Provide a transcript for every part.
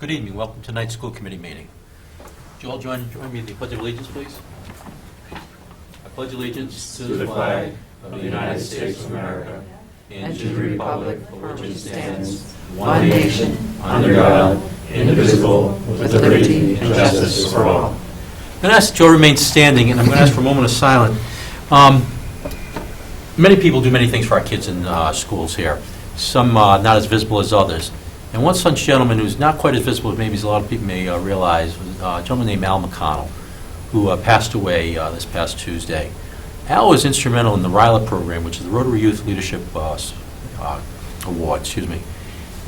Good evening. Welcome to tonight's school committee meeting. Joel, join me in the Pledge of Allegiance, please. I pledge allegiance to the flag of the United States of America and to the republic for which it stands, one nation, under God, indivisible, with liberty and justice for all. I'm going to ask Joe to remain standing, and I'm going to ask for a moment of silence. Many people do many things for our kids in schools here, some not as visible as others. And one such gentleman who's not quite as visible as maybe a lot of people may realize was a gentleman named Al McConnell, who passed away this past Tuesday. Al was instrumental in the RILA program, which is the Rotary Youth Leadership Award,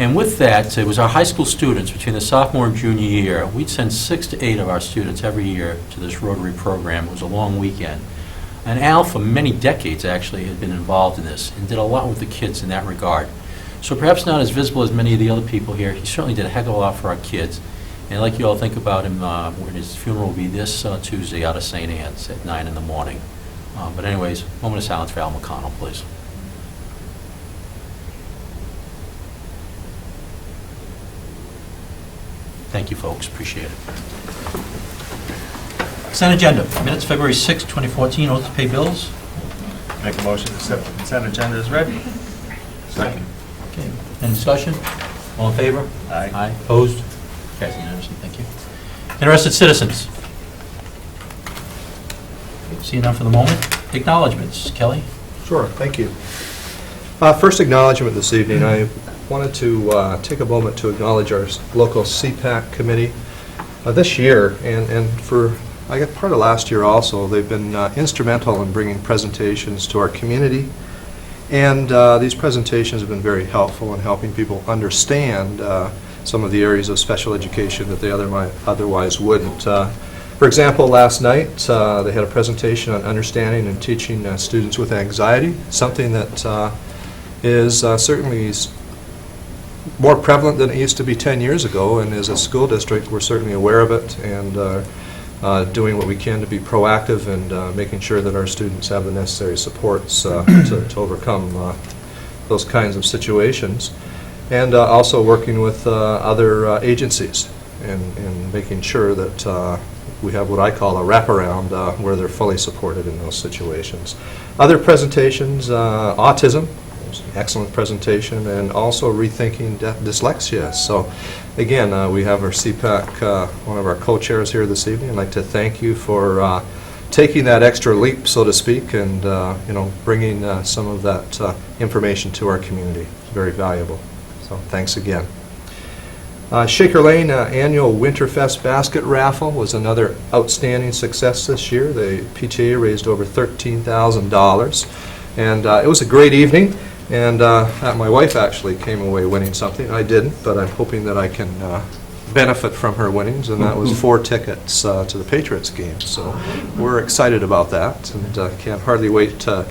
And with that, it was our high school students between the sophomore and junior year. We'd send 6 to 8 of our students every year to this Rotary program. It was a long weekend. And Al, for many decades actually, had been involved in this and did a lot with the kids in that regard. So perhaps not as visible as many of the other people here, he certainly did a heck of a lot for our kids. And I'd like you all to think about him when his funeral will be this Tuesday out of St. Anne's at 9 in the morning. But anyways, moment of silence for Al McConnell, please. Thank you, folks. Appreciate it. Consent agenda. Minutes February 6, 2014. Oath to pay bills. Make a motion to accept the consent agenda as read. Second. Okay. Any discussion? All in favor? Aye. Aye. Opposed? Carries unanimously. Thank you. Interested citizens. See enough for the moment. Acknowledgements. Kelly? Sure, thank you. First acknowledgement this evening, I wanted to take a moment to acknowledge our local CPAC committee. This year, and for I got part of last year also, they've been instrumental in bringing presentations to our community. And these presentations have been very helpful in helping people understand some of the areas of special education that they otherwise wouldn't. For example, last night they had a presentation on understanding and teaching students with anxiety, something that is certainly more prevalent than it used to be 10 years ago, and as a school district we're certainly aware of it and doing what we can to be proactive and making sure that our students have the necessary supports to overcome those kinds of situations. And also working with other agencies and making sure that we have what I call a wraparound where they're fully supported in those situations. Other presentations, autism, excellent presentation, and also rethinking dyslexia. So again, we have our CPAC, one of our co-chairs here this evening. I'd like to thank you for taking that extra leap, so to speak, and bringing some of that information to our community. It's very valuable. So thanks again. Shaker Lane annual Winterfest basket raffle was another outstanding success this year. The PTA raised over $13,000, and it was a great evening. And my wife actually came away winning something. I didn't, but I'm hoping that I can benefit from her winnings, and that was 4 tickets to the Patriots game. So we're excited about that, and can't hardly wait to.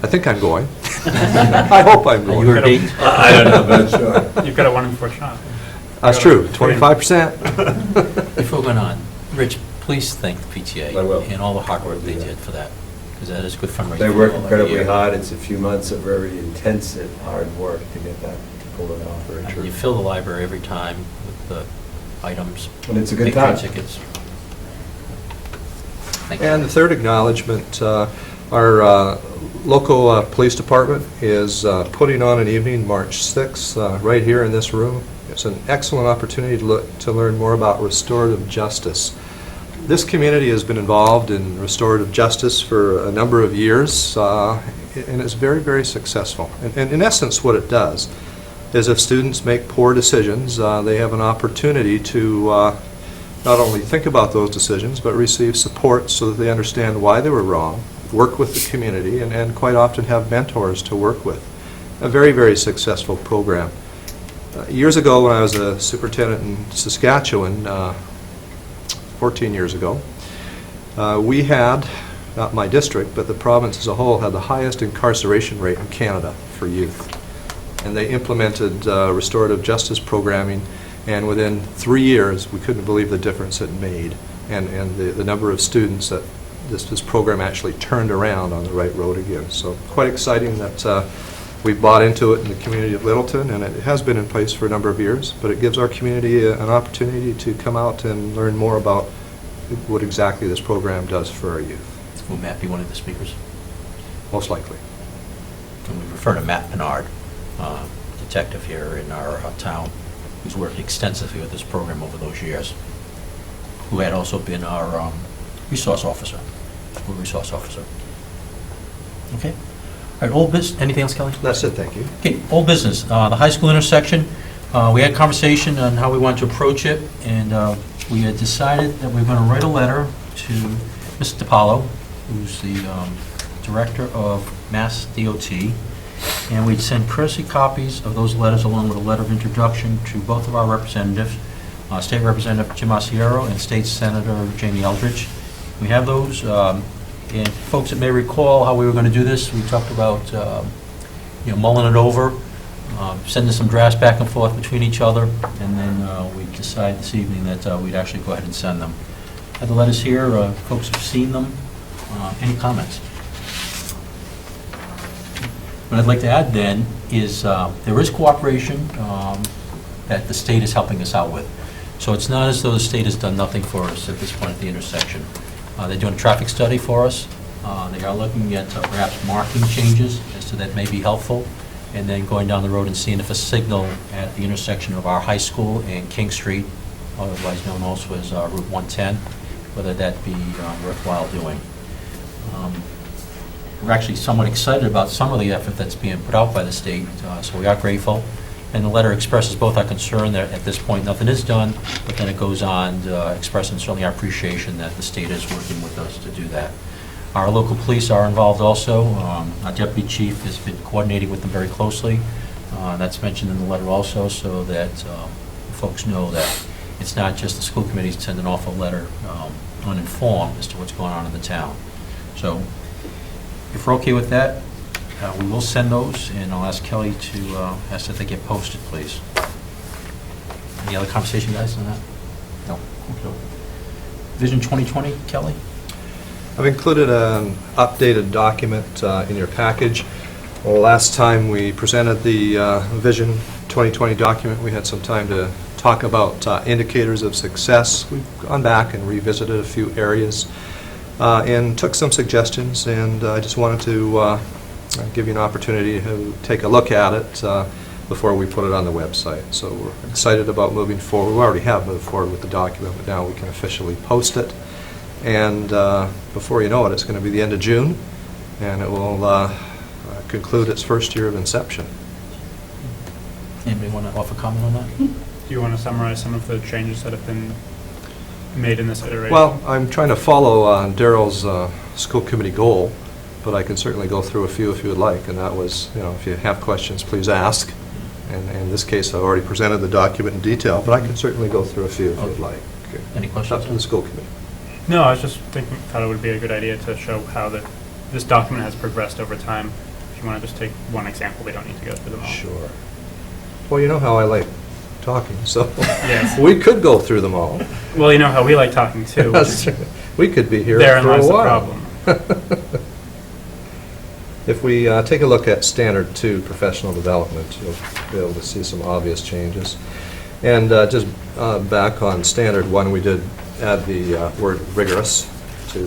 I think I'm going. I hope I'm going. You were date? I don't know, but sure. You've got a 1 in 4 shot. That's true, 25%. Before going on, Rich, please thank the PTA I will. and all the hard work they did for that, because that is good fundraising. They work for all incredibly every year. hard. It's a few months of very intensive, hard work to get that, to pull it off. Very And true. you fill the library every time with the items. And it's a good big time. tickets. Thank you. And the third acknowledgement, our local police department is putting on an evening March 6th right here in this room. It's an excellent opportunity to learn more about restorative justice. This community has been involved in restorative justice for a number of years, and it's very, very successful. And in essence, what it does is if students make poor decisions, they have an opportunity to not only think about those decisions, but receive support so that they understand why they were wrong, work with the community, and quite often have mentors to work with. A very, very successful program. Years ago, when I was a superintendent in Saskatchewan, 14 years ago, we had, not my district, but the province as a whole, had the highest incarceration rate in Canada for youth. And they implemented restorative justice programming, and within 3 years, we couldn't believe the difference it made, and the number of students that this program actually turned around on the right road again. So quite exciting that We've bought into it in the community of Littleton, and it has been in place for a number of years, but it gives our community an opportunity to come out and learn more about what exactly this program does for our youth, Will Matt be one of the speakers? most likely. And we refer to Matt Pinard, detective here in our town, who's worked extensively with this program over those years, who had also been our resource officer, school resource officer. Okay. All right, old business, anything else, Kelly? That's it, thank you. Okay, old business, the high school intersection, we had conversation on how we want to approach it, and we had decided that we were going to write a letter to Mr. DiPaolo, who's the director of Mass DOT, and we'd send courtesy copies of those letters along with a letter of introduction to both of our representatives, State Representative Jim Asiero and State Senator Jamie Eldridge. We have those, and folks that may recall how we were going to do this, we talked about mulling it over, sending some drafts back and forth between each other, and then we decided this evening that we'd actually go ahead and send them. I have the letters here, folks have seen them. Any comments? What I'd like to add then is there is cooperation that the state is helping us out with. So it's not as though the state has done nothing for us at this point at the intersection. They're doing a traffic study for us. They are looking at perhaps marking changes as to that may be helpful, and then going down the road and seeing if a signal at the intersection of our high school and King Street, otherwise known also as Route 110, whether that be worthwhile doing. We're actually somewhat excited about some of the effort that's being put out by the state, so we are grateful. And the letter expresses both our concern that at this point nothing is done, but then it goes on expressing certainly our appreciation that the state is working with us to do that. Our local police are involved also. Our deputy chief has been coordinating with them very closely. That's mentioned in the letter also, so that folks know that it's not just the school committees sending off a letter uninformed as to what's going on in the town. So if we're okay with that, we will send those, and I'll ask Kelly to ask that they get posted, please. Any other conversation, guys, on that? No. Okay. Vision 2020, Kelly? I've included an updated document in your package. Well, last time we presented the Vision 2020 document, we had some time to talk about indicators of success. We've gone back and revisited a few areas and took some suggestions, and I just wanted to give you an opportunity to take a look at it before we put it on the website. So we're excited about moving forward. We already have moved forward with the document, but now we can officially post it. And before you know it, it's going to be the end of June, and it will conclude its first year of inception. Anybody want to offer comment on that? Do you want to summarize some of the changes that have been made in this iteration? Well, I'm trying to follow Daryl's school committee goal, but I can certainly go through a few if you would like, and that was, if you have questions, please ask. And in this case, I've already presented the document in detail, but I can certainly go through a few if you'd like. Any questions? Up to the school committee. No, I was just thought it would be a good idea to show how this document has progressed over time. If you want to just take one example, we don't need to go through them all. Sure. Well, you know how I like talking, so Yes. we could go through them all. Well, you know how we like talking too. We could be here Therein for a lies the while. problem. If we take a look at Standard 2, professional development, you'll be able to see some obvious changes. And just back on Standard 1, we did add the word rigorous to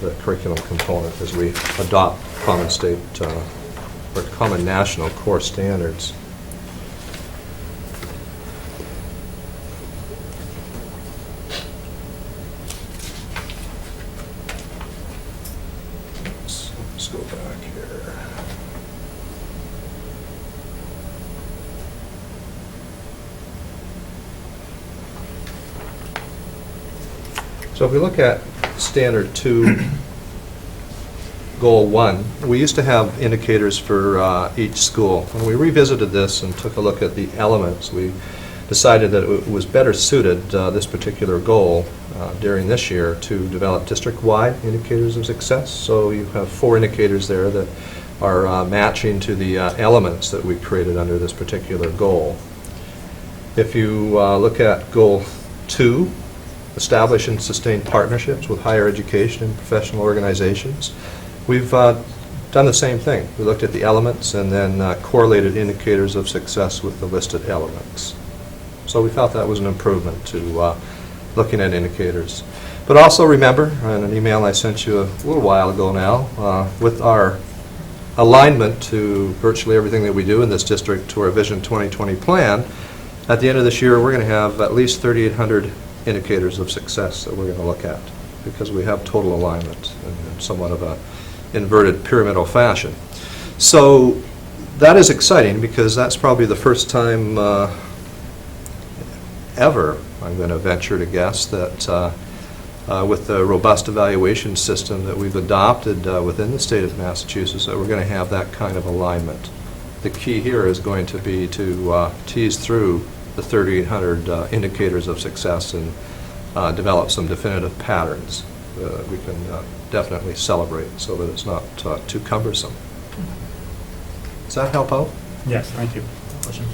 the curriculum component as we adopt common state or common national core standards. Let's go back here. So if we look at Standard 2, Goal 1, we used to have indicators for each school. When we revisited this and took a look at the elements, we decided that it was better suited, this particular goal, during this year to develop district-wide indicators of success. So you have 4 indicators there that are matching to the elements that we created under this particular goal. If you look at Goal 2, establish and sustain partnerships with higher education and professional organizations, we've done the same thing. We looked at the elements and then correlated indicators of success with the listed elements. So we felt that was an improvement to looking at indicators. But also remember, in an email I sent you a little while ago now, with our alignment to virtually everything that we do in this district to our Vision 2020 plan, at the end of this year we're going to have at least 3,800 indicators of success that we're going to look at, because we have total alignment in somewhat of a inverted pyramidal fashion. So that is exciting, because that's probably the first time ever, I'm going to venture to guess, that with the robust evaluation system that we've adopted within the state of Massachusetts, that we're going to have that kind of alignment. The key here is going to be to tease through the 3,800 indicators of success and develop some definitive patterns that we can definitely celebrate, so that it's not too cumbersome. Does that help out? Yes, thank you. Questions?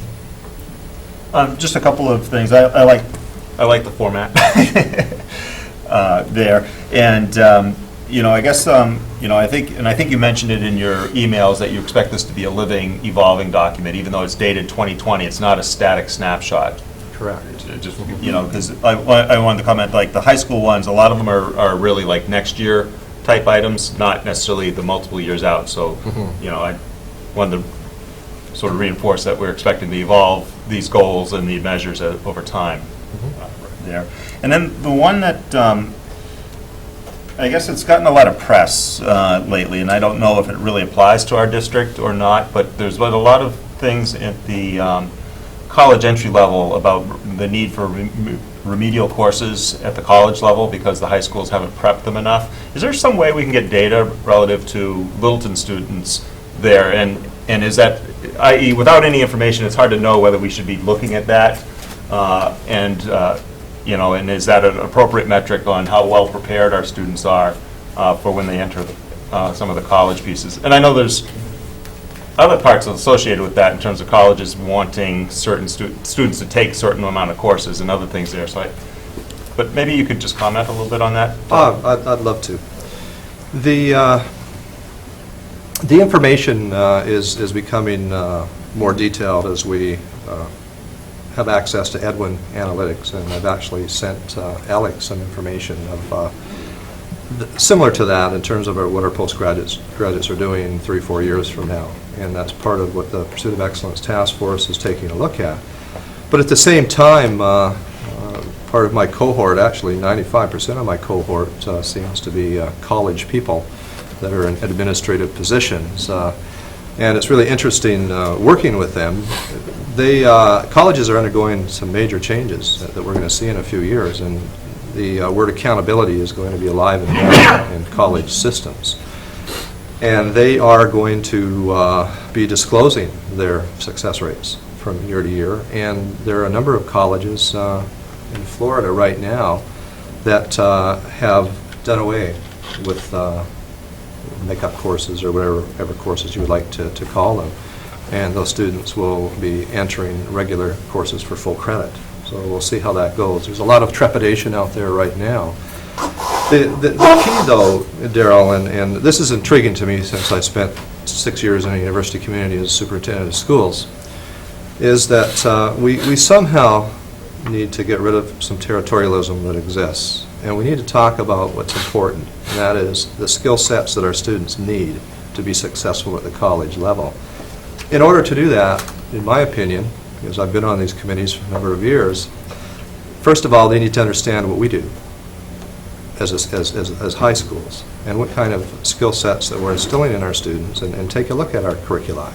Just a couple of things. I like the format there, and I guess I think you mentioned it in your emails that you expect this to be a living, evolving document, even though it's dated 2020. It's not a static snapshot. Correct. Just because I wanted to comment, like the high school ones, a lot of them are really like next year type items, not necessarily the multiple years out. So I wanted to sort of reinforce that we're expecting to evolve these goals and the measures over time there. And then the one that I guess it's gotten a lot of press lately, and I don't know if it really applies to our district or not, but there's been a lot of things at the college entry level about the need for remedial courses at the college level because the high schools haven't prepped them enough. Is there some way we can get data relative to Littleton students there? And is that, i.e., without any information, it's hard to know whether we should be looking at that, and is that an appropriate metric on how well prepared our students are for when they enter some of the college pieces? And I know there's other parts associated with that in terms of colleges wanting certain students to take a certain amount of courses and other things there. But maybe you could just comment a little bit on that. I'd love to. The information is becoming more detailed as we have access to Edwin Analytics, and I've actually sent Alex some information of similar to that in terms of what our postgraduates are doing 3-4 years from now, and that's part of what the Pursuit of Excellence Task Force is taking a look at. But at the same time, part of my cohort, actually 95% of my cohort seems to be college people that are in administrative positions, and it's really interesting working with them. Colleges are undergoing some major changes that we're going to see in a few years, and the word accountability is going to be alive and well in college systems. And they are going to be disclosing their success rates from year to year. And there are a number of colleges in Florida right now that have done away with makeup courses or whatever courses you would like to call them. And those students will be entering regular courses for full credit. So we'll see how that goes. There's a lot of trepidation out there right now. The key, though, Darrell, and this is intriguing to me since I spent 6 years in a university community as superintendent of schools, is that we somehow need to get rid of some territorialism that exists. And we need to talk about what's important, and that is the skill sets that our students need to be successful at the college level. In order to do that, in my opinion, because I've been on these committees for a number of years, first of all, they need to understand what we do as high schools and what kind of skill sets that we're instilling in our students, and take a look at our curricula.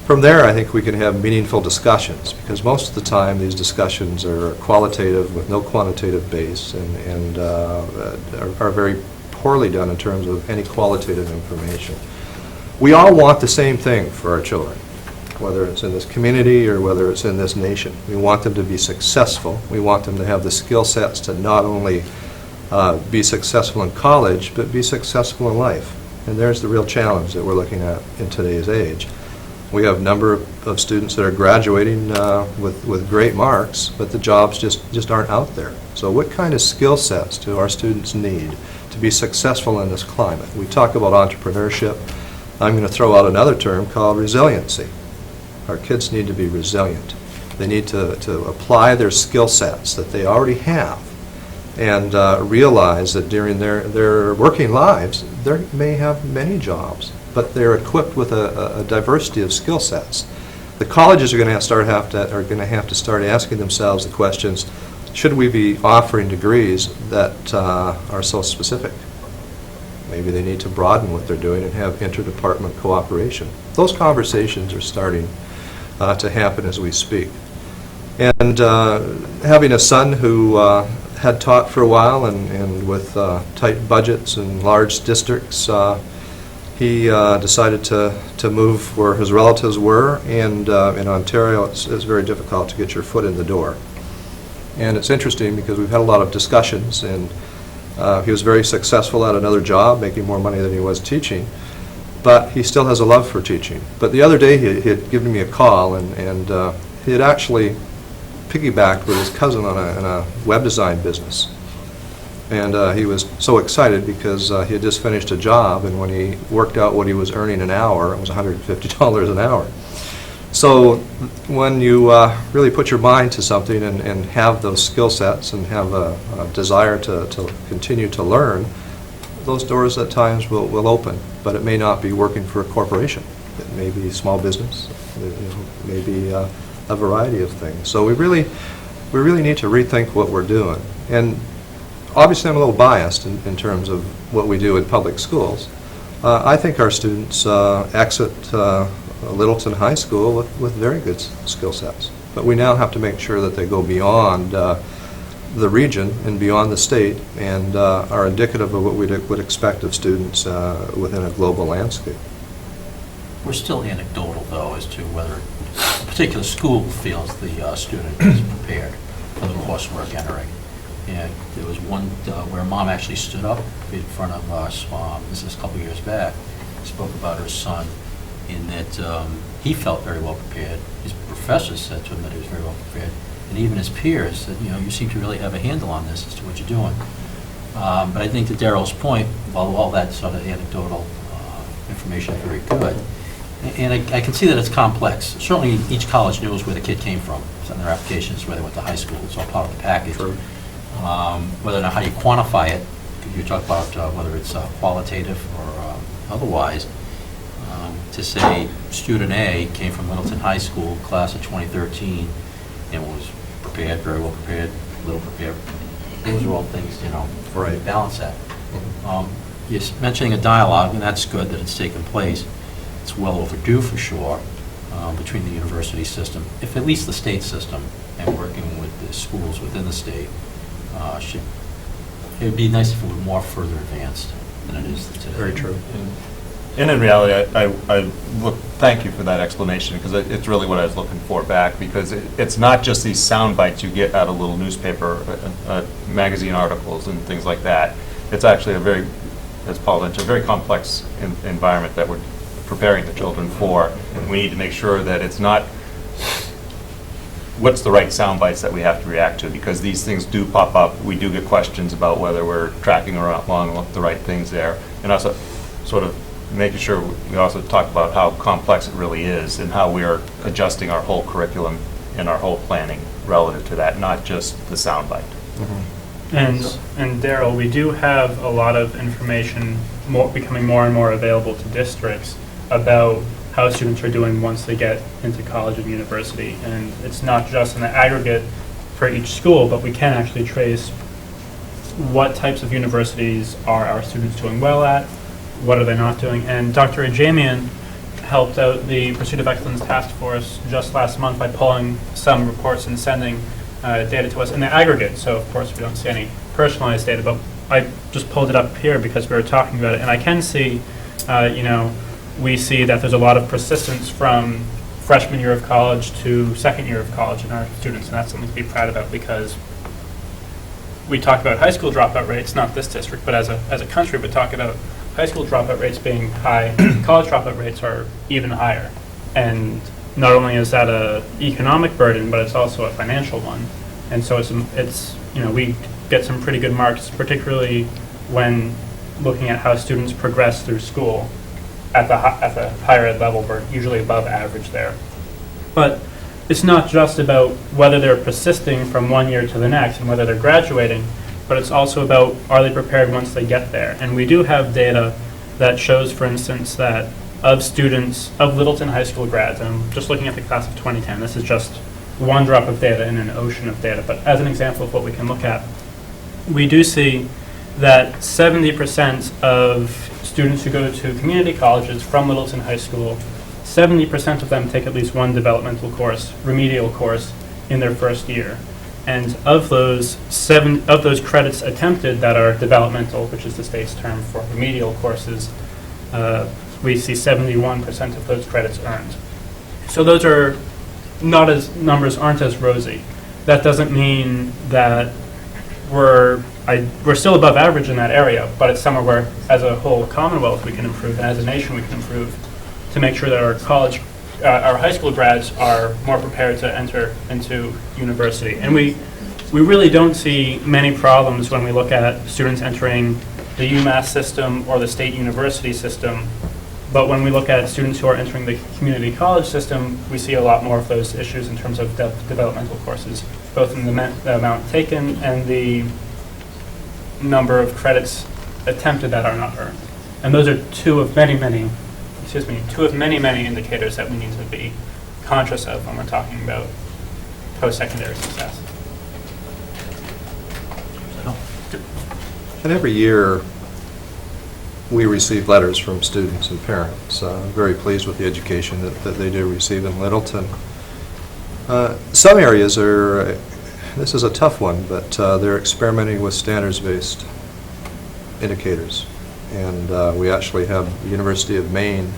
From there, I think we can have meaningful discussions, because most of the time these discussions are qualitative with no quantitative base, and are very poorly done in terms of any qualitative information. We all want the same thing for our children, whether it's in this community or whether it's in this nation. We want them to be successful. We want them to have the skill sets to not only be successful in college, but be successful in life. And there's the real challenge that we're looking at in today's age. We have a number of students that are graduating with great marks, but the jobs just aren't out there. So what kind of skill sets do our students need to be successful in this climate? We talk about entrepreneurship. I'm going to throw out another term called resiliency. Our kids need to be resilient. They need to apply their skill sets that they already have and realize that during their working lives, they may have many jobs, but they're equipped with a diversity of skill sets. The colleges are going to have to start asking themselves the questions, should we be offering degrees that are so specific? Maybe they need to broaden what they're doing and have interdepartment cooperation. Those conversations are starting to happen as we speak. And having a son who had taught for a while and with tight budgets and large districts, he decided to move where his relatives were, and in Ontario it's very difficult to get your foot in the door. And it's interesting because we've had a lot of discussions, and he was very successful at another job, making more money than he was teaching, but he still has a love for teaching. But the other day he had given me a call, and he had actually piggybacked with his cousin on a web design business. And he was so excited because he had just finished a job, and when he worked out what he was earning an hour, it was $150 an hour. So when you really put your mind to something and have those skill sets and have a desire to continue to learn, those doors at times will open, but it may not be working for a corporation. It may be small business, it may be a variety of things. So we really need to rethink what we're doing. And obviously I'm a little biased in terms of what we do in public schools. I think our students exit Littleton High School with very good skill sets. But we now have to make sure that they go beyond the region and beyond the state and are indicative of what we would expect of students within a global landscape. We're still anecdotal, though, as to whether a particular school feels the student is prepared for the coursework entering. And there was one where mom actually stood up in front of us, this is a couple years back, spoke about her son, in that he felt very well prepared. His professors said to him that he was very well prepared. And even his peers said, you seem to really have a handle on this as to what you're doing. But I think to Darrell's point, while all that sort of anecdotal information is very good, and I can see that it's complex. Certainly each college knows where the kid came from. It's on their applications, where they went to high school. It's all part of the package. True. Whether or not how you quantify it, you talk about whether it's qualitative or otherwise. To say student A came from Littleton High School, class of 2013, and was prepared, very well prepared, little prepared. Those are all things, Right. balance that. You're mentioning a dialogue, and that's good that it's taken place. It's well overdue for sure between the university system, if at least the state system, and working with the schools within the state. It would be nice if it were more further advanced than it is today. Very true. And in reality, thank you for that explanation, because it's really what I was looking for back, because it's not just these sound bites you get out of little newspaper, magazine articles and things like that. It's actually as Paul mentioned, a very complex environment that we're preparing the children for. And we need to make sure that it's not what's the right sound bites that we have to react to, because these things do pop up. We do get questions about whether we're tracking along the right things there. And also sort of making sure we also talk about how complex it really is and how we are adjusting our whole curriculum and our whole planning relative to that, not just the soundbite. And Darrell, we do have a lot of information becoming more and more available to districts about how students are doing once they get into college and university. And it's not just an aggregate for each school, but we can actually trace what types of universities are our students doing well at, what are they not doing. And Dr. Ajamian helped out the Pursuit of Excellence Task Force just last month by pulling some reports and sending data to us in the aggregate. So of course we don't see any personalized data, but I just pulled it up here because we were talking about it. And I can see, we see that there's a lot of persistence from freshman year of college to second year of college in our students, and that's something to be proud about, because we talk about high school dropout rates, not this district, but as a country, we talk about high school dropout rates being high, college dropout rates are even higher. And not only is that a economic burden, but it's also a financial one. And so it's we get some pretty good marks, particularly when looking at how students progress through school. at the higher ed level, we're usually above average there. But it's not just about whether they're persisting from one year to the next and whether they're graduating, but it's also about, are they prepared once they get there? And we do have data that shows, for instance, that of students, of Littleton High School grads, and I'm just looking at the class of 2010, this is just one drop of data in an ocean of data, but as an example of what we can look at, we do see that 70% of students who go to community colleges from Littleton High School, 70% of them take at least one developmental course, remedial course, in their first year. And of those credits attempted that are developmental, which is the state's term for remedial courses, we see 71% of those credits earned. So those are numbers aren't as rosy. That doesn't mean that we're still above average in that area, but it's somewhere where, as a whole Commonwealth, we can improve, and as a nation, we can improve to make sure that our high school grads are more prepared to enter into university. And we really don't see many problems when we look at students entering the UMass system or the state university system. But when we look at students who are entering the community college system, we see a lot more of those issues in terms of developmental courses, both in the amount taken and the number of credits attempted that are not earned. And those are two of many indicators that we need to be conscious of when we're talking about post-secondary success. And every year, we receive letters from students and parents. Very pleased with the education that they do receive in Littleton. Some areas are, this is a tough one, but they're experimenting with standards-based indicators. And we actually have the University of Maine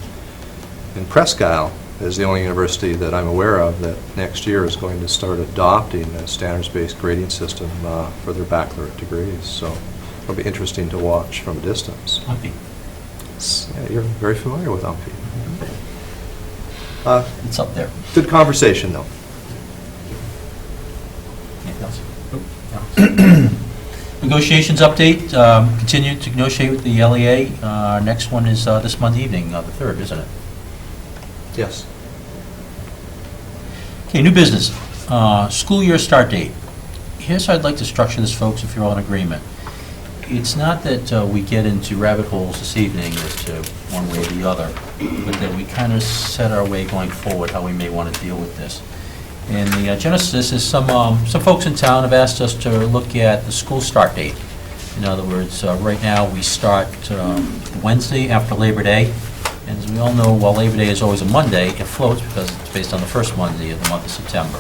in Presque Isle is the only university that I'm aware of that next year is going to start adopting a standards-based grading system for their baccalaureate degrees. So it'll be interesting to watch from a distance. Lumpy. Yeah, you're very familiar with UMPI. It's up there. Good conversation, though. Anything else? Negotiations update. Continue to negotiate with the LEA. Next one is this Monday evening, the 3rd, isn't it? Yes. Okay, new business. School year start date. Here's how I'd like to structure this, folks, if you're all in agreement. It's not that we get into rabbit holes this evening as to one way or the other, but that we kind of set our way going forward, how we may want to deal with this. And the genesis is some folks in town have asked us to look at the school start date. In other words, right now we start Wednesday after Labor Day. And as we all know, while Labor Day is always a Monday, it floats because it's based on the first Monday of the month of September,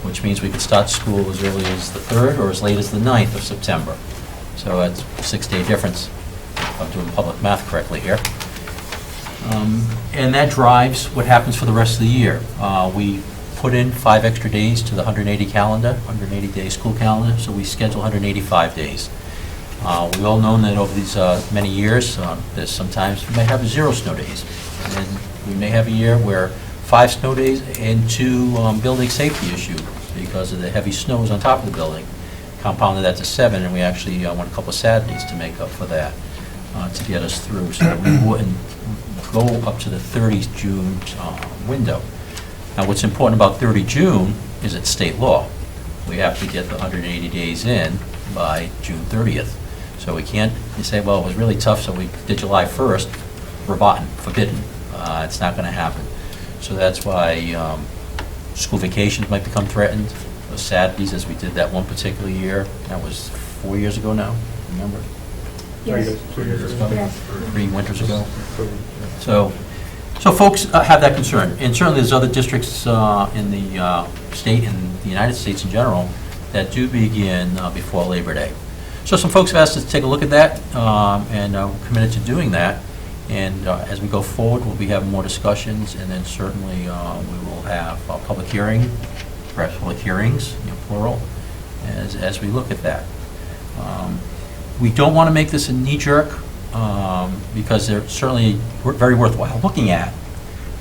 which means we could start school as early as the 3rd or as late as the 9th of September. So that's a 6-day difference, if I'm doing public math correctly here. And that drives what happens for the rest of the year. We put in 5 extra days to the 180 calendar, 180-day school calendar, so we schedule 185 days. We've all known that over these many years, that sometimes we may have 0 snow days. And then we may have a year where 5 snow days and 2 building safety issues because of the heavy snows on top of the building. Compounded that to 7, and we actually want a couple of Saturdays to make up for that, to get us through, so that we wouldn't go up to the 30 June window. Now, what's important about 30 June is it's state law. We have to get the 180 days in by June 30th. So we can't say, well, it was really tough, so we did July 1st, verboten, forbidden. It's not going to happen. So that's why school vacations might become threatened. Those Saturdays, as we did that one particular year, that was 4 years ago now, remember? Yes. 3 years ago. Yes. 3 winters ago. So folks have that concern, and certainly there's other districts in the state and the United States in general that do begin before Labor Day. So some folks have asked us to take a look at that, and we're committed to doing that. And as we go forward, we'll be having more discussions, and then certainly we will have a public hearing, perhaps public hearings, plural, as we look at that. We don't want to make this a knee-jerk, because they're certainly very worthwhile looking at.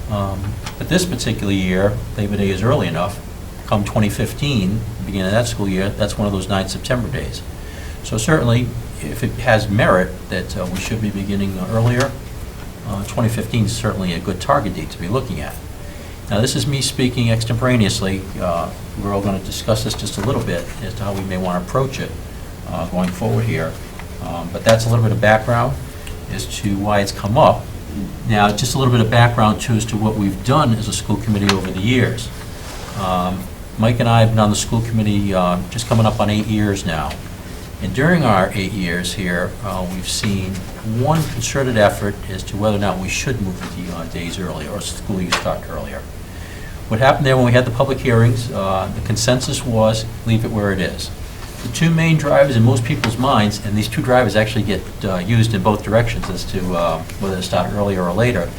But this particular year, Labor Day is early enough. Come 2015, beginning of that school year, that's one of those 9 September days. So certainly, if it has merit that we should be beginning earlier, 2015 is certainly a good target date to be looking at. Now, this is me speaking extemporaneously. We're all going to discuss this just a little bit as to how we may want to approach it going forward here. But that's a little bit of background as to why it's come up. Now, just a little bit of background, too, as to what we've done as a school committee over the years. Mike and I have been on the school committee just coming up on 8 years now. And during our 8 years here, we've seen one concerted effort as to whether or not we should move the days earlier or school year start earlier. What happened there when we had the public hearings, the consensus was leave it where it is. The two main drivers in most people's minds, and these two drivers actually get used in both directions as to whether to start earlier or later,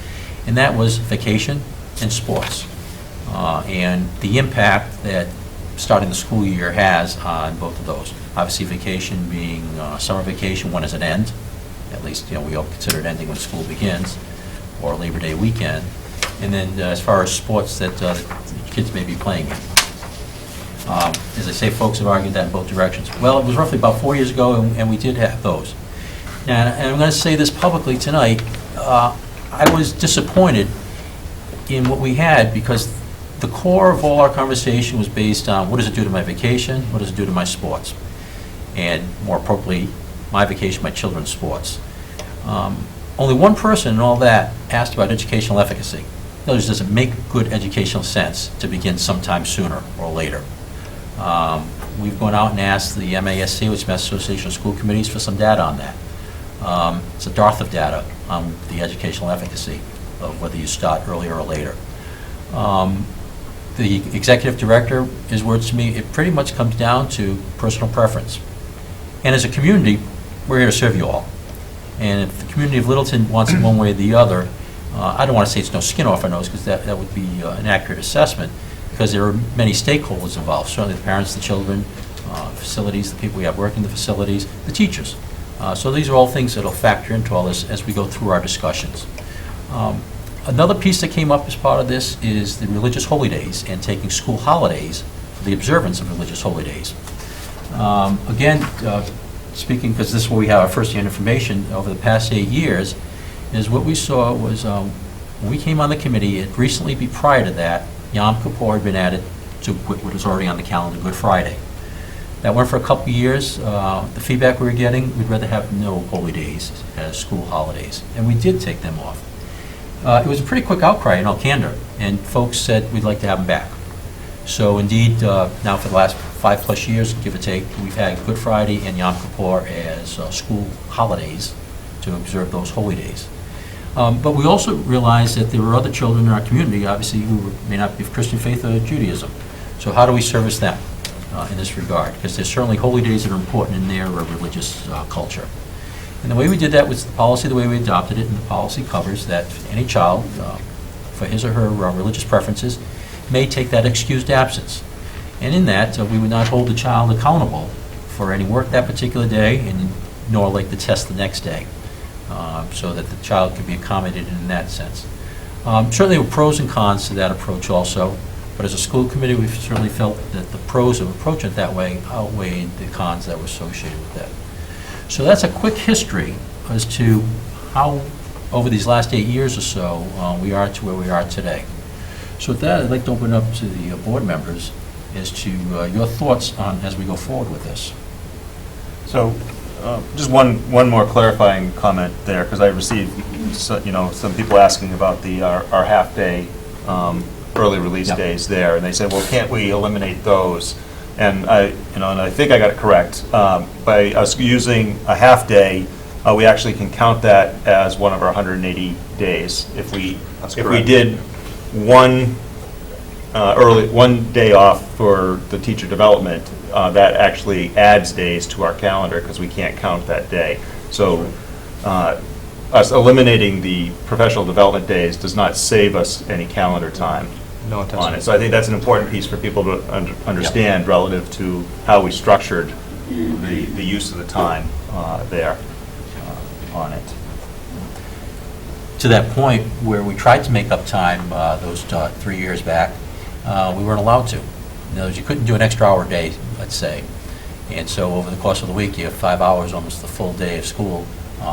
and that was vacation and sports. And the impact that starting the school year has on both of those. Obviously, vacation being summer vacation, when does it end? At least, we all consider it ending when school begins, or Labor Day weekend. And then as far as sports that the kids may be playing in. As I say, folks have argued that in both directions. Well, it was roughly about 4 years ago, and we did have those. Now, and I'm going to say this publicly tonight, I was disappointed in what we had because the core of all our conversation was based on what does it do to my vacation, what does it do to my sports, and more appropriately, my vacation, my children's sports. Only one person in all that asked about educational efficacy. In other words, does it make good educational sense to begin sometime sooner or later? We've gone out and asked the MASC, which is Mass Association of School Committees, for some data on that. It's a dearth of data on the educational efficacy of whether you start earlier or later. The executive director, his words to me, it pretty much comes down to personal preference. And as a community, we're here to serve you all. And if the community of Littleton wants it one way or the other, I don't want to say it's no skin off our nose, because that would be an accurate assessment, because there are many stakeholders involved, certainly the parents, the children, facilities, the people we have working the facilities, the teachers. So these are all things that will factor into all this as we go through our discussions. Another piece that came up as part of this is the religious holy days and taking school holidays for the observance of religious holy days. Again, speaking, because this is where we have our first-hand information over the past 8 years, is what we saw was when we came on the committee, it recently, prior to that, Yom Kippur had been added to what was already on the calendar, Good Friday. That went for a couple of years. The feedback we were getting, we'd rather have no holy days as school holidays, and we did take them off. It was a pretty quick outcry in all candor, and folks said we'd like to have them back. So indeed, now for the last 5+ years, give or take, we've had Good Friday and Yom Kippur as school holidays to observe those holy days. But we also realized that there were other children in our community, obviously, who may not be of Christian faith or Judaism. So how do we service them in this regard? Because there's certainly holy days that are important in their religious culture. And the way we did that was the policy, the way we adopted it, and the policy covers that any child, for his or her religious preferences, may take that excused absence. And in that, we would not hold the child accountable for any work that particular day, and nor like the test the next day, so that the child could be accommodated in that sense. Certainly there were pros and cons to that approach also, but as a school committee, we certainly felt that the pros of approaching it that way outweighed the cons that were associated with that. So that's a quick history as to how, over these last 8 years or so, we are to where we are today. So with that, I'd like to open up to the board members as to your thoughts on as we go forward with this. So, just one more clarifying comment there, because I received some people asking about our half-day early release days there, and they said, well, can't we eliminate those? And I think I got it correct. By us using a half-day, we actually can count that as one of our 180 days. If we did one day off for the teacher development, that actually adds days to our calendar because we can't count that day. So us eliminating the professional development days does not save us any calendar time on it. So I think that's an important piece for people to understand relative to how we structured the use of the time there on it. To that point where we tried to make up time those 3 years back, we weren't allowed to. In other words, you couldn't do an extra hour a day, let's say. And so over the course of the week, you have 5 hours, almost the full day of school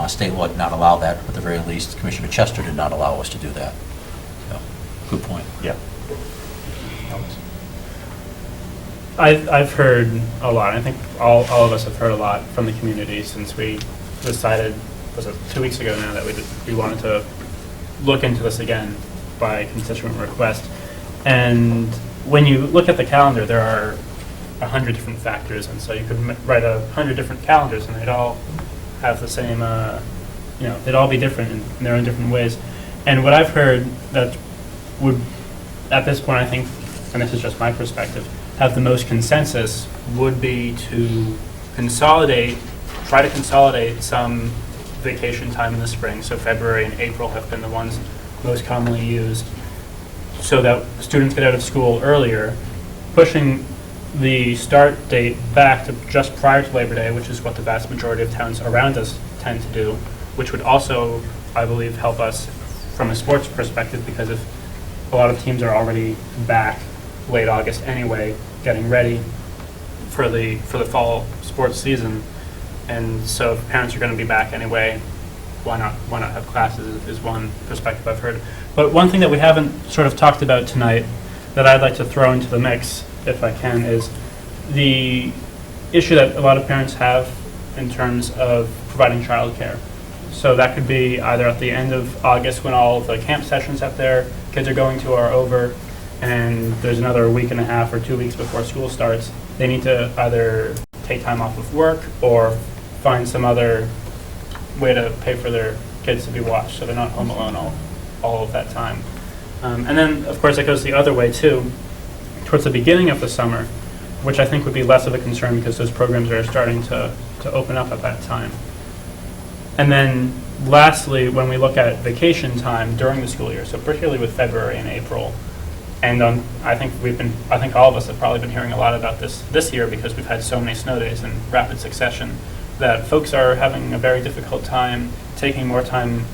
State law did not allow that, at the very least. Commissioner Chester did not allow us to do that. So, good point. Yeah. I've heard a lot. I think all of us have heard a lot from the community since we decided, was it 2 weeks ago now, that we wanted to look into this again by constituent request. And when you look at the calendar, there are 100 different factors, and so you could write 100 different calendars, and they'd all have the same, they'd all be different in their own different ways. And what I've heard that would, at this point, I think, and this is just my perspective, have the most consensus would be to try to consolidate some vacation time in the spring. So February and April have been the ones most commonly used, so that students get out of school earlier, pushing the start date back to just prior to Labor Day, which is what the vast majority of towns around us tend to do, which would also, I believe, help us from a sports perspective, because if a lot of teams are already back late August anyway, getting ready for the fall sports season, and so if parents are going to be back anyway, why not have classes is one perspective I've heard. But one thing that we haven't sort of talked about tonight that I'd like to throw into the mix, if I can, is the issue that a lot of parents have in terms of providing childcare. So that could be either at the end of August, when all the camp sessions that their kids are going to are over, and there's another week and a half or 2 weeks before school starts. They need to either take time off of work or find some other way to pay for their kids to be watched, so they're not home alone all of that time. And then, of course, it goes the other way, too, towards the beginning of the summer, which I think would be less of a concern because those programs are starting to open up at that time. And then, lastly, when we look at vacation time during the school year, so particularly with February and April, and I think all of us have probably been hearing a lot about this year because we've had so many snow days in rapid succession, that folks are having a very difficult time taking more time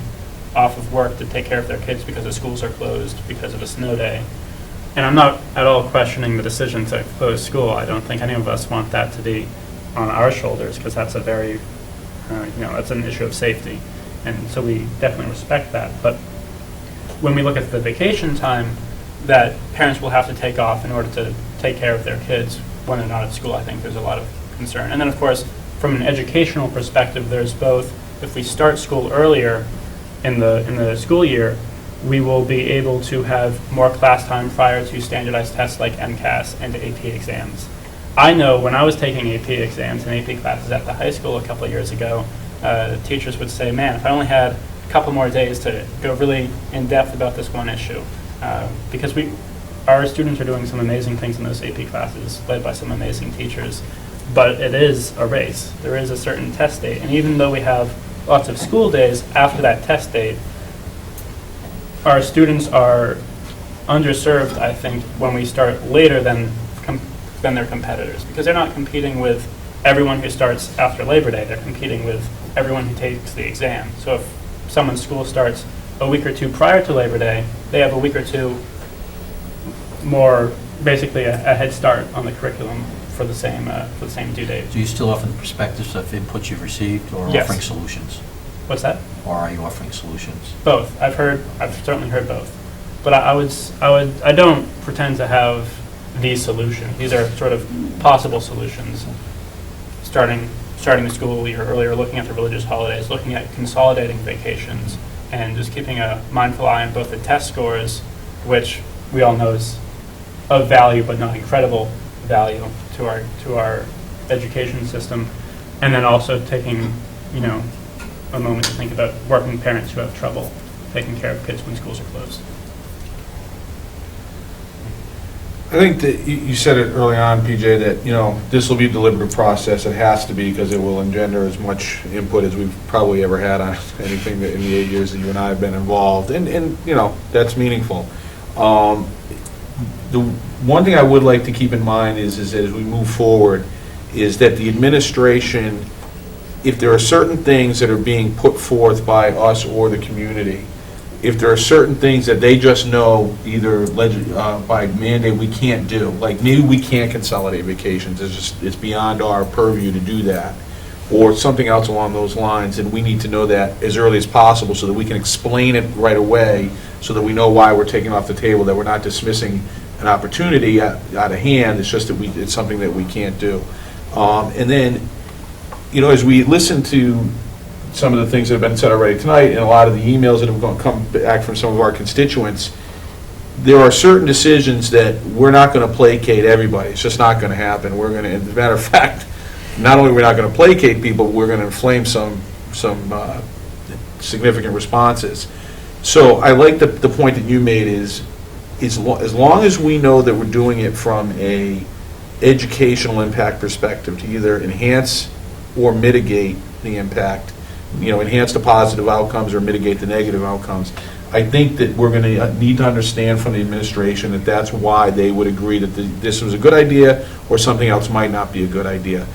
off of work to take care of their kids because the schools are closed because of a snow day. And I'm not at all questioning the decision to close school. I don't think any of us want that to be on our shoulders, because that's a very, that's an issue of safety. And so we definitely respect that. But when we look at the vacation time that parents will have to take off in order to take care of their kids when they're not at school, I think there's a lot of concern. And then, of course, from an educational perspective, there's both, if we start school earlier in the school year, we will be able to have more class time prior to standardized tests like MCAS and AP exams. I know when I was taking AP exams and AP classes at the high school a couple of years ago, the teachers would say, man, if I only had a couple more days to go really in depth about this one issue. Because our students are doing some amazing things in those AP classes, led by some amazing teachers. But it is a race. There is a certain test date. And even though we have lots of school days after that test date, our students are underserved, I think, when we start later than their competitors. Because they're not competing with everyone who starts after Labor Day. They're competing with everyone who takes the exam. So if someone's school starts a week or two prior to Labor Day, they have a week or two more, basically a head start on the curriculum for the same due date. Do you still offer the perspectives of inputs you've received, or Yes. offering solutions? What's that? Or are you offering solutions? Both. I've certainly heard both. But I don't pretend to have the solution. These are sort of possible solutions. Starting the school year earlier, looking at the religious holidays, looking at consolidating vacations, and just keeping a mindful eye on both the test scores, which we all know is of value but not incredible value to our education system, and then also taking a moment to think about working parents who have trouble taking care of kids when schools are closed. I think that you said it early on, PJ, that, this will be a deliberative process. It has to be, because it will engender as much input as we've probably ever had on anything that in the 8 years that you and I have been involved. And that's meaningful. The one thing I would like to keep in mind is that as we move forward, is that the administration, if there are certain things that are being put forth by us or the community, if there are certain things that they just know either by mandate we can't do, like maybe we can't consolidate vacations, it's beyond our purview to do that. or something else along those lines, and we need to know that as early as possible so that we can explain it right away, so that we know why we're taking off the table, that we're not dismissing an opportunity out of hand. It's just that it's something that we can't do. And then, as we listen to some of the things that have been said already tonight, and a lot of the emails that have come back from some of our constituents, there are certain decisions that we're not going to placate everybody. It's just not going to happen. We're going to, as a matter of fact, not only are we not going to placate people, we're going to inflame some significant responses. So I like the point that you made is, as long as we know that we're doing it from a educational impact perspective, to either enhance or mitigate the impact, enhance the positive outcomes or mitigate the negative outcomes, I think that we're going to need to understand from the administration that that's why they would agree that this was a good idea or something else might not be a good idea.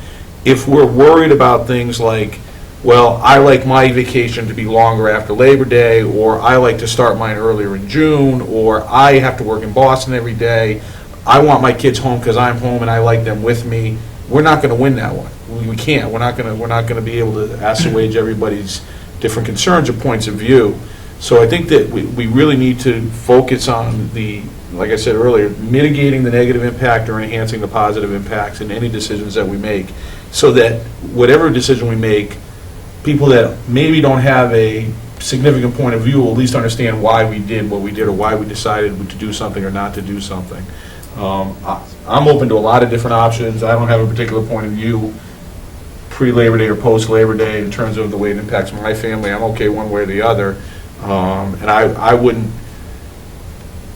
If we're worried about things like, well, I like my vacation to be longer after Labor Day, or I like to start mine earlier in June, or I have to work in Boston every day, I want my kids home because I'm home and I like them with me, we're not going to win that one. We can't. We're not going to be able to assuage everybody's different concerns or points of view. So I think that we really need to focus on like I said earlier, mitigating the negative impact or enhancing the positive impacts in any decisions that we make, so that whatever decision we make, people that maybe don't have a significant point of view will at least understand why we did what we did, or why we decided to do something or not to do something. I'm open to a lot of different options. I don't have a particular point of view pre-Labor Day or post-Labor Day in terms of the way it impacts my family. I'm okay one way or the other. And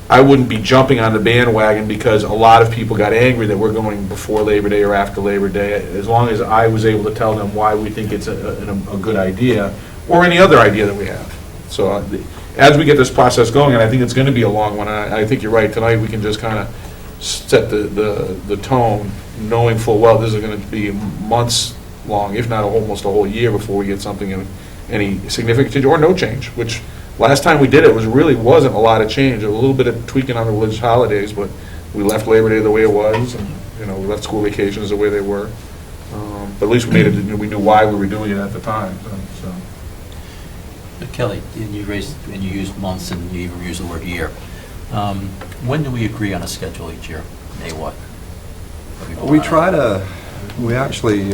I wouldn't be jumping on the bandwagon because a lot of people got angry that we're going before Labor Day or after Labor Day, as long as I was able to tell them why we think it's a good idea, or any other idea that we have. So as we get this process going, and I think it's going to be a long one, I think you're right, tonight we can just kind of set the tone, knowing full well this is going to be months long, if not almost a whole year before we get something in any significant change or no change, which last time we did it wasn't a lot of change, a little bit of tweaking on the religious holidays, but we left Labor Day the way it was, and we left school vacations the way they were. But at least we made it, we knew why we were doing it at the time. So. Kelly, you used months and you even used the word year. When do we agree on a schedule each year? May what? We actually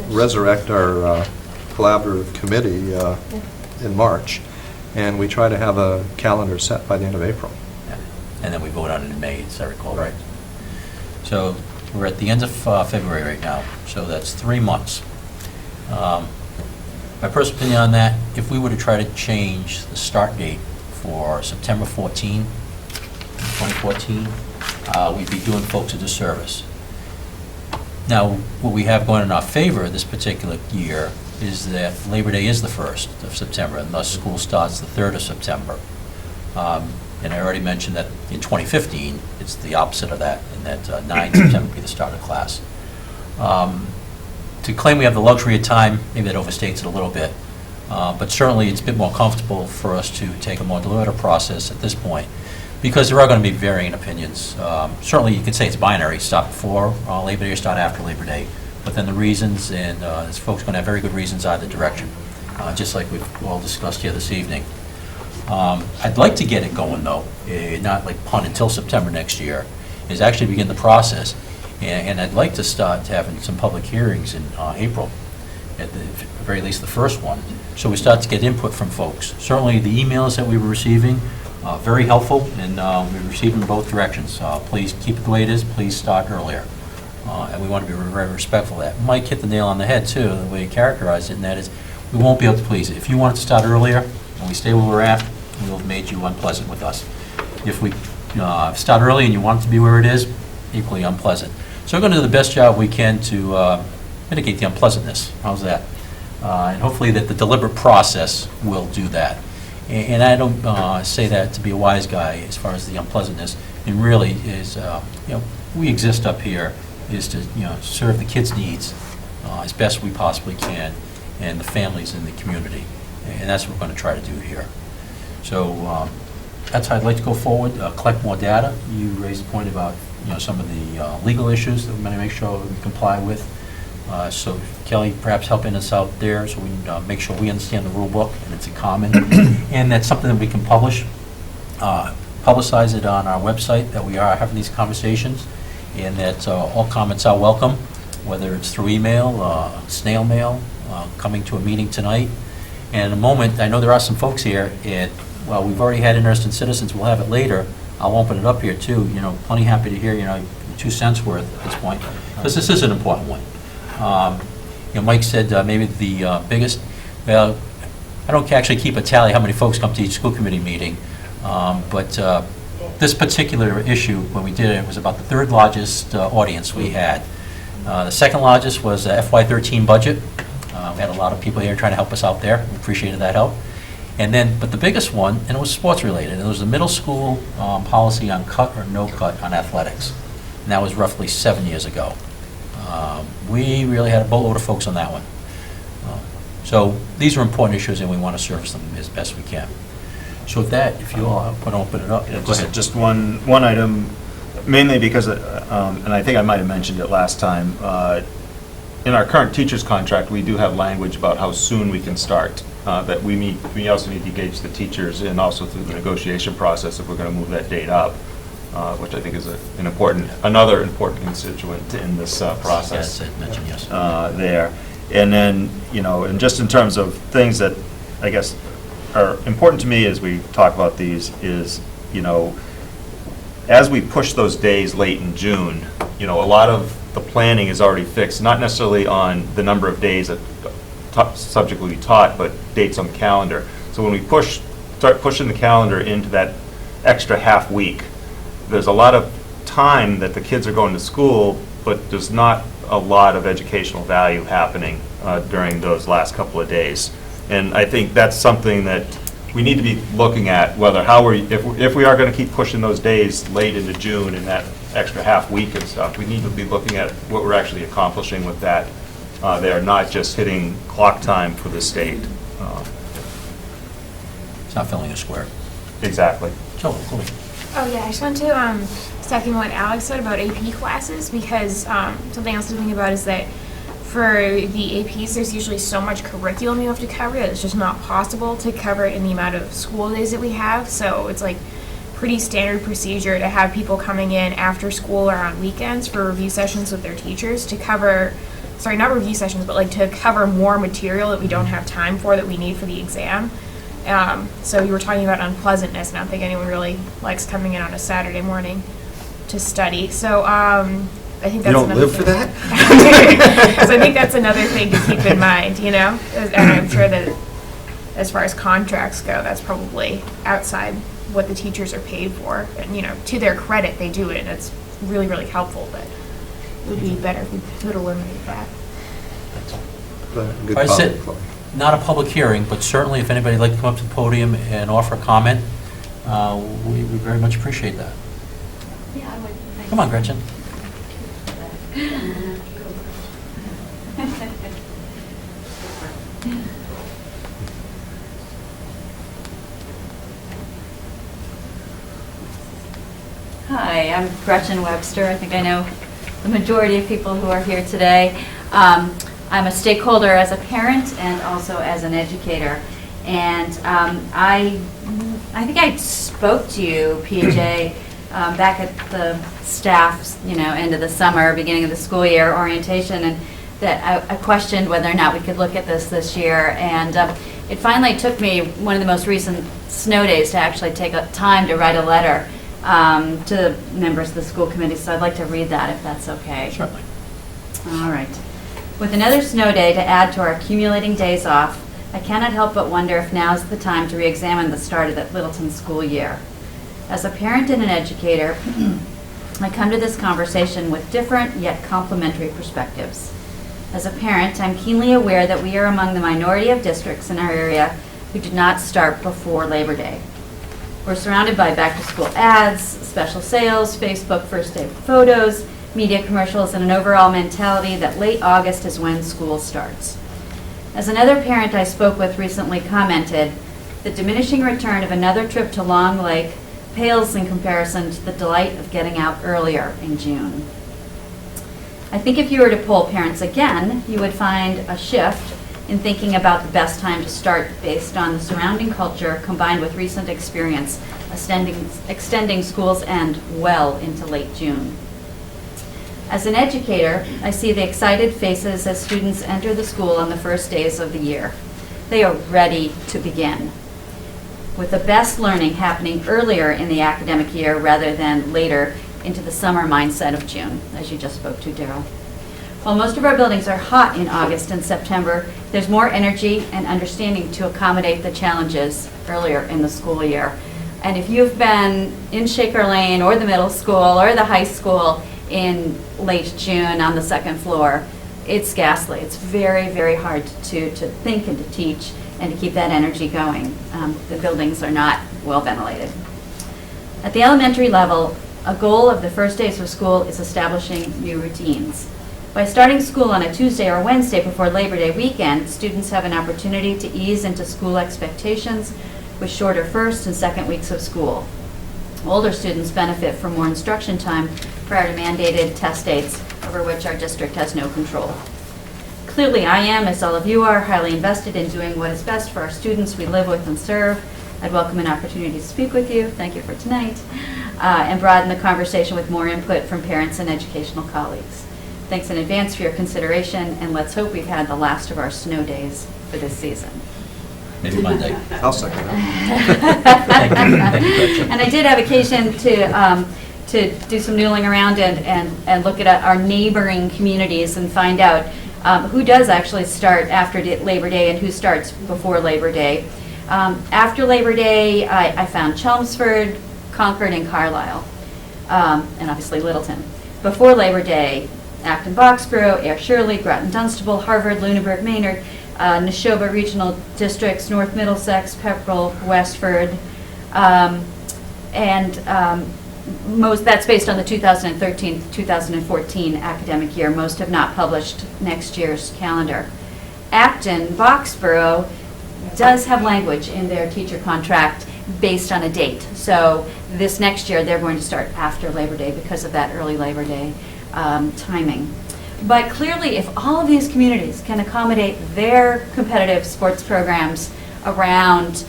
resurrect our collaborative committee in March, and we try to have a calendar set by the end of April. Yeah. And then we vote on it in May, as I recall, right? So we're at the end of February right now, so that's 3 months. My personal opinion on that, if we were to try to change the start date for September 14, 2014, we'd be doing folks a disservice. Now, what we have going in our favor this particular year is that Labor Day is the 1st of September, and thus school starts the 3rd of September. And I already mentioned that in 2015, it's the opposite of that, and that 9 September would be the start of class. To claim we have the luxury of time, maybe that overstates it a little bit, but certainly it's a bit more comfortable for us to take a more deliberative process at this point, because there are going to be varying opinions. Certainly you could say it's binary, start before Labor Day or start after Labor Day, but then the reasons, and this folks going to have very good reasons either direction, just like we've all discussed here this evening. I'd like to get it going though, not like punt until September next year, is actually begin the process. And I'd like to start having some public hearings in April, at the very least the first one, so we start to get input from folks. Certainly the emails that we were receiving, very helpful, and we received them in both directions. Please keep it the way it is, please start earlier. And we want to be very respectful of that. Mike hit the nail on the head too, the way he characterized it, and that is, we won't be able to please it. If you want it to start earlier, and we stay where we're at, we'll have made you unpleasant with us. If we start early and you want it to be where it is, equally unpleasant. So we're going to do the best job we can to mitigate the unpleasantness. How's that? And hopefully that the deliberate process will do that. And I don't say that to be a wise guy as far as the unpleasantness. It really is, we exist up here is to, serve the kids' needs as best we possibly can, and the families in the community. And that's what we're going to try to do here. So that's how I'd like to go forward, collect more data. You raised the point about some of the legal issues that we're going to make sure we comply with. So Kelly, perhaps helping us out there so we can make sure we understand the rule book and it's a common, and that's something that we can publicize it on our website, that we are having these conversations, and that all comments are welcome, whether it's through email, snail mail, coming to a meeting tonight. And in a moment, I know there are some folks here, and while we've already had interested citizens, we'll have it later. I'll open it up here too, plenty happy to hear, 2 cents worth at this point, because this is an important one. Mike said maybe the biggest, well, I don't actually keep a tally how many folks come to each school committee meeting, but this particular issue, when we did it, was about the 3rd largest audience we had. The 2nd largest was FY13 budget. We had a lot of people here trying to help us out there. We appreciated that help. And then, but the biggest one, and it was sports related, it was the middle school policy on cut or no cut on athletics. And that was roughly 7 years ago. We really had a boatload of folks on that one. So these are important issues, and we want to service them as best we can. So with that, if you all want to open it up, Yeah, go ahead. just one item, mainly because, and I think I might have mentioned it last time, in our current teacher's contract, we do have language about how soon we can start, that we also need to engage the teachers and also through the negotiation process if we're going to move that date up, which I think is another important constituent in this process. Yes, I mentioned, yes. There. And then, and just in terms of things that I guess are important to me as we talk about these is, as we push those days late in June, a lot of the planning is already fixed, not necessarily on the number of days that subject will be taught, but dates on the calendar. So when we start pushing the calendar into that extra half week, there's a lot of time that the kids are going to school, but there's not a lot of educational value happening during those last couple of days. And I think that's something that we need to be looking at, if we are going to keep pushing those days late into June and that extra half week and stuff, we need to be looking at what we're actually accomplishing with that. They are not just hitting clock time for the state. It's not filling a square. Exactly. So, Chloe. Oh yeah, I just want to second what Alex said about AP classes, because something else to think about is that for the APs, there's usually so much curriculum you have to cover that it's just not possible to cover it in the amount of school days that we have. So it's like pretty standard procedure to have people coming in after school or on weekends for review sessions with their teachers to cover, sorry, not review sessions, but like to cover more material that we don't have time for that we need for the exam. So you were talking about unpleasantness, and I don't think anyone really likes coming in on a Saturday morning to study. So I think that's another thing. So I think that's another thing to keep in mind, and I'm sure that as far as contracts go, that's probably outside what the teachers are paid for. And, to their credit, they do it, and it's really, really helpful, but it would be better if we could eliminate that. Good I said, comment, Chloe. not a public hearing, but certainly if anybody'd like to come up to the podium and offer a comment, we very much appreciate that. Yeah, I would. Come on, Gretchen. Hi, I'm Gretchen Webster. I think I know the majority of people who are here today. I'm a stakeholder as a parent and also as an educator. And I think I spoke to you, PJ, back at the staff's, end of the summer, beginning of the school year orientation, and that I questioned whether or not we could look at this year. And it finally took me one of the most recent snow days to actually take time to write a letter to the members of the school committee. So I'd like to read that if that's okay. Certainly. All right. With another snow day to add to our accumulating days off, I cannot help but wonder if now's the time to re-examine the start of the Littleton school year. As a parent and an educator, I come to this conversation with different yet complementary perspectives. As a parent, I'm keenly aware that we are among the minority of districts in our area who did not start before Labor Day. We're surrounded by back-to-school ads, special sales, Facebook first-day photos, media commercials, and an overall mentality that late August is when school starts. As another parent I spoke with recently commented, the diminishing return of another trip to Long Lake pales in comparison to the delight of getting out earlier in June. I think if you were to poll parents again, you would find a shift in thinking about the best time to start based on the surrounding culture combined with recent experience extending school's end well into late June. As an educator, I see the excited faces as students enter the school on the first days of the year. They are ready to begin, with the best learning happening earlier in the academic year rather than later into the summer mindset of June, as you just spoke to, Daryl. While most of our buildings are hot in August and September, there's more energy and understanding to accommodate the challenges earlier in the school year. And if you've been in Shaker Lane or the middle school or the high school in late June on the second floor, it's ghastly. It's very, very hard to think and to teach and to keep that energy going. The buildings are not well ventilated. At the elementary level, a goal of the first days of school is establishing new routines. By starting school on a Tuesday or Wednesday before Labor Day weekend, students have an opportunity to ease into school expectations with shorter first and second weeks of school. Older students benefit from more instruction time prior to mandated test dates over which our district has no control. Clearly, I am, as all of you are, highly invested in doing what is best for our students we live with and serve. I'd welcome an opportunity to speak with you, thank you for tonight, and broaden the conversation with more input from parents and educational colleagues. Thanks in advance for your consideration, and let's hope we've had the last of our snow days for this season. Maybe Monday. I'll second that. Thank you, Gretchen. And I did have occasion to do some noodling around and look at our neighboring communities and find out who does actually start after Labor Day and who starts before Labor Day. After Labor Day, I found Chelmsford, Concord, and Carlisle, and obviously Littleton. Before Labor Day, Acton Boxborough, Air Shirley, Groton Dunstable, Harvard, Lunenburg, Maynard, Neshoba Regional Districts, North Middlesex, Pepperell, Westford, that's based on the 2013-2014 academic year. Most have not published next year's calendar. Acton Boxborough does have language in their teacher contract based on a date. So this next year, they're going to start after Labor Day because of that early Labor Day timing. But clearly, if all of these communities can accommodate their competitive sports programs around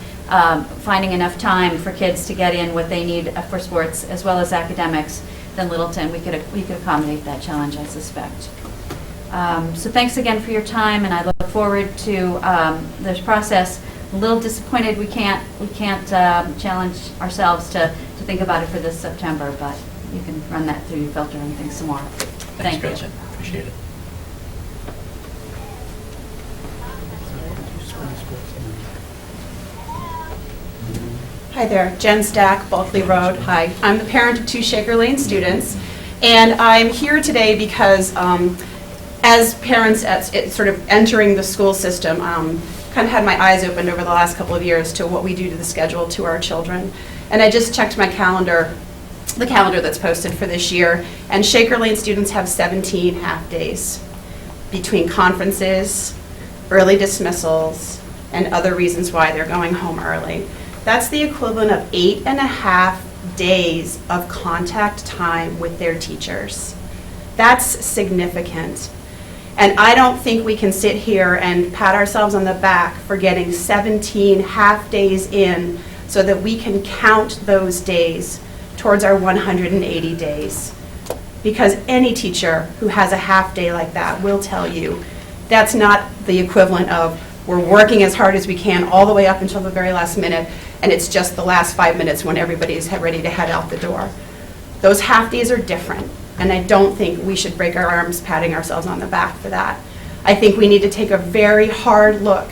finding enough time for kids to get in what they need for sports as well as academics, then Littleton, we could accommodate that challenge, I suspect. So thanks again for your time, and I look forward to this process. A little disappointed we can't challenge ourselves to think about it for this September, but you can run that through your filter and think some more. Thanks, Thank you. Gretchen. Appreciate it. Hi there, Jen Stack, Bulkley Road. Hi, I'm the parent of 2 Shaker Lane students, and I'm here today because as parents sort of entering the school system, kind of had my eyes opened over the last couple of years to what we do to the schedule to our children. And I just checked my calendar, the calendar that's posted for this year, and Shaker Lane students have 17 half-days between conferences, early dismissals, and other reasons why they're going home early. That's the equivalent of 8.5 days of contact time with their teachers. That's significant. And I don't think we can sit here and pat ourselves on the back for getting 17 half-days in so that we can count those days towards our 180 days. Because any teacher who has a half-day like that will tell you that's not the equivalent of we're working as hard as we can all the way up until the very last minute, and it's just the last 5 minutes when everybody's ready to head out the door. Those half-days are different, and I don't think we should break our arms patting ourselves on the back for that. I think we need to take a very hard look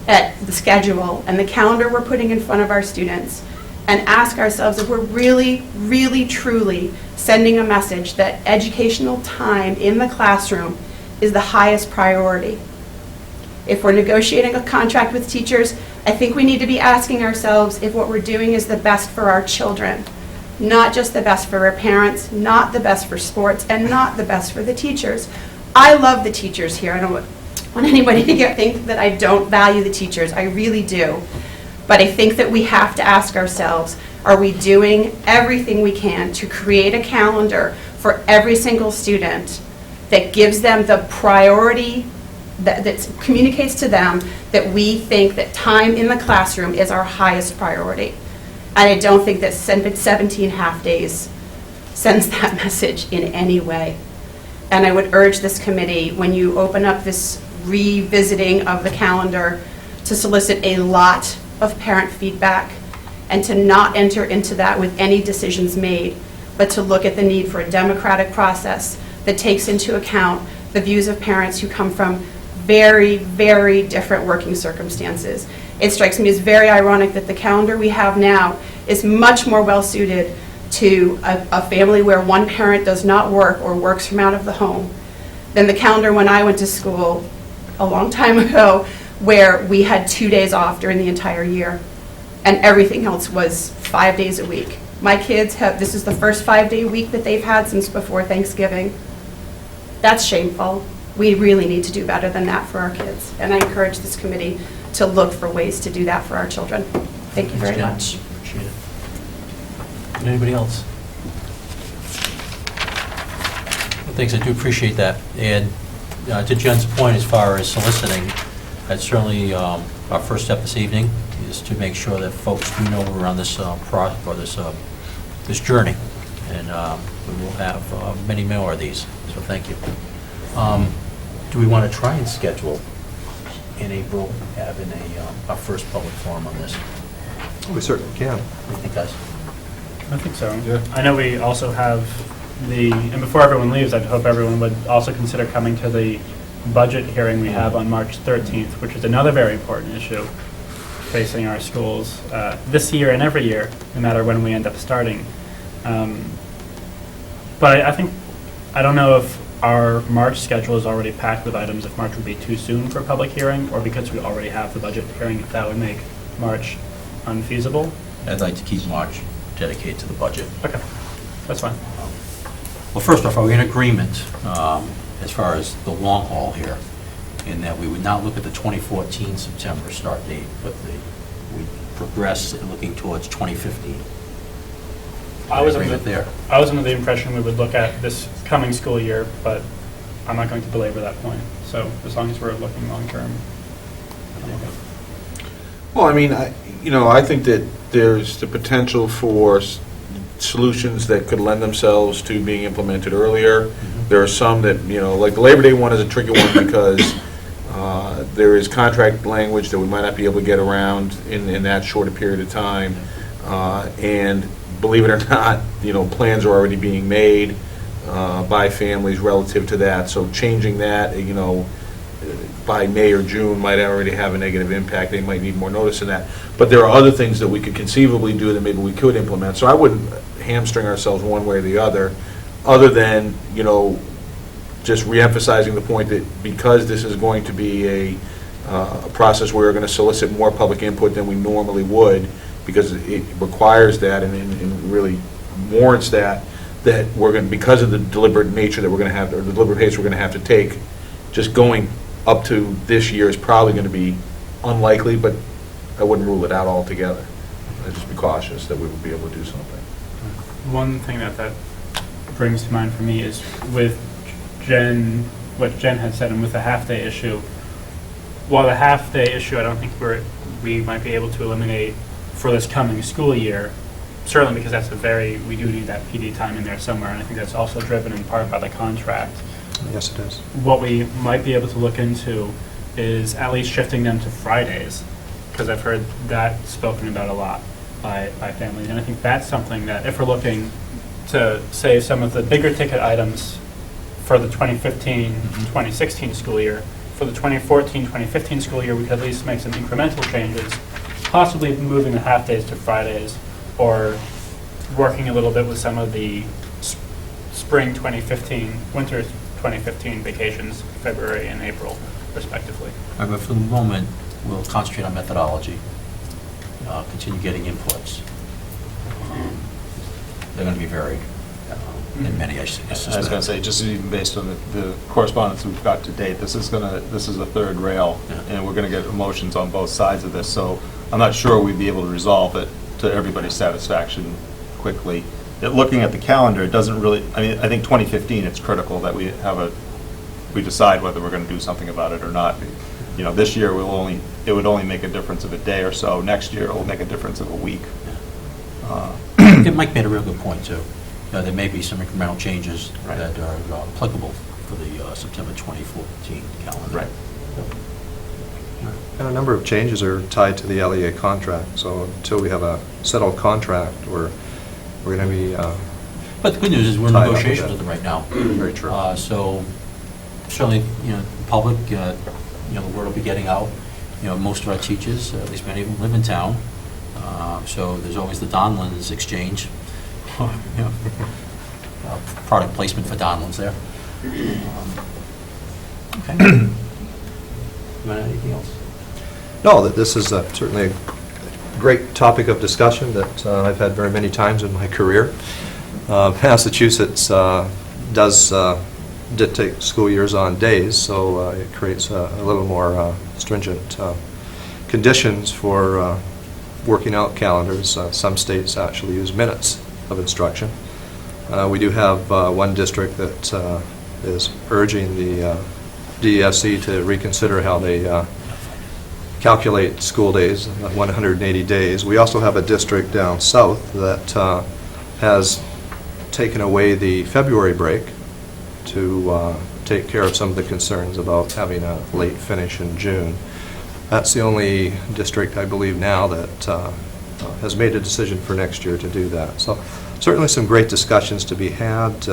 at the schedule and the calendar we're putting in front of our students and ask ourselves if we're really, really, truly sending a message that educational time in the classroom is the highest priority. If we're negotiating a contract with teachers, I think we need to be asking ourselves if what we're doing is the best for our children, not just the best for our parents, not the best for sports, and not the best for the teachers. I love the teachers here. I don't want anybody to think that I don't value the teachers. I really do. But I think that we have to ask ourselves, are we doing everything we can to create a calendar for every single student that gives them the priority, that communicates to them that we think that time in the classroom is our highest priority. And I don't think that 17 half-days sends that message in any way. And I would urge this committee, when you open up this revisiting of the calendar, to solicit a lot of parent feedback and to not enter into that with any decisions made, but to look at the need for a democratic process that takes into account the views of parents who come from very, very different working circumstances. It strikes me as very ironic that the calendar we have now is much more well-suited to a family where one parent does not work or works from out of the home than the calendar when I went to school a long time ago, where we had 2 days off during the entire year and everything else was 5 days a week. My kids this is the first 5-day week that they've had since before Thanksgiving. That's shameful. We really need to do better than that for our kids. And I encourage this committee to look for ways to do that for our children. Thank you very much. Appreciate it. Anybody else? Well, thanks, I do appreciate that. And to Jen's point, as far as soliciting, that's certainly our first step this evening, is to make sure that folks do know we're on this this journey. And we will have many more of these, so thank you. Do we want to try and schedule in April, having our first public forum on this? We certainly can. What do you think, guys? I think so. Yeah. I know we also have and before everyone leaves, I'd hope everyone would also consider coming to the budget hearing we have on March 13th, which is another very important issue facing our schools this year and every year, no matter when we end up starting. But I don't know if our March schedule is already packed with items, if March would be too soon for a public hearing, or because we already have the budget hearing, if that would make March unfeasible. I'd like to keep March dedicated to the budget. Okay, that's fine. Well, first off, are we in agreement as far as the long haul here, in that we would not look at the 2014 September start date, but we progress looking towards 2015? I was Agreement there. under the impression we would look at this coming school year, but I'm not going to belabor that point. So as long as we're looking long-term. Well, I mean, I think that there's the potential for solutions that could lend themselves to being implemented earlier. There are some that, like the Labor Day one is a tricky one because there is contract language that we might not be able to get around in that short a period of time. And believe it or not, plans are already being made by families relative to that. So changing that, by May or June might already have a negative impact. They might need more notice in that. But there are other things that we could conceivably do that maybe we could implement. So I wouldn't hamstring ourselves one way or the other than, just reemphasizing the point that because this is going to be a process where we're going to solicit more public input than we normally would, because it requires that and really warrants that we're going to, because of the deliberate nature that we're going to have, or the deliberate pace we're going to have to take, just going up to this year is probably going to be unlikely, but I wouldn't rule it out altogether. I'd just be cautious that we would be able to do something. One thing that brings to mind for me is with what Jen had said, and with the half-day issue. While the half-day issue, I don't think we might be able to eliminate for this coming school year, certainly because we do need that PD time in there somewhere, and I think that's also driven in part by the contract. Yes, it is. What we might be able to look into is at least shifting them to Fridays, because I've heard that spoken about a lot by families, and I think that's something that if we're looking to save some of the bigger ticket items for the 2015-2016 school year, for the 2014-2015 school year, we could at least make some incremental changes, possibly moving the half-days to Fridays, or working a little bit with some of the spring 2015, winter 2015 vacations, February and April, respectively. All right, but for the moment, we'll concentrate on methodology, continue getting inputs. They're going to be varied in many, I suspect. I was going to say, just even based on the correspondence we've got to date, this is the third rail, and we're going to get emotions on both sides of this, so I'm not sure we'd be able to resolve it to everybody's satisfaction quickly. Looking at the calendar, it doesn't really, I think 2015, it's critical that we have we decide whether we're going to do something about it or not. You know, this year it would only make a difference of a day or so. Next year, it will make a difference of a week. I think Mike made a real good point, too. There may be some incremental changes Right. that are applicable for the September 2014 calendar. Right. And a number of changes are tied to the LEA contract, so until we have a settled contract, we're going to be, But the good news is we're in Tied up with negotiations that. with them right now. Very true. So certainly, you know, the public, you know, the word will be getting out. You know, most of our teachers, at least many of them, live in town. So there's always the Donlands exchange, you know, product placement for Donlands there. Okay. You want anything else? no, that this is certainly a great topic of discussion that I've had very many times in my career. Massachusetts does dictate school years on days, so it creates a little more stringent conditions for working out calendars. Some states actually use minutes of instruction. We do have one district that is urging the DESE to reconsider how they calculate school days, 180 days. We also have a district down south that has taken away the February break to take care of some of the concerns about having a late finish in June. That's the only district, I believe, now that has made a decision for next year to do that. So certainly some great discussions to be had.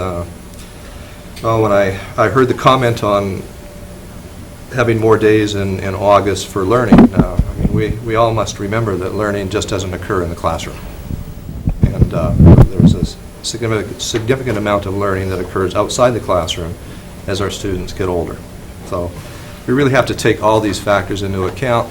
When I heard the comment on having more days in August for learning, I mean, we all must remember that learning just doesn't occur in the classroom. And there's a significant amount of learning that occurs outside the classroom as our students get older. So we really have to take all these factors into account.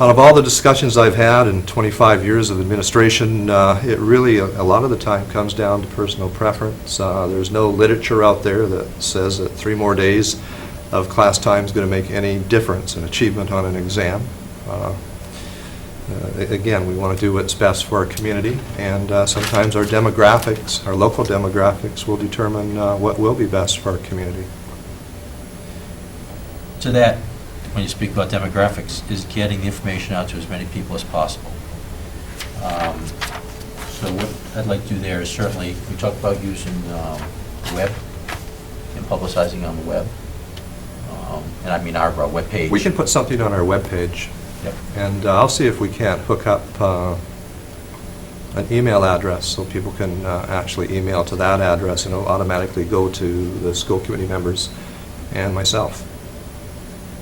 Out of all the discussions I've had in 25 years of administration, it really, a lot of the time, comes down to personal preference. There's no literature out there that says that 3 more days of class time is going to make any difference in achievement on an exam. Again, we want to do what's best for our community, and sometimes our demographics, our local demographics, will determine what will be best for our community. To that, when you speak about demographics, is getting the information out to as many people as possible. So what I'd like to do there is certainly, we talked about using the web and publicizing on the web. And I mean our webpage. We can put something on our webpage, Yep. and I'll see if we can't hook up an email address so people can actually email to that address, and it'll automatically go to the school committee members and myself.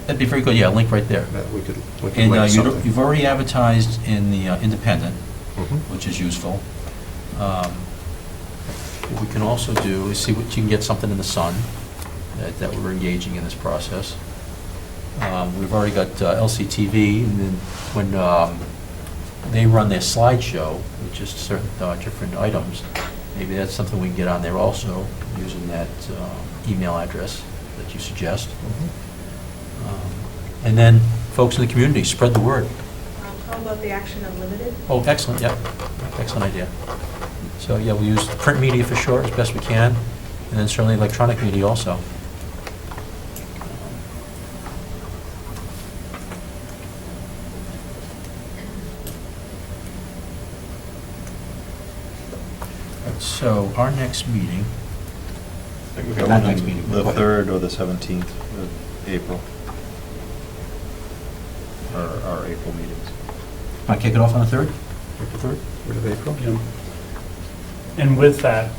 That'd be very good, yeah, a link right there. That we could And link something. you've already advertised in the Independent, Mhm. which is useful. What we can also do is see what you can get something in the Sun, that we're engaging in this process. We've already got LCTV, and then when they run their slideshow, with just certain different items, maybe that's something we can get on there also, using that email address that you suggest. And then, folks in the community, spread the word. How about the Action Unlimited? Oh, excellent, yep, excellent idea. So, yeah, we use print media for sure as best we can, and then certainly electronic media also. So, our next meeting, I think we Not got next one meeting, the go ahead. 3rd or the 17th of April. Our April meetings. want to kick it off on the 3rd? April 3rd? 3rd of April? Yeah. And with that,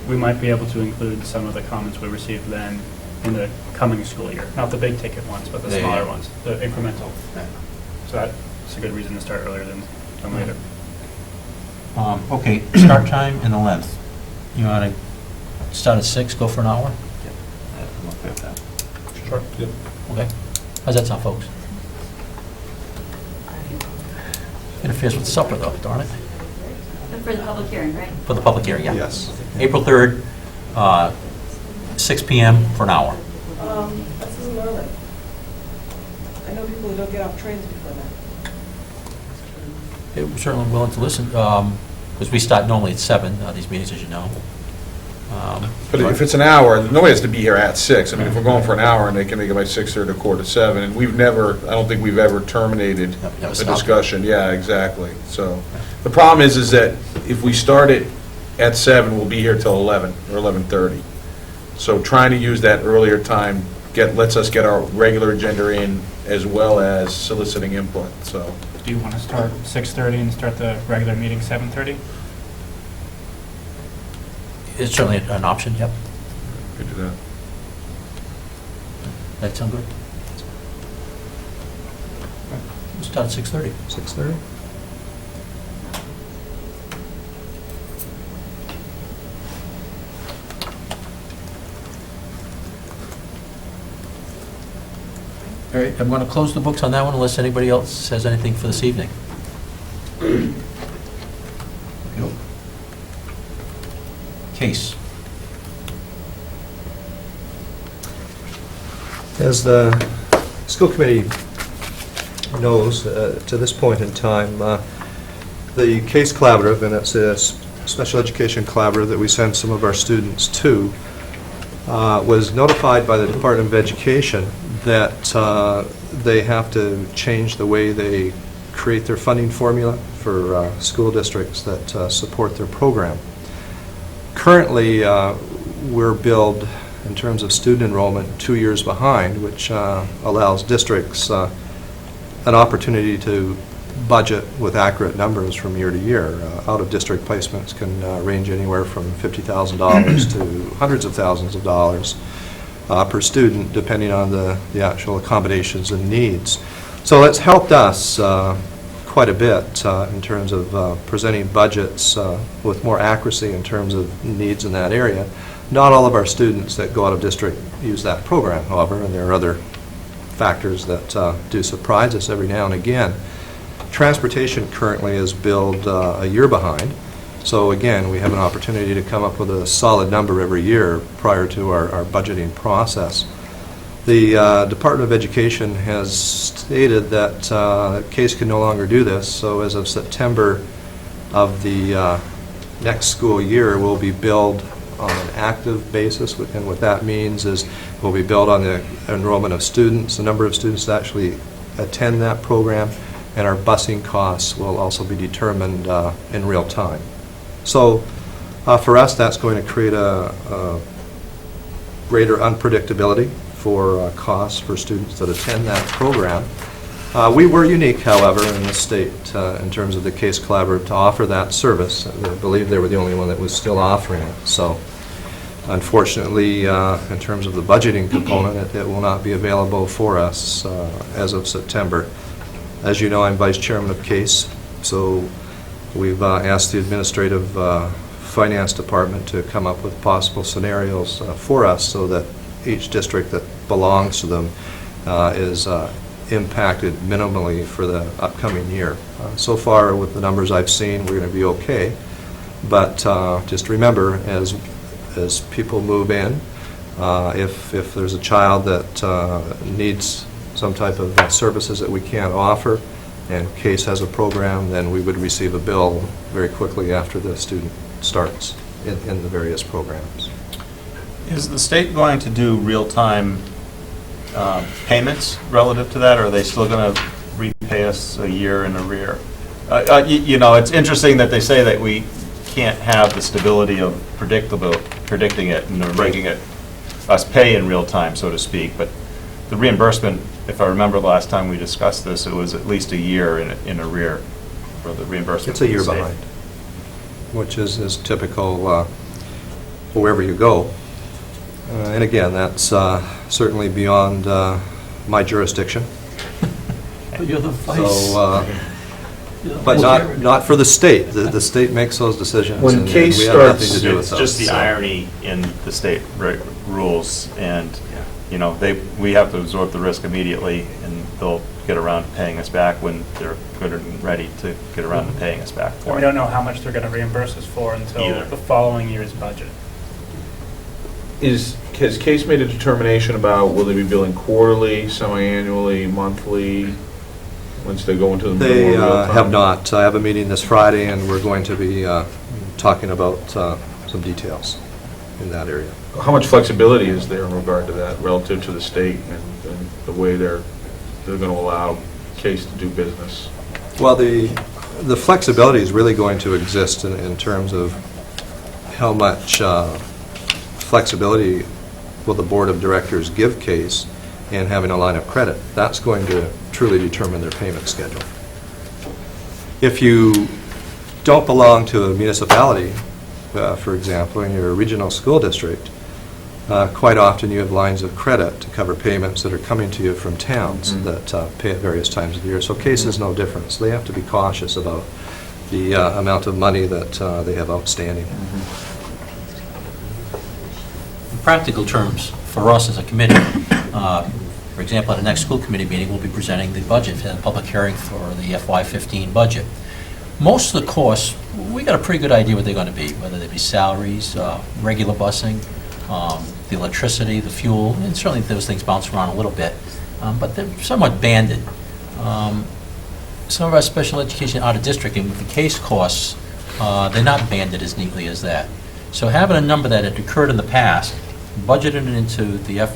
we might be able to include some of the comments we received then in the coming school year. Not the big ticket ones, but the Yeah, smaller yeah. ones, the incremental. So that's a good reason to start earlier than later. Okay, start time and the length. You want to start at 6, go for an hour? I'm okay with that. Sure. Okay. How's that sound, folks? Interferes with supper, though, darn it. For the public hearing, right? For the public hearing, yeah. Yes. April 3rd, 6 PM for an hour. That's a little early. I know people who don't get off trains before that. We're certainly willing to listen, because we start normally at 7, these meetings, as you know. But if it's an hour, nobody has to be here at 6. I mean, if we're going for an hour and they can make it by 6:30 or 6:45, and we've never, I don't think we've ever terminated Never a stopped. discussion. Yeah, exactly. So, the problem is that if we start it at 7, we'll be here till 11 or 11:30. So trying to use that earlier time lets us get our regular agenda in as well as soliciting input, so. Do you want to start 6:30 and start the regular meeting 7:30? It's certainly an option, yep. Could do that. That sound good? We'll start at 6:30. 6:30? All right, I'm going to close the books on that one unless anybody else has anything for this evening. Nope. Case. As the school committee knows, to this point in time, the CASE Collaborative, and it's a special education collaborative that we send some of our students to, was notified by the Department of Education that they have to change the way they create their funding formula for school districts that support their program. Currently, we're billed in terms of student enrollment 2 years behind, which allows districts an opportunity to budget with accurate numbers from year to year. Out-of-district placements can range anywhere from $50,000 to hundreds of thousands of dollars per student, depending on the actual accommodations and needs. So it's helped us quite a bit in terms of presenting budgets with more accuracy in terms of needs in that area. Not all of our students that go out of district use that program, however, and there are other factors that do surprise us every now and again. Transportation currently is billed a year behind. So again, we have an opportunity to come up with a solid number every year prior to our budgeting process. The Department of Education has stated that CASE can no longer do this, so as of September of the next school year, we'll be billed on an active basis, and what that means is we'll be billed on the enrollment of students, the number of students that actually attend that program, and our busing costs will also be determined in real time. So for us, that's going to create a greater unpredictability for costs for students that attend that program. We were unique, however, in the state in terms of the CASE Collaborative to offer that service. I believe they were the only one that was still offering it. So unfortunately, in terms of the budgeting component, it will not be available for us as of September. As you know, I'm Vice Chairman of CASE, so we've asked the Administrative Finance Department to come up with possible scenarios for us so that each district that belongs to them is impacted minimally for the upcoming year. So far, with the numbers I've seen, we're going to be okay. But just remember, as people move in, if there's a child that needs some type of services that we can't offer, and CASE has a program, then we would receive a bill very quickly after the student starts in the various programs. Is the state going to do real-time payments relative to that, or are they still going to repay us a year in arrear? You know, it's interesting that they say that we can't have the stability of predicting it and making it us pay in real time, so to speak, but the reimbursement, if I remember the last time we discussed this, it was at least a year in arrear for the reimbursement. It's a year behind, which is typical wherever you go. And again, that's certainly beyond my jurisdiction. But you're the vice. So, but not for the state. The state makes those decisions. When and CASE we have nothing starts, to do with It's those. just the So- irony in the state rules, and, you know, we have to absorb the risk immediately, and they'll get around to paying us back when they're good and ready to get around to paying us back And for we it. don't know how much they're going to reimburse us for until Either. the following year's budget. Has CASE made a determination about will they be billing quarterly, semi-annually, monthly, once they go into the more They real time? have not. I have a meeting this Friday, and we're going to be talking about some details. in that area. How much flexibility is there in regard to that relative to the state and the way they're going to allow Case to do business? Well, the flexibility is really going to exist in terms of how much flexibility will the Board of Directors give Case in having a line of credit. That's going to truly determine their payment schedule. If you don't belong to a municipality, for example, in your regional school district, quite often you have lines of credit to cover payments that are coming to you from towns that pay at various times of the year. So Case is no different. So they have to be cautious about the amount of money that they have outstanding. In practical terms, for us as a committee, for example, at the next school committee meeting, we'll be presenting the budget and public hearing for the FY15 budget. Most of the costs, we got a pretty good idea what they're going to be, whether they be salaries, regular busing, the electricity, the fuel, and certainly those things bounce around a little bit, but they're somewhat banded. Some of our special education out of district, and with the Case costs, they're not banded as neatly as that. So having a number that had occurred in the past, budgeted into the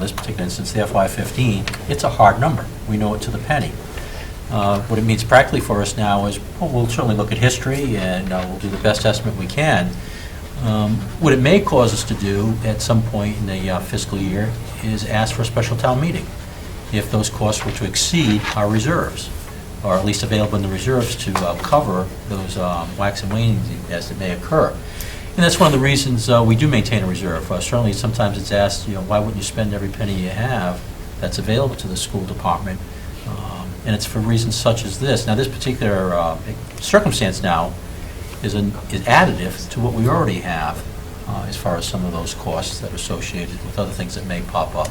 this particular instance, the FY15, it's a hard number. We know it to the penny. What it means practically for us now is, well, we'll certainly look at history and we'll do the best estimate we can. What it may cause us to do at some point in the fiscal year is ask for a special town meeting if those costs were to exceed our reserves, or at least available in the reserves to cover those wax and waning as it may occur. And that's one of the reasons we do maintain a reserve. Certainly, sometimes it's asked, why wouldn't you spend every penny you have that's available to the school department? And it's for reasons such as this. Now, this particular circumstance now is additive to what we already have as far as some of those costs that are associated with other things that may pop up.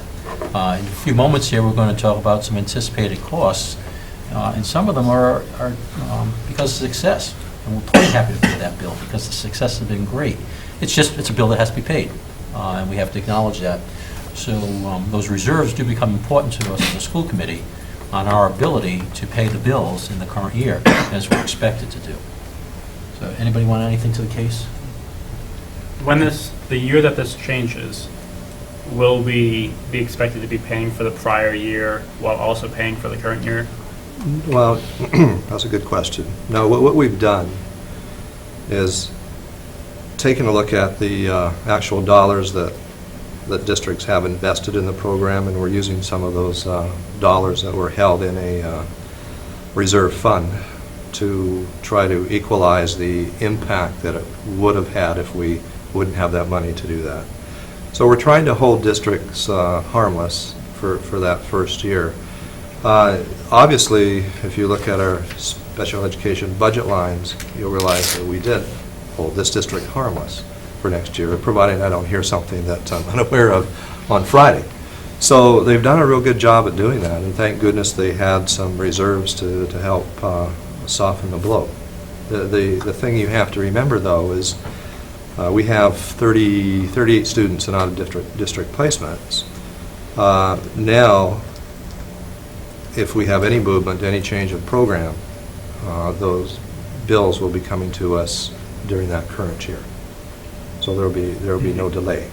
In a few moments here, we're going to talk about some anticipated costs, and some of them are because of success. And we're pretty happy to pay that bill because the success has been great. It's a bill that has to be paid, and we have to acknowledge that. So those reserves do become important to us as a school committee on our ability to pay the bills in the current year, as we're expected to do. So anybody want anything to the Case? When the year that this changes, will we be expected to be paying for the prior year while also paying for the current year? Well, that's a good question. No, what we've done is taken a look at the actual dollars that districts have invested in the program, and we're using some of those dollars that were held in a reserve fund to try to equalize the impact that it would have had if we wouldn't have that money to do that. So we're trying to hold districts harmless for that first year. Obviously, if you look at our special education budget lines, you'll realize that we did hold this district harmless for next year, providing I don't hear something that I'm unaware of on Friday. So they've done a real good job at doing that, and thank goodness they had some reserves to help soften the blow. The thing you have to remember, though, is we have 38 students in out-of-district placements. Now, if we have any movement, any change of program, those bills will be coming to us during that current year. So there will be no delay.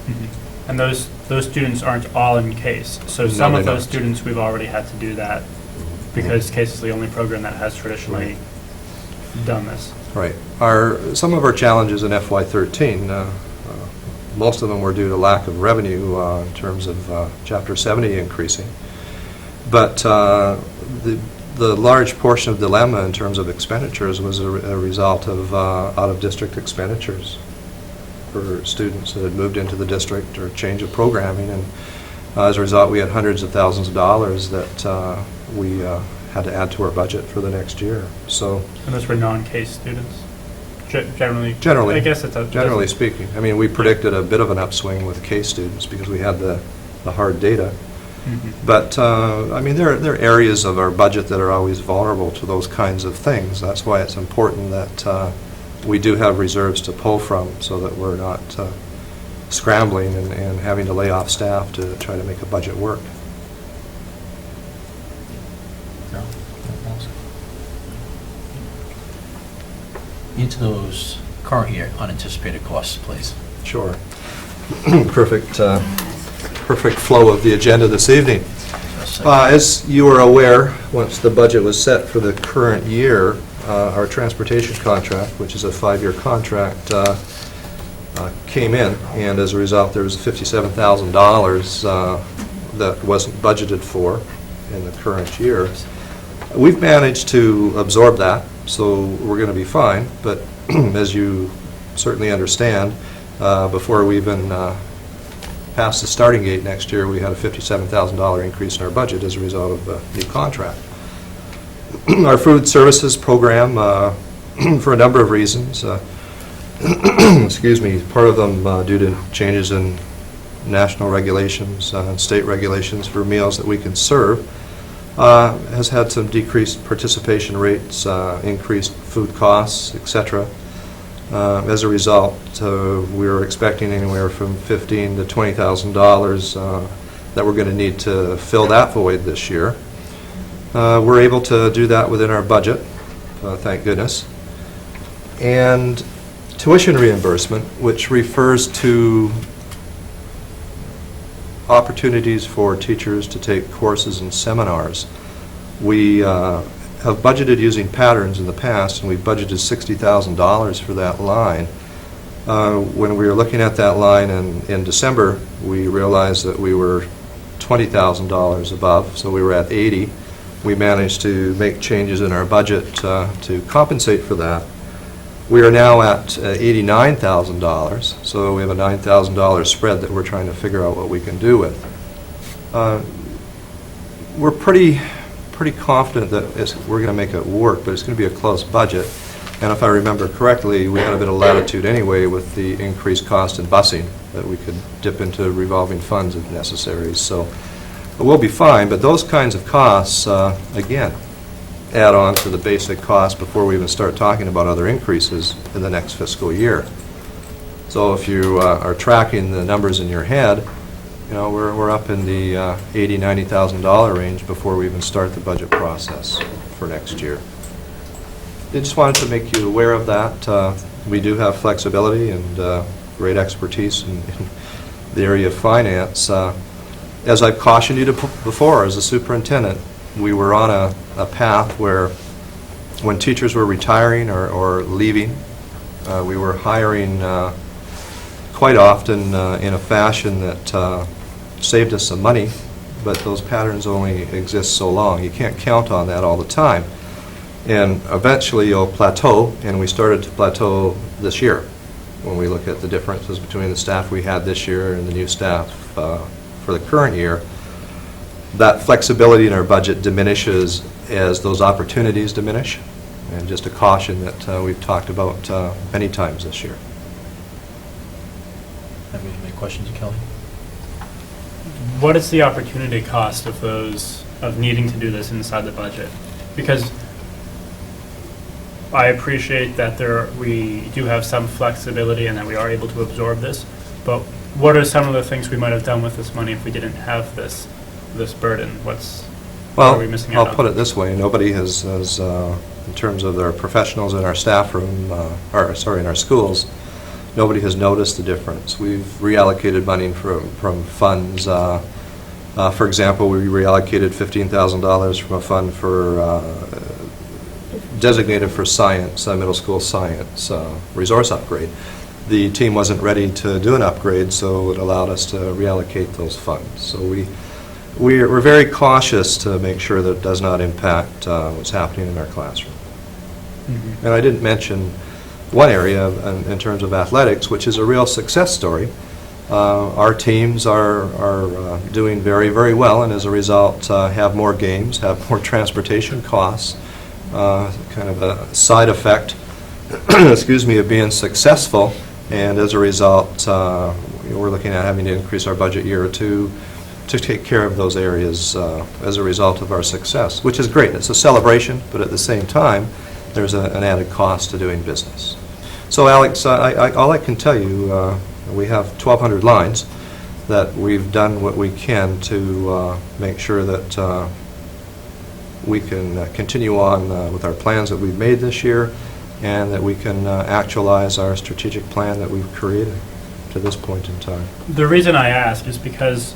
Mm-hmm. And those students aren't all in Case. So some of those students, we've already had to do that because Case is the only program that has traditionally done this. Right. Some of our challenges in FY13, most of them were due to lack of revenue in terms of Chapter 70 increasing. But the large portion of dilemma in terms of expenditures was a result of out-of-district expenditures for students that had moved into the district or change of programming, and as a result we had hundreds of thousands of dollars that we had to add to our budget for the next year. So, and those were non-Case students? Generally, I guess it's generally speaking. I mean, we predicted a bit of an upswing with Case students because we had the hard data. Mm-hmm. But, I mean, there are areas of our budget that are always vulnerable to those kinds of things. That's why it's important that we do have reserves to pull from so that we're not scrambling and having to lay off staff to try to make a budget work. Into those current year unanticipated costs, please. Sure. Perfect, perfect flow of the agenda this evening. As you are aware, once the budget was set for the current year, our transportation contract, which is a 5-year contract, came in, and as a result, there was $57,000 that wasn't budgeted for in the current year. We've managed to absorb that, so we're going to be fine, but as you certainly understand, before we even passed the starting gate next year, we had a $57,000 increase in our budget as a result of the new contract. Our food services program, for a number of reasons, excuse me, part of them due to changes in national regulations and state regulations for meals that we can serve, has had some decreased participation rates, increased food costs, etc. As a result, we were expecting anywhere from $15,000 to $20,000 that we're going to need to fill that void this year. We're able to do that within our budget, thank goodness. And tuition reimbursement, which refers to opportunities for teachers to take courses and seminars. We have budgeted using patterns in the past, and we budgeted $60,000 for that line. When we were looking at that line in December, we realized that we were $20,000 above, so we were at 80. We managed to make changes in our budget to compensate for that. We are now at $89,000, so we have a $9,000 spread that we're trying to figure out what we can do with. We're pretty confident that we're going to make it work, but it's going to be a close budget. And if I remember correctly, we had a bit of latitude anyway with the increased cost in busing that we could dip into revolving funds if necessary. So we'll be fine, but those kinds of costs, again, add on to the basic cost before we even start talking about other increases in the next fiscal year. So if you are tracking the numbers in your head, you know, we're up in the $80,000, $90,000 range before we even start the budget process for next year. I just wanted to make you aware of that. We do have flexibility and great expertise in the area of finance. As I've cautioned you before as a superintendent, we were on a path where when teachers were retiring or leaving, we were hiring quite often in a fashion that saved us some money, but those patterns only exist so long. You can't count on that all the time. And eventually you'll plateau, and we started to plateau this year when we look at the differences between the staff we had this year and the new staff for the current year. That flexibility in our budget diminishes as those opportunities diminish, and just a caution that we've talked about many times this year. Have any questions, Kelly? What is the opportunity cost of needing to do this inside the budget? Because I appreciate that we do have some flexibility and that we are able to absorb this, but what are some of the things we might have done with this money if we didn't have this burden? What are we missing out on? I'll put it this way: nobody has in terms of their professionals in our staff room, in our schools, nobody has noticed the difference. We've reallocated money from funds. For example, we reallocated $15,000 from a fund designated for science, middle school science, resource upgrade. The team wasn't ready to do an upgrade, so it allowed us to reallocate those funds. So we're very cautious to make sure that it does not impact what's happening in our classroom. Mm-hmm. And I didn't mention one area in terms of athletics, which is a real success story. Our teams are doing very, very well, and as a result have more games, have more transportation costs, kind of a side effect excuse me, of being successful, and as a result we're looking at having to increase our budget year or two to take care of those areas as a result of our success, which is great. It's a celebration, but at the same time there's an added cost to doing business. So Alex, all I can tell you, we have 1,200 lines that we've done what we can to make sure that we can continue on with our plans that we've made this year, and that we can actualize our strategic plan that we've created. to this point in time? The reason I ask is because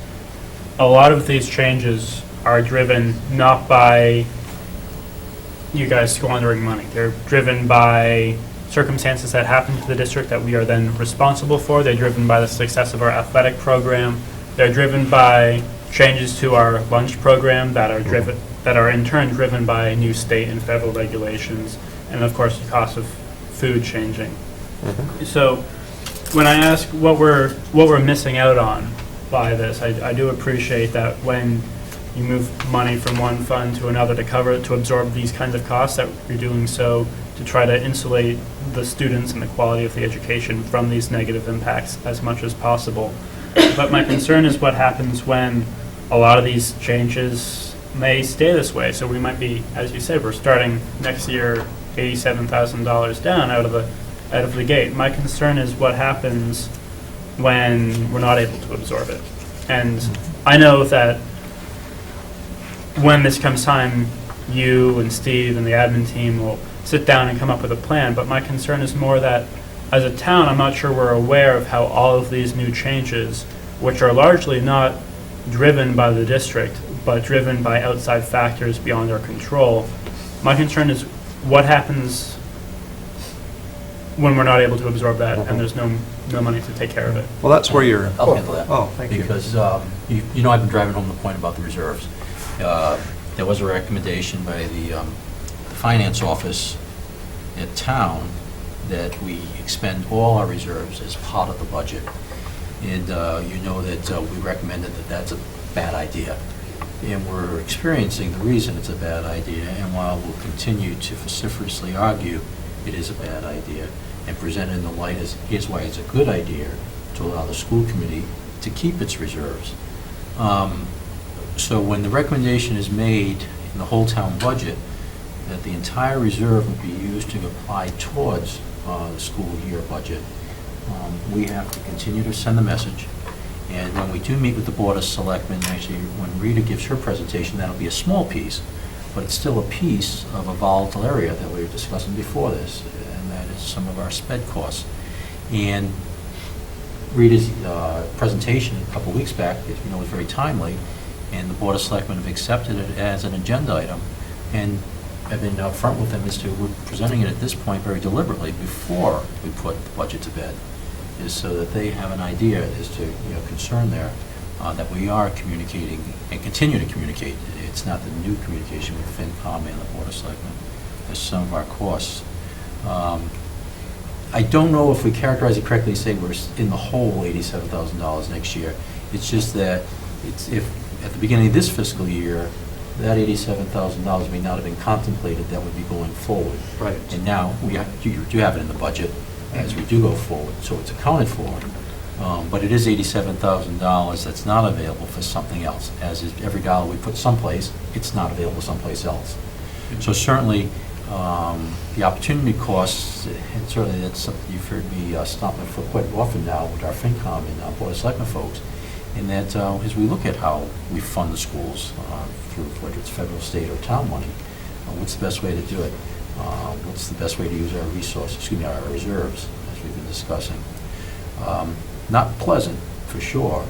a lot of these changes are driven not by you guys squandering money. They're driven by circumstances that happen to the district that we are then responsible for. They're driven by the success of our athletic program. They're driven by changes to our lunch program that are in turn driven by new state and federal regulations, and of course the cost of food changing. So when I ask what we're missing out on by this, I do appreciate that when you move money from one fund to another to absorb these kinds of costs, that you're doing so to try to insulate the students and the quality of the education from these negative impacts as much as possible. But my concern is what happens when a lot of these changes may stay this way. So we might be, as you said, we're starting next year $87,000 down out of the gate. My concern is what happens when we're not able to absorb it. And I know that when this comes time, you and Steve and the admin team will sit down and come up with a plan, but my concern is more that as a town, I'm not sure we're aware of how all of these new changes, which are largely not driven by the district, but driven by outside factors beyond our control. My concern is what happens when we're not able to absorb that and there's no money to take care of it. Well, that's where you're... I'll handle that. Oh, thank you. Because, you know, I've been driving home the point about the reserves. There was a recommendation by the finance office at town that we expend all our reserves as part of the budget. And you know that we recommended that that's a bad idea. And we're experiencing the reason it's a bad idea, and while we'll continue to vociferously argue it is a bad idea and present it in the light as here's why it's a good idea to allow the school committee to keep its reserves. So when the recommendation is made in the whole town budget that the entire reserve would be used to apply towards the school year budget, we have to continue to send the message. And when we do meet with the Board of Selectmen, actually when Rita gives her presentation, that'll be a small piece, but it's still a piece of a volatile area that we were discussing before this, and that is some of our sped costs. And Rita's presentation a couple weeks back, as we know, was very timely, and the Board of Selectmen have accepted it as an agenda item. And I've been upfront with them as to we're presenting it at this point very deliberately before we put the budget to bed, is so that they have an idea as to, concern there, that we are communicating and continue to communicate. It's not the new communication with FinCom and the Board of Selectmen as some of our costs. I don't know if we characterize it correctly to say we're in the hole $87,000 next year. It's just that if at the beginning of this fiscal year, that $87,000 may not have been contemplated that would be going forward. Right. And now you do have it in the budget as we do go forward, so it's accounted for. But it is $87,000 that's not available for something else. As is every dollar we put someplace, it's not available someplace else. So certainly, the opportunity costs, and certainly that's something you've heard me stomp my foot quite often now with our FinCom and Board of Selectmen folks, in that as we look at how we fund the schools through whether it's federal, state, or town money, what's the best way to do it? What's the best way to use our resources, our reserves, as we've been discussing? Not pleasant, for sure,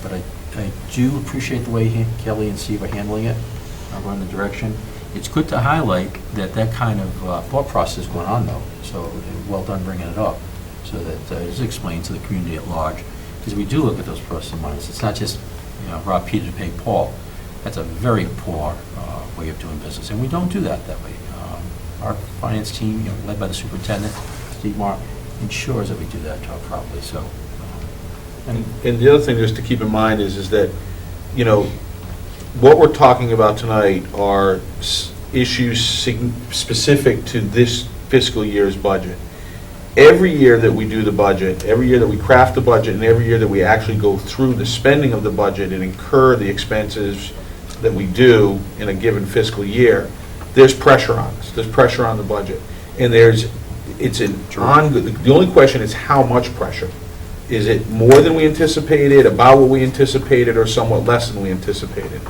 but I do appreciate the way Kelly and Steve are handling it, run the direction. It's good to highlight that kind of thought process going on, though, so well done bringing it up, so that it's explained to the community at large, because we do look at those pluses and minuses. It's not just, rob Peter to pay Paul. That's a very poor way of doing business, and we don't do that way. Our finance team, led by the superintendent, Steve Mark, ensures that we do that job properly. So, And the other thing just to keep in mind is that, what we're talking about tonight are issues specific to this fiscal year's budget. Every year that we do the budget, every year that we craft the budget, and every year that we actually go through the spending of the budget and incur the expenses that we do in a given fiscal year, there's pressure on us. There's pressure on the budget. And the only question is how much pressure. Is it more than we anticipated, about what we anticipated, or somewhat less than we anticipated?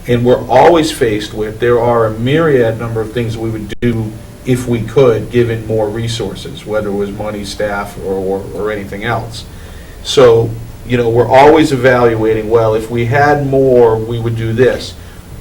And we're always faced with, there are a myriad number of things we would do if we could, given more resources, whether it was money, staff, or anything else. So, you know, we're always evaluating, well, if we had more, we would do this.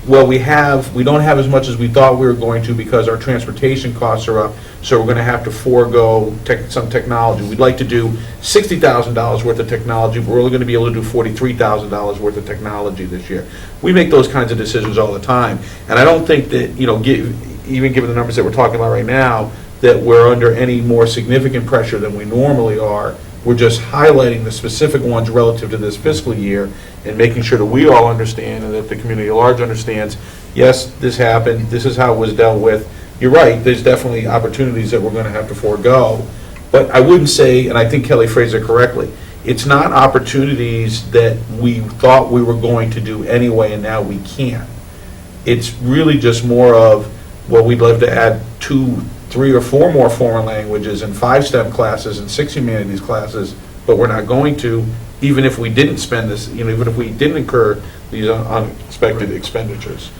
Well, we don't have as much as we thought we were going to because our transportation costs are up, so we're going to have to forego some technology. We'd like to do $60,000 worth of technology, but we're only going to be able to do $43,000 worth of technology this year. We make those kinds of decisions all the time, and I don't think that, you know, even given the numbers that we're talking about right now, that we're under any more significant pressure than we normally are. We're just highlighting the specific ones relative to this fiscal year and making sure that we all understand and that the community at large understands, yes, this happened, this is how it was dealt with. You're right, there's definitely opportunities that we're going to have to forego. But I wouldn't say, and I think Kelly phrased it correctly, it's not opportunities that we thought we were going to do anyway and now we can't. It's really just more of, well, we'd love to add 2, 3, or 4 more foreign languages and 5 STEM classes and 6 humanities classes, but we're not going to, even if we didn't spend this, you know, even if we didn't incur these unexpected expenditures.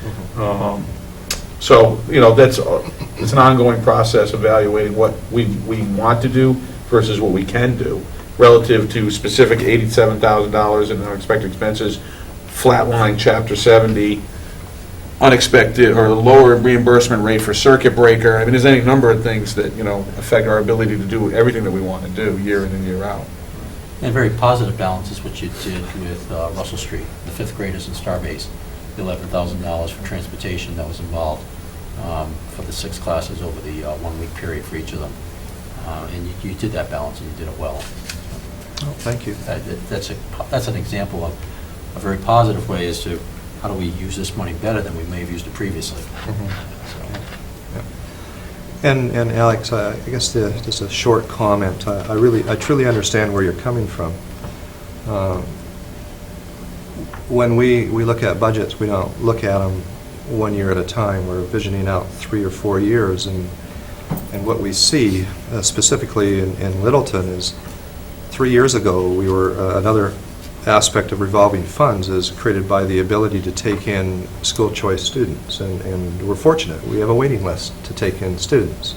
So, you know, it's an ongoing process evaluating what we want to do versus what we can do relative to specific $87,000 in unexpected expenses, flatline Chapter 70, unexpected or lower reimbursement rate for circuit breaker. I mean, there's any number of things that, you know, affect our ability to do everything that we want to do year in and year out. And very positive balance is what you did with Russell Street, the 5th graders in Starbase, the $11,000 for transportation that was involved for the 6 classes over the 1-week period for each of them. And you did that balance and you did it well. Oh, thank you. That's an example of a very positive way as to how do we use this money better than we may have used it previously. And Alex, I guess just a short comment. I truly understand where you're coming from. When we look at budgets, we don't look at them 1 year at a time. We're visioning out 3 or 4 years, and what we see specifically in Littleton is 3 years ago we were another aspect of revolving funds is created by the ability to take in school choice students, and we're fortunate. We have a waiting list to take in students.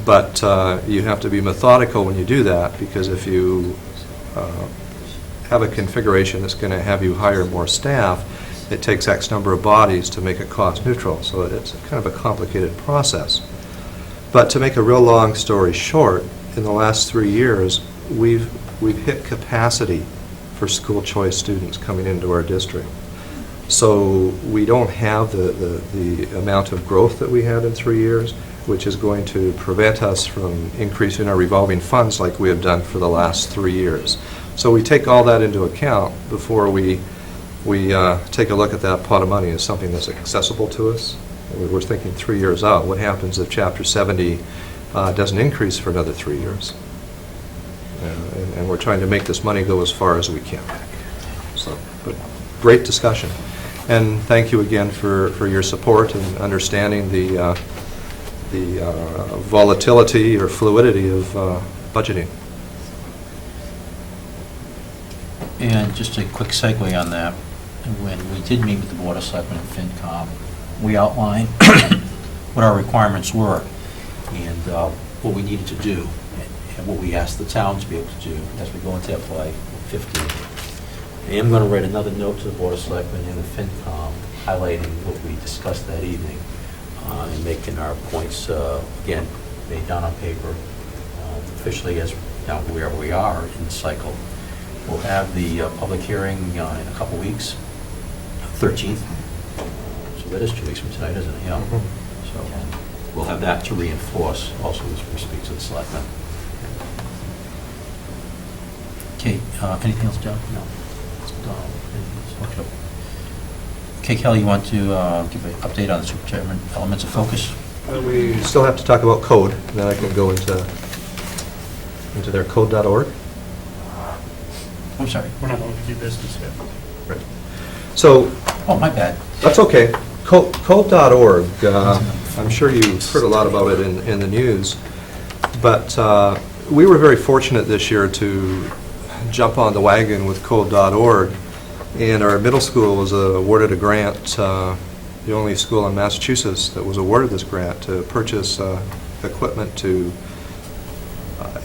But you have to be methodical when you do that, because if you have a configuration that's going to have you hire more staff, it takes X number of bodies to make it cost neutral. So it's kind of a complicated process. But to make a real long story short, in the last 3 years, we've hit capacity for school choice students coming into our district. So we don't have the amount of growth that we had in 3 years, which is going to prevent us from increasing our revolving funds like we have done for the last 3 years. So we take all that into account before we take a look at that pot of money as something that's accessible to us. We're thinking 3 years out. What happens if Chapter 70 doesn't increase for another 3 years? And we're trying to make this money go as far as we can. So, but great discussion. And thank you again for your support and understanding the volatility or fluidity of budgeting. And just a quick segue on that, when we did meet with the Board of Selectmen and FinCom, we outlined what our requirements were and what we needed to do and what we asked the town to be able to do as we go into FY15. I am going to write another note to the Board of Selectmen and the FinCom highlighting what we discussed that evening and making our points, again, made down on paper officially as now where we are in the cycle. We'll have the public hearing in a couple weeks, 13th. So that is 2 weeks from tonight, isn't it? Yeah. So we'll have that to reinforce also as we speak to the selectmen. Okay, anything else, John? No. Okay, Kelly, you want to give an update on the superintendent elements of focus? We still have to talk about code, and then I can go into their code.org. I'm sorry. We're not going to do business yet. Right. So, Oh, my bad. that's okay. Code.org, I'm sure you've heard a lot about it in the news, but we were very fortunate this year to jump on the wagon with Code.org, and our middle school was awarded a grant, the only school in Massachusetts that was awarded this grant to purchase equipment to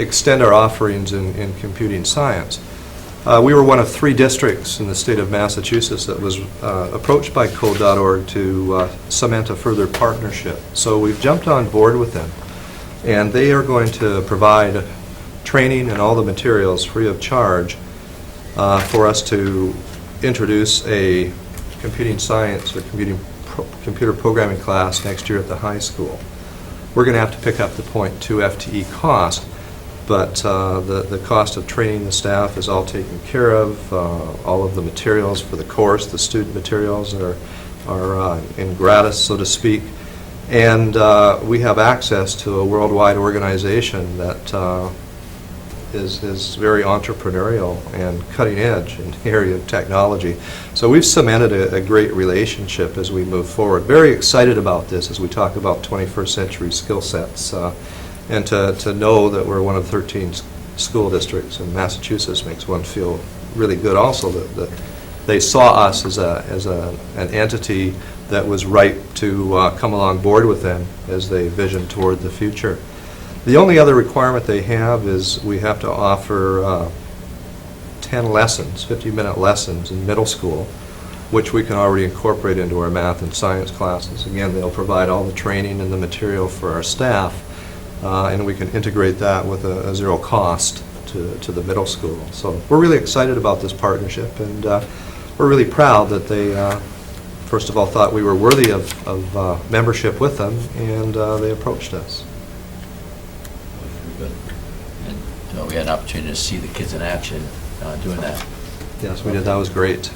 extend our offerings in computing science. We were one of 3 districts in the state of Massachusetts that was approached by Code.org to cement a further partnership. So we've jumped on board with them, and they are going to provide training and all the materials free of charge for us to introduce a computing science or computer programming class next year at the high school. We're going to have to pick up the .2 FTE cost, but the cost of training the staff is all taken care of. All of the materials for the course, the student materials are in gratis, so to speak. And we have access to a worldwide organization that is very entrepreneurial and cutting edge in the area of technology. So we've cemented a great relationship as we move forward. Very excited about this as we talk about 21st century skill sets. And to know that we're one of 13 school districts in Massachusetts makes one feel really good also that they saw us as an entity that was ripe to come along board with them as they vision toward the future. The only other requirement they have is we have to offer 10 lessons, 50-minute lessons in middle school, which we can already incorporate into our math and science classes. Again, they'll provide all the training and the material for our staff, and we can integrate that with a zero cost to the middle school. So we're really excited about this partnership, and we're really proud that they, first of all, thought we were worthy of membership with them, and they approached us. Good. And we had an opportunity to see the kids in action doing that. Yes, we did. That was great.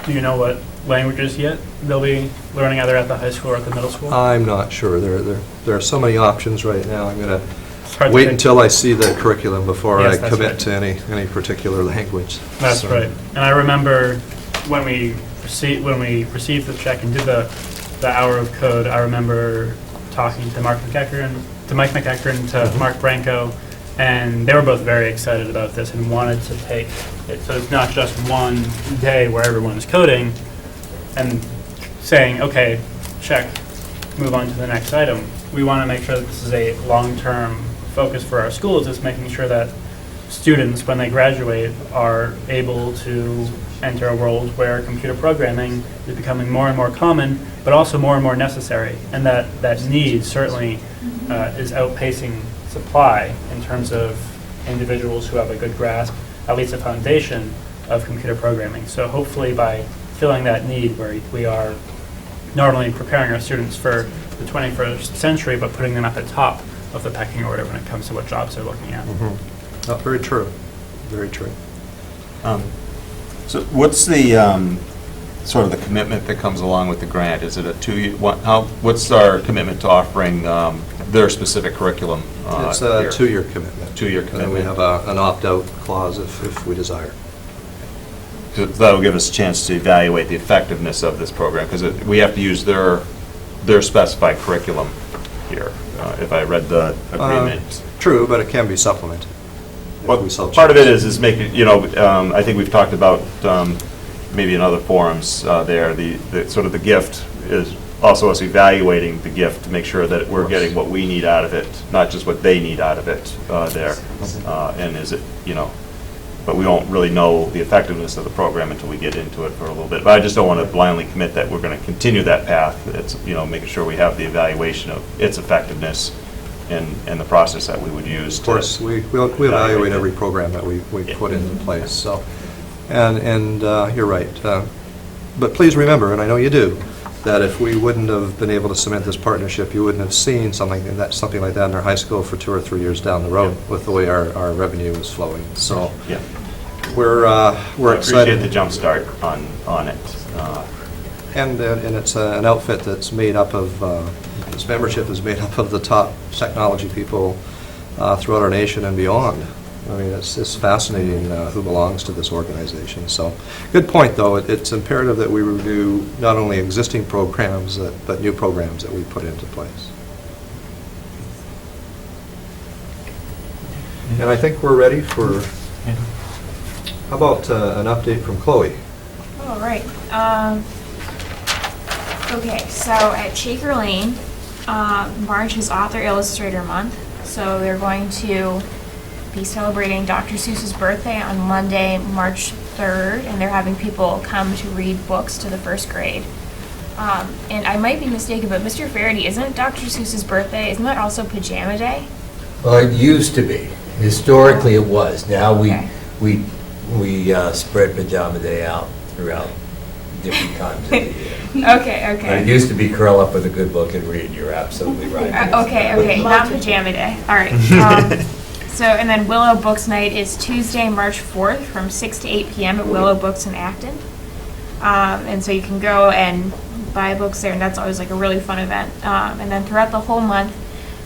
Do you know what languages yet they'll be learning either at the high school or at the middle school? I'm not sure. There are so many options right now. I'm going It's to hard to wait pick. until I see the curriculum before Yes, I that's commit right. to any particular language. That's So- right. And I remember when we received the check and did the hour of code, I remember talking to Mike McEachern, to Mark Branco, and they were both very excited about this and wanted to take it. So it's not just one day where everyone is coding and saying, okay, check, move on to the next item. We want to make sure that this is a long-term focus for our schools, is making sure that students, when they graduate, are able to enter a world where computer programming is becoming more and more common, but also more and more necessary, and that need certainly is outpacing supply in terms of individuals who have a good grasp, at least a foundation of computer programming. So hopefully by filling that need, where we are not only preparing our students for the 21st century, but putting them at the top of the pecking order when it comes to what jobs they're looking at. Oh, very true. Very true. So what's the, sort of the commitment that comes along with the grant? Is it a 2-year, what's our commitment to offering their specific curriculum? It's a here? 2-year commitment. 2-year And we commitment. have an opt-out clause if we desire. So that'll give us a chance to evaluate the effectiveness of this program, because we have to use their specified curriculum here, if I read the agreement. True, but it can be supplemented. if Well, we so part of it choose. is making, I think we've talked about, maybe in other forums there, the sort of the gift is also us evaluating the gift to make sure that we're getting what we need out of it, not just what they need out of it there. And is it, but we won't really know the effectiveness of the program until we get into it for a little bit. But I just don't want to blindly commit that we're going to continue that path. It's, making sure we have the evaluation of its effectiveness and the process that we would use. Of course, we evaluate every program that we put into place, so, and you're right. But please remember, and I know you do, that if we wouldn't have been able to cement this partnership, you wouldn't have seen something like that in our high school for 2 or 3 years down the road with the way our revenue is flowing. So Yeah. we're I excited. appreciate the jump start on it. And it's an outfit that's made up of, this membership is made up of the top technology people throughout our nation and beyond. I mean, it's fascinating who belongs to this organization. So, good point, though. It's imperative that we review not only existing programs, but new programs that we put into place. And I think we're ready for, how about an update from Chloe? All right. Okay, so at Shaker Lane, March is Author Illustrator Month, so they're going to be celebrating Dr. Seuss's birthday on Monday, March 3rd, and they're having people come to read books to the first grade. And I might be mistaken, but Mr. Faraday, isn't Dr. Seuss's birthday, isn't that also Pajama Day? Well, it used to be. Historically, it was. Now Okay. we spread Pajama Day out throughout different times of the year. Okay, But it okay. used to be curl up with a good book and read. You're absolutely right. Okay, not Pajama Day. All right. So, and then Willow Books Night is Tuesday, March 4th from 6 to 8 p.m. at Willow Books in Acton. And so you can go and buy books there, and that's always like a really fun event. And then throughout the whole month,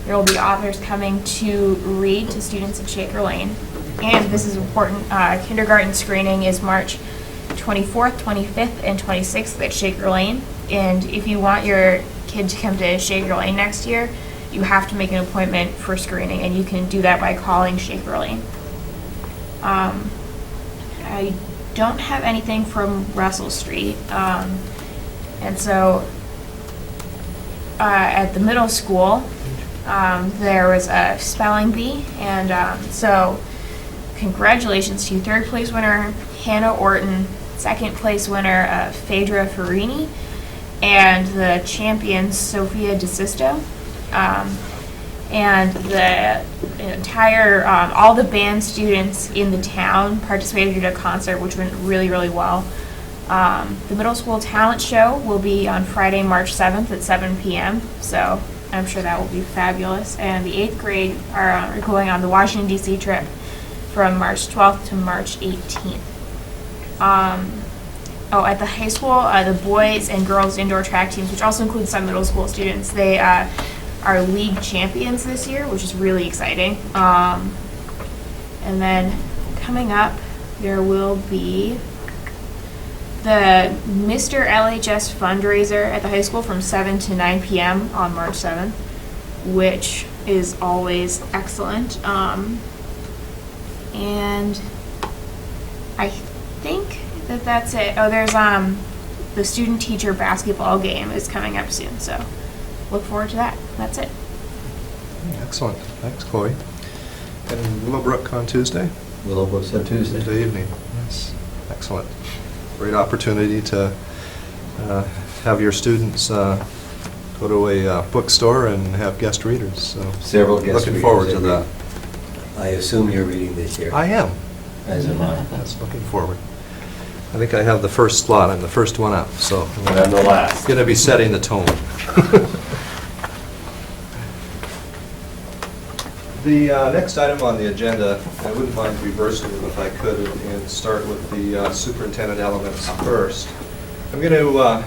there will be authors coming to read to students at Shaker Lane. And this is important, kindergarten screening is March 24th, 25th, and 26th at Shaker Lane. And if you want your kid to come to Shaker Lane next year, you have to make an appointment for screening, and you can do that by calling Shaker Lane. I don't have anything from Russell Street. And so at the middle school, there was a spelling bee, and so congratulations to third place winner Hannah Orton, second place winner Phaedra Farini, and the champion Sophia DeSisto. And the entire, all the band students in the town participated in a concert, which went really, really well. The middle school talent show will be on Friday, March 7th at 7 p.m., so I'm sure that will be fabulous. And the 8th grade are going on the Washington, D.C. trip from March 12th to March 18th. At the high school, the boys and girls indoor track teams, which also includes some middle school students, they are league champions this year, which is really exciting. And then coming up, there will be the Mr. LHS fundraiser at the high school from 7 to 9 p.m. on March 7th, which is always excellent. And I think that's it. Oh, there's the student-teacher basketball game is coming up soon, so look forward to that. That's it. Excellent. Thanks, Chloe. And Willowbrook on Tuesday? Willow Books on Tuesday. Tuesday evening. Yes. Excellent. Great opportunity to have your students go to a bookstore and have guest readers. So Several guest looking readers forward to every- that. I assume you're reading this year. I am. As am I. Yes, looking forward. I think I have the first slot. I'm the first one up, so And I'm the last. going to be setting the tone. The next item on the agenda, I wouldn't mind reversing it if I could and start with the superintendent elements first. I'm going to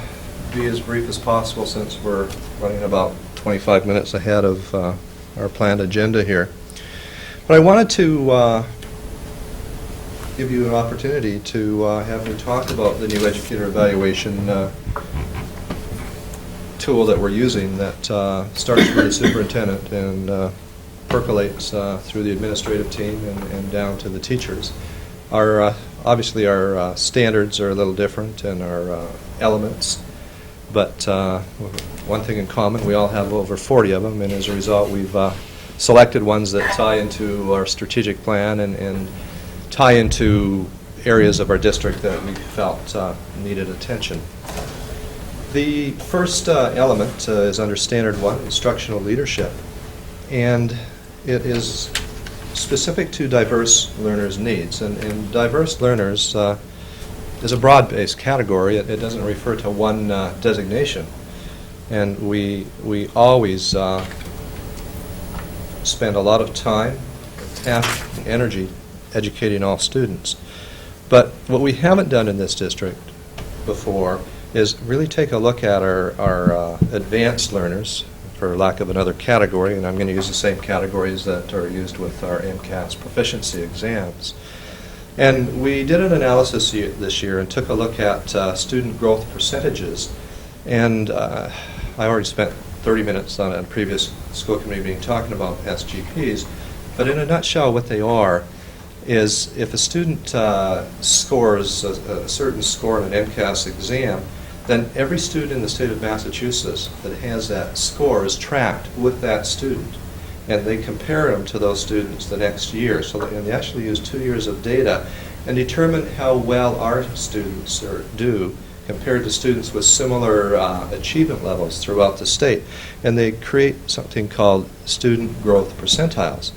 be as brief as possible since we're running about 25 minutes ahead of our planned agenda here. But I wanted to give you an opportunity to have me talk about the new educator evaluation tool that we're using that starts with the superintendent and percolates through the administrative team and down to the teachers. Obviously our standards are a little different and our elements, but one thing in common, we all have over 40 of them, and as a result we've selected ones that tie into our strategic plan and tie into areas of our district that we felt needed attention. The first element is under Standard 1, Instructional Leadership, and it is specific to diverse learners' needs. And diverse learners is a broad-based category. It doesn't refer to one designation. And we always spend a lot of time, passion, and energy educating all students. But what we haven't done in this district before is really take a look at our advanced learners, for lack of another category, and I'm going to use the same categories that are used with our MCAS proficiency exams. And we did an analysis this year and took a look at student growth percentages. And I already spent 30 minutes on a previous school committee meeting talking about SGPs, but in a nutshell what they are is if a student scores a certain score in an MCAS exam, then every student in the state of Massachusetts that has that score is tracked with that student. and they compare them to those students the next year. So and they actually use 2 years of data and determine how well our students do compared to students with similar achievement levels throughout the state. And they create something called student growth percentiles.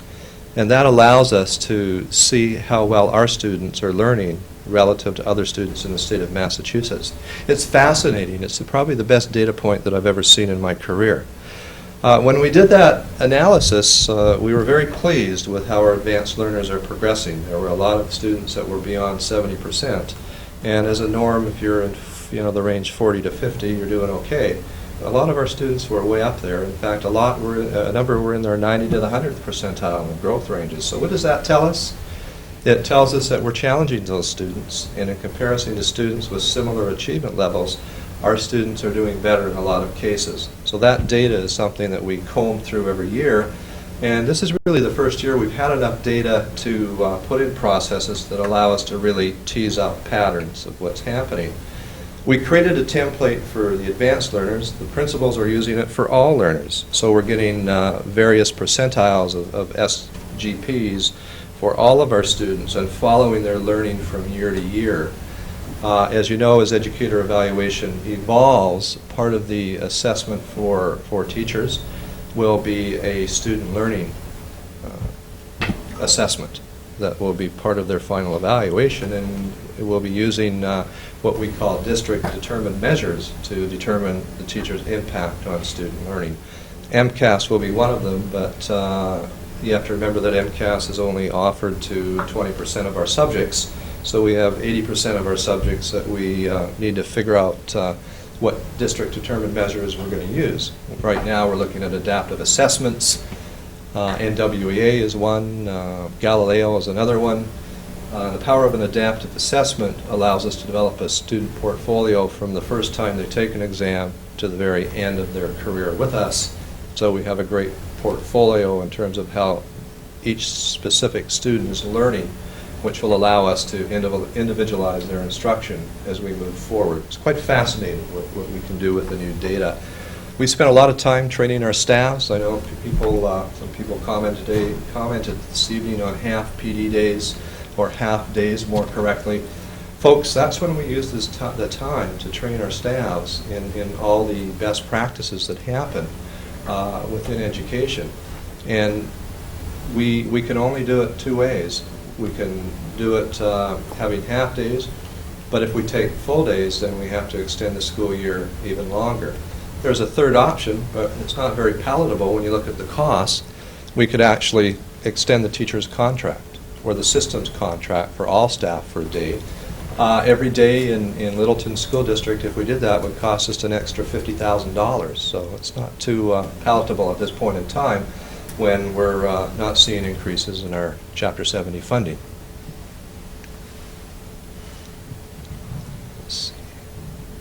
And that allows us to see how well our students are learning relative to other students in the state of Massachusetts. It's fascinating. It's probably the best data point that I've ever seen in my career. When we did that analysis, we were very pleased with how our advanced learners are progressing. There were a lot of students that were beyond 70%. And as a norm, if you're in the range 40 to 50, you're doing okay. A lot of our students were way up there. In fact, a number were in their 90 to the 100th percentile in growth ranges. So what does that tell us? It tells us that we're challenging those students, and in comparison to students with similar achievement levels, our students are doing better in a lot of cases. So that data is something that we comb through every year, and this is really the first year we've had enough data to put in processes that allow us to really tease out patterns of what's happening. We created a template for the advanced learners. The principals are using it for all learners. So we're getting various percentiles of SGPs for all of our students and following their learning from year to year. As you know, as educator evaluation evolves, part of the assessment for teachers will be a student learning assessment that will be part of their final evaluation, and it will be using what we call district-determined measures to determine the teacher's impact on student learning. MCAS will be one of them, but you have to remember that MCAS is only offered to 20% of our subjects, so we have 80% of our subjects that we need to figure out what district-determined measures we're going to use. Right now we're looking at adaptive assessments. NWEA is one, Galileo is another one. The power of an adaptive assessment allows us to develop a student portfolio from the first time they take an exam to the very end of their career with us. So we have a great portfolio in terms of how each specific student is learning, which will allow us to individualize their instruction as we move forward. It's quite fascinating what we can do with the new data. We spent a lot of time training our staffs. I know some people commented this evening on half PD days, or half days more correctly. Folks, that's when we use the time to train our staffs in all the best practices that happen within education. And we can only do it two ways. We can do it having half days, but if we take full days, then we have to extend the school year even longer. There's a third option, but it's not very palatable when you look at the costs. We could actually extend the teacher's contract or the system's contract for all staff for a day. Every day in Littleton School District, if we did that, would cost us an extra $50,000. So it's not too palatable at this point in time when we're not seeing increases in our Chapter 70 funding.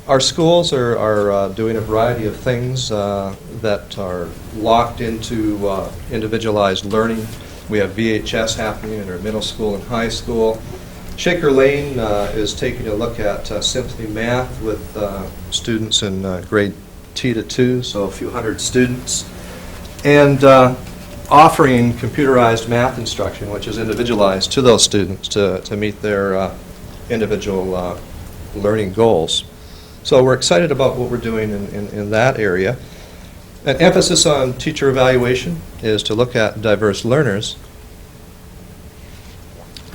Our schools are doing a variety of things that are locked into individualized learning. We have VHS happening in our middle school and high school. Shaker Lane is taking a look at Symphony Math with students in grade T to 2, so a few hundred students, and offering computerized math instruction, which is individualized to those students to meet their individual learning goals. So we're excited about what we're doing in that area. An emphasis on teacher evaluation is to look at diverse learners.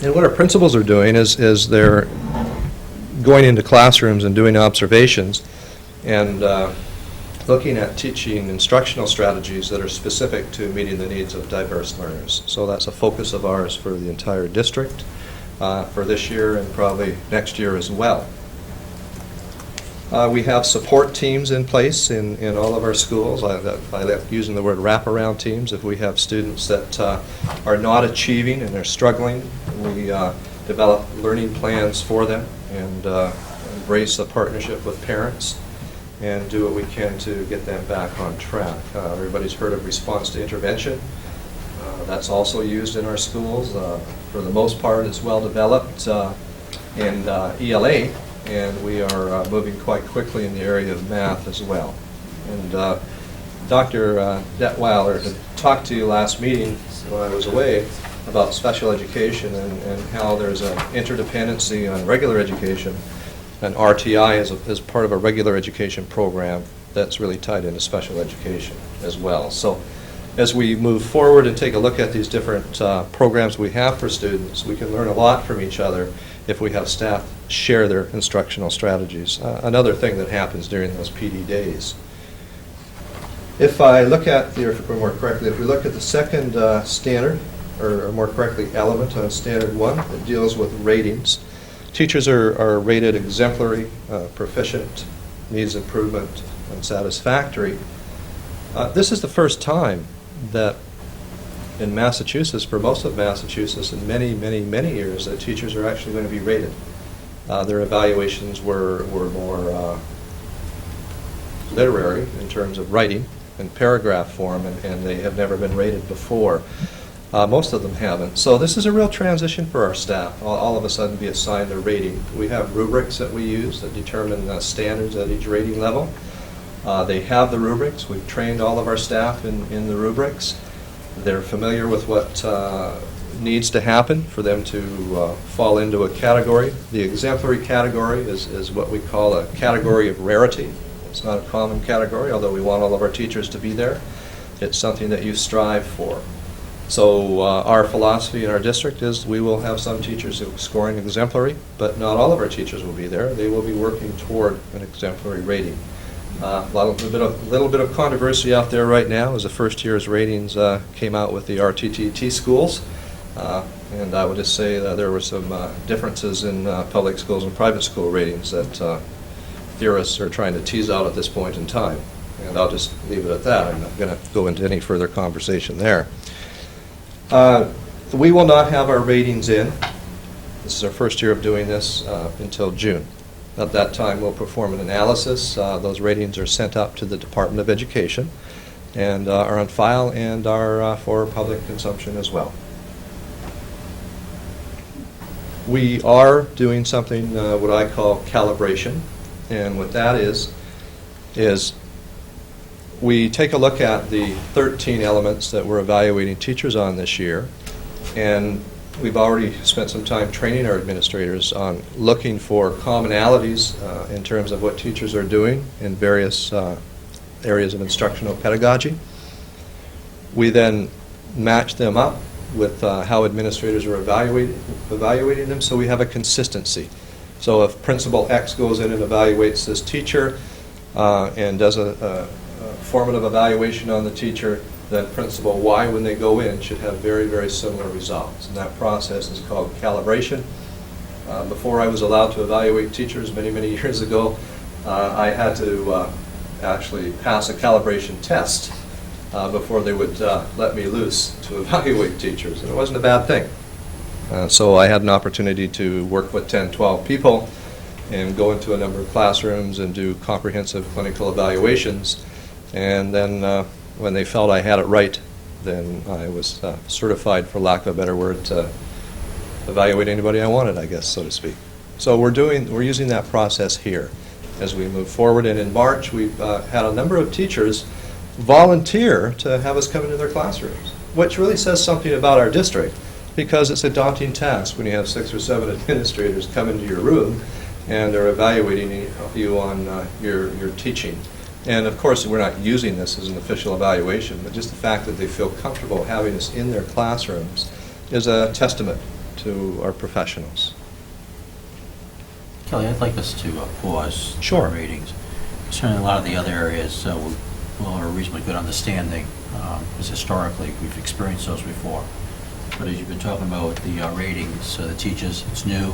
And what our principals are doing is they're going into classrooms and doing observations and looking at teaching instructional strategies that are specific to meeting the needs of diverse learners. So that's a focus of ours for the entire district for this year and probably next year as well. We have support teams in place in all of our schools. I like using the word wraparound teams. If we have students that are not achieving and they're struggling, we develop learning plans for them and embrace a partnership with parents and do what we can to get them back on track. Everybody's heard of response to intervention. That's also used in our schools. For the most part, it's well developed in ELA. And we are moving quite quickly in the area of math as well. And Dr. Detweiler had talked to you last meeting when I was away about special education and how there's an interdependency on regular education, and RTI is part of a regular education program that's really tied into special education as well. So as we move forward and take a look at these different programs we have for students, we can learn a lot from each other if we have staff share their instructional strategies. Another thing that happens during those PD days. If I look at, or more correctly, if we look at the second standard, or more correctly, element on Standard 1, it deals with ratings. Teachers are rated exemplary, proficient, needs improvement, and satisfactory. This is the first time that in Massachusetts, for most of Massachusetts, in many, many, many years, that teachers are actually going to be rated. Their evaluations were more literary in terms of writing in paragraph form, and they have never been rated before. Most of them haven't. So this is a real transition for our staff, all of a sudden be assigned a rating. We have rubrics that we use that determine standards at each rating level. They have the rubrics. We've trained all of our staff in the rubrics. They're familiar with what needs to happen for them to fall into a category. The exemplary category is what we call a category of rarity. It's not a common category, although we want all of our teachers to be there. It's something that you strive for. So our philosophy in our district is we will have some teachers who are scoring exemplary, but not all of our teachers will be there. They will be working toward an exemplary rating. A little bit of controversy out there right now as the first year's ratings came out with the RTTT schools. And I would just say that there were some differences in public schools and private school ratings that theorists are trying to tease out at this point in time. And I'll just leave it at that. I'm not going to go into any further conversation there. We will not have our ratings in. This is our first year of doing this until June. At that time, we'll perform an analysis. Those ratings are sent up to the Department of Education and are on file and are for public consumption as well. We are doing something what I call calibration, and what that is we take a look at the 13 elements that we're evaluating teachers on this year, and we've already spent some time training our administrators on looking for commonalities in terms of what teachers are doing in various areas of instructional pedagogy. We then match them up with how administrators are evaluating them, so we have a consistency. So if Principal X goes in and evaluates this teacher and does a formative evaluation on the teacher, then Principal Y, when they go in, should have very, very similar results. And that process is called calibration. Before I was allowed to evaluate teachers many, many years ago, I had to actually pass a calibration test before they would let me loose to evaluate teachers. And it wasn't a bad thing. So I had an opportunity to work with 10, 12 people and go into a number of classrooms and do comprehensive clinical evaluations. And then when they felt I had it right, then I was certified, for lack of a better word, to evaluate anybody I wanted, I guess, so to speak. So we're using that process here as we move forward. And in March, we've had a number of teachers volunteer to have us come into their classrooms, which really says something about our district, because it's a daunting task when you have 6 or 7 administrators come into your room and they're evaluating you on your teaching. And of course, we're not using this as an official evaluation, but just the fact that they feel comfortable having us in their classrooms is a testament to our professionals. Kelly, I'd like us to pause Sure. our ratings. Certainly a lot of the other areas we'll have a reasonably good understanding, because historically we've experienced those before. But as you've been talking about the ratings, the teachers, it's new.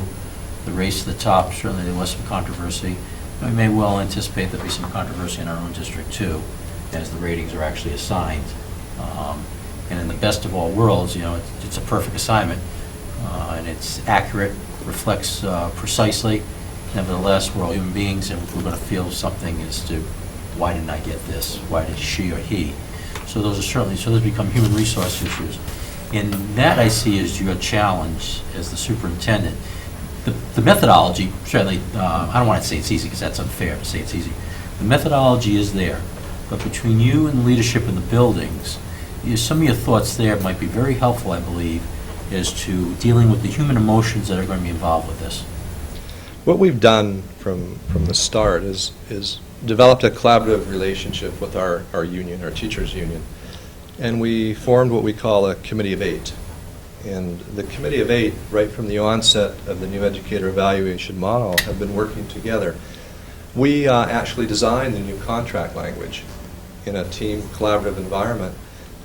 The race to the top, certainly there was some controversy. We may well anticipate there'll be some controversy in our own district too, as the ratings are actually assigned. And in the best of all worlds, it's a perfect assignment, and it's accurate, reflects precisely. Nevertheless, we're all human beings, and we're going to feel something as to why didn't I get this? Why did she or he? So those become human resource issues. And that I see as your challenge as the superintendent. The methodology, certainly, I don't want to say it's easy because that's unfair to say it's easy. The methodology is there. but between you and the leadership in the buildings, some of your thoughts there might be very helpful, I believe, as to dealing with the human emotions that are going to be involved with this. What we've done from the start is developed a collaborative relationship with our union, our teachers' union. And we formed what we call a Committee of Eight. And the Committee of Eight, right from the onset of the new educator evaluation model, have been working together. We actually designed the new contract language in a team collaborative environment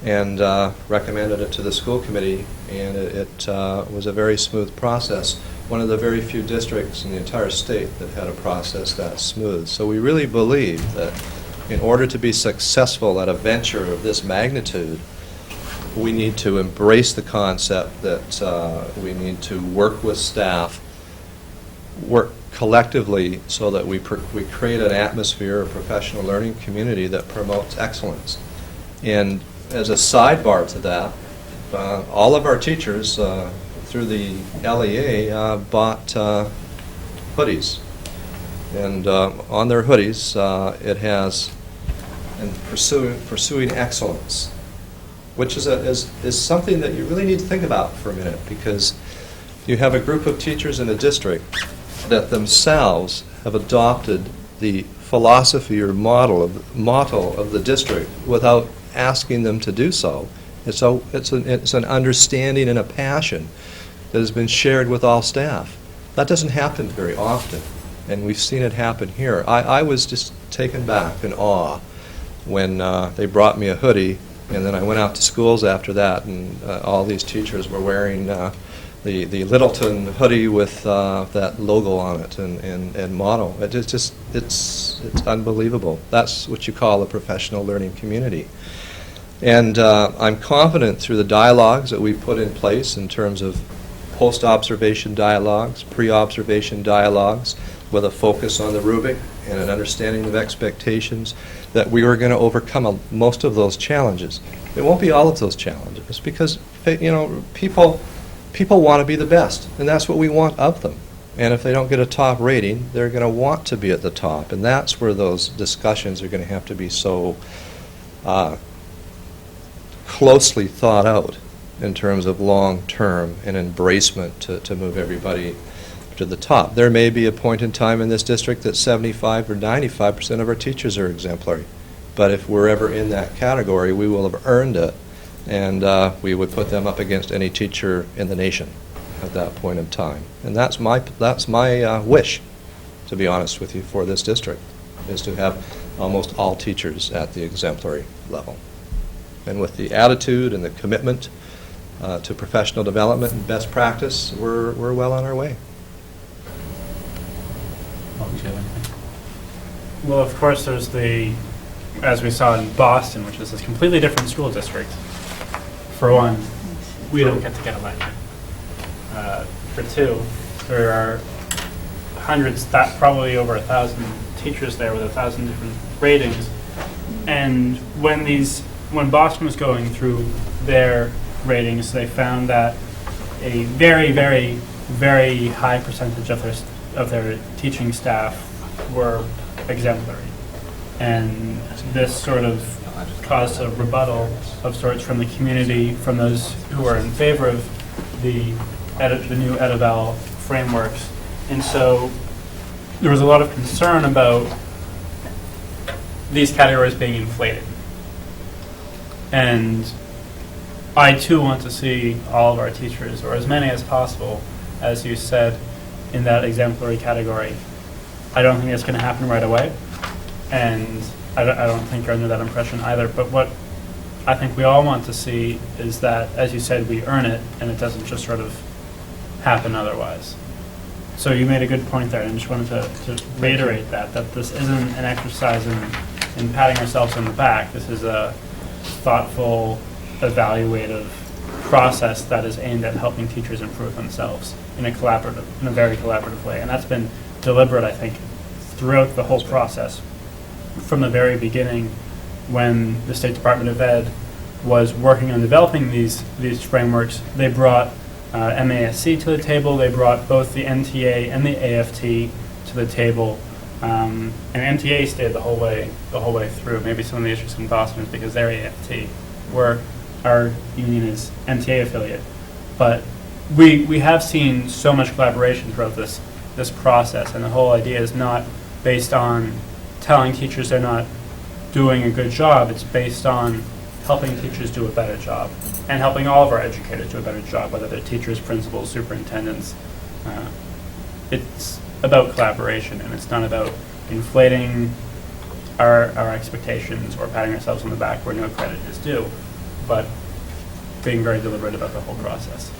and recommended it to the school committee, and it was a very smooth process. One of the very few districts in the entire state that had a process that smooth. So we really believe that in order to be successful at a venture of this magnitude, we need to embrace the concept that we need to work with staff, work collectively so that we create an atmosphere, a professional learning community that promotes excellence. And as a sidebar to that, all of our teachers through the LEA bought hoodies. And on their hoodies it has "and pursuing excellence," which is something that you really need to think about for a minute, because you have a group of teachers in a district that themselves have adopted the philosophy or motto of the district without asking them to do so. It's an understanding and a passion that has been shared with all staff. That doesn't happen very often, and we've seen it happen here. I was just taken back in awe when they brought me a hoodie, and then I went out to schools after that, and all these teachers were wearing the Littleton hoodie with that logo on it and motto. It's unbelievable. That's what you call a professional learning community. And I'm confident through the dialogues that we put in place in terms of post-observation dialogues, pre-observation dialogues, with a focus on the rubric and an understanding of expectations, that we are going to overcome most of those challenges. It won't be all of those challenges, because people want to be the best, and that's what we want of them. And if they don't get a top rating, they're going to want to be at the top, and that's where those discussions are going to have to be so closely thought out in terms of long-term and embracement to move everybody to the top. There may be a point in time in this district that 75 or 95% of our teachers are exemplary, but if we're ever in that category, we will have earned it, and we would put them up against any teacher in the nation at that point in time. And that's my wish, to be honest with you, for this district, is to have almost all teachers at the exemplary level. And with the attitude and the commitment to professional development and best practice, we're well on our way. Well, of course, there's as we saw in Boston, which is a completely different school district. For one, we don't get to get elected. For two, there are hundreds, probably over 1,000 teachers there with 1,000 different ratings. And when Boston was going through their ratings, they found that a very, very, very high percentage of their teaching staff were exemplary. And this sort of caused a rebuttal of sorts from the community, from those who are in favor of the new EdEval frameworks. And so there was a lot of concern about these categories being inflated. And I too want to see all of our teachers, or as many as possible, as you said, in that exemplary category. I don't think that's going to happen right away, and I don't think you're under that impression either. But what I think we all want to see is that, as you said, we earn it, and it doesn't just sort of happen otherwise. So you made a good point there, and I just wanted to reiterate that this isn't an exercise in patting ourselves on the back. This is a thoughtful, evaluative process that is aimed at helping teachers improve themselves in a very collaborative way. And that's been deliberate, I think, throughout the whole process. From the very beginning, when the State Department of Ed was working on developing these frameworks, they brought MASC to the table. They brought both the NTA and the AFT to the table And MTA stayed the whole way through. Maybe some of the issues in Boston is because they're AFT, where our union is MTA affiliate. But we have seen so much collaboration throughout this process, and the whole idea is not based on telling teachers they're not doing a good job. It's based on helping teachers do a better job, and helping all of our educators do a better job, whether they're teachers, principals, superintendents. It's about collaboration, and it's not about inflating our expectations or patting ourselves on the back where no credit is due, but being very deliberate about the whole process.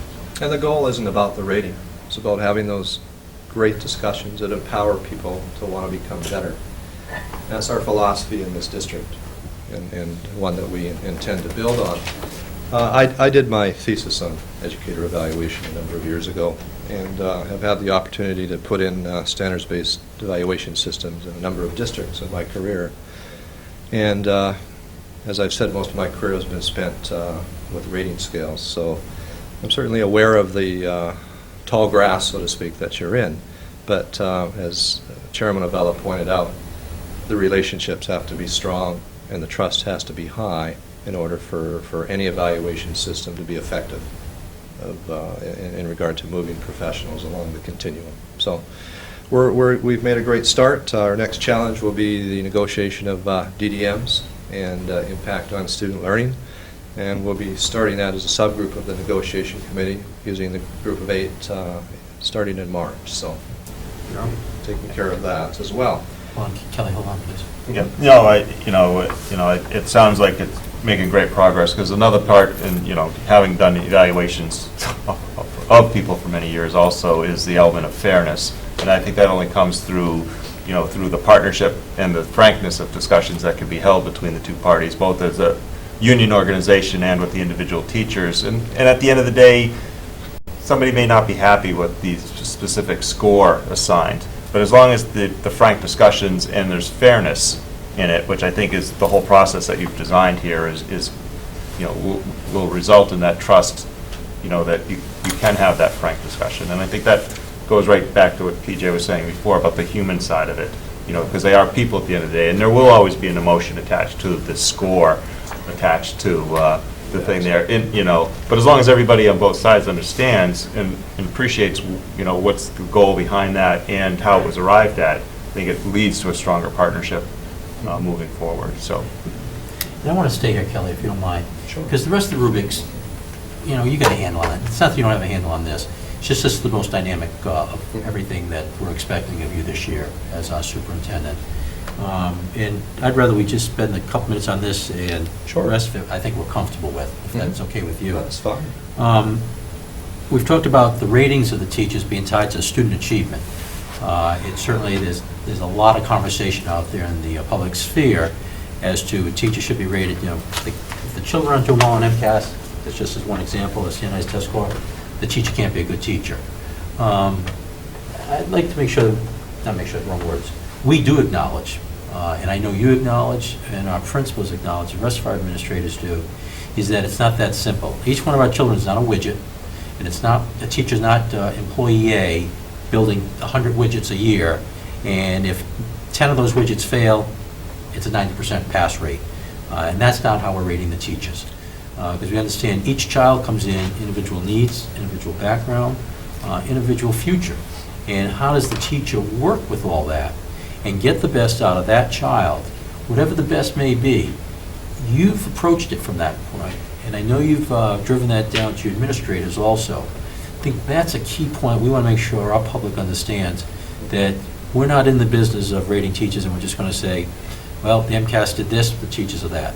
And the goal isn't about the rating. It's about having those great discussions that empower people to want to become better. That's our philosophy in this district, and one that we intend to build on. I did my thesis on educator evaluation a number of years ago, and have had the opportunity to put in standards-based evaluation systems in a number of districts in my career. And as I've said, most of my career has been spent with rating scales, so I'm certainly aware of the tall grass, so to speak, that you're in. But as Chairman Avella pointed out, the relationships have to be strong and the trust has to be high in order for any evaluation system to be effective in regard to moving professionals along the continuum. So we've made a great start. Our next challenge will be the negotiation of DDMs and impact on student learning. And we'll be starting that as a subgroup of the negotiation committee using the group of 8 starting in March. So taking care of that as well. Hold on, Kelly, hold on, please. Yeah, no, it sounds like it's making great progress, because another part, and having done evaluations of people for many years also, is the element of fairness, and I think that only comes through, through the partnership and the frankness of discussions that can be held between the two parties, both as a union organization and with the individual teachers, and at the end of the day, somebody may not be happy with the specific score assigned. But as long as the frank discussions and there's fairness in it, which I think is the whole process that you've designed here, is will result in that trust, that you can have that frank discussion. And I think that goes right back to what PJ was saying before about the human side of it, because they are people at the end of the day, and there will always be an emotion attached to the score, attached to the thing there, but as long as everybody on both sides understands and appreciates, what's the goal behind that and how it was arrived at, I think it leads to a stronger partnership moving forward. So, And I want to stay here, Kelly, if you don't mind. Sure. Because the rest of the rubrics, you got a handle on it. It's not that you don't have a handle on this. It's just this is the most dynamic of everything that we're expecting of you this year as our superintendent. And I'd rather we just spend a couple minutes on this, and Sure. the rest of it I think we're comfortable with, if that's okay with you. That's fine. We've talked about the ratings of the teachers being tied to student achievement. It certainly, there's a lot of conversation out there in the public sphere as to a teacher should be rated, if the children aren't doing well on MCAS, that's just as one example, a standardized test score, the teacher can't be a good teacher. I'd like to make sure, not make sure, wrong words, we do acknowledge, and I know you acknowledge, and our principals acknowledge, the rest of our administrators do, is that it's not that simple. Each one of our children is not a widget, and it's not, a teacher's not employee A building 100 widgets a year, and if 10 of those widgets fail, it's a 90% pass rate. And that's not how we're rating the teachers. Because we understand each child comes in, individual needs, individual background, individual future. And how does the teacher work with all that and get the best out of that child, whatever the best may be? You've approached it from that point, and I know you've driven that down to your administrators also. I think that's a key point. We want to make sure our public understands that we're not in the business of rating teachers and we're just going to say, well, the MCAS did this, the teachers are that.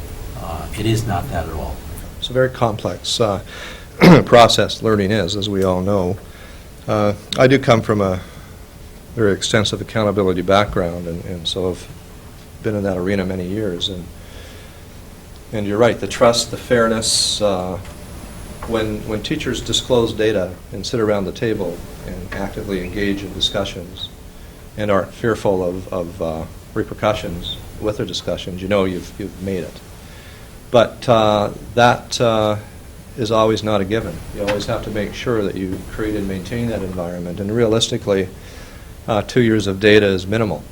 It is not that at all. It's a very complex process, learning is, as we all know. I do come from a very extensive accountability background, and so I've been in that arena many years. And you're right, the trust, the fairness, when teachers disclose data and sit around the table and actively engage in discussions and aren't fearful of repercussions with their discussions, you've made it. But that is always not a given. You always have to make sure that you create and maintain that environment. And realistically, 2 years of data is minimal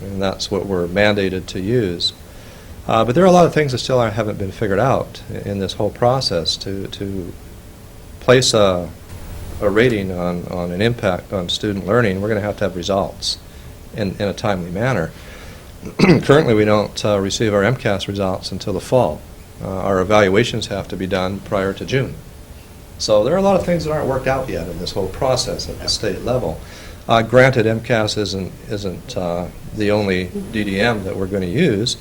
and that's what we're mandated to use. But there are a lot of things that still haven't been figured out in this whole process. To place a rating on an impact on student learning, we're going to have results in a timely manner. Currently, we don't receive our MCAS results until the fall. Our evaluations have to be done prior to June. So there are a lot of things that aren't worked out yet in this whole process at the state level. Granted, MCAS isn't the only DDM that we're going to use,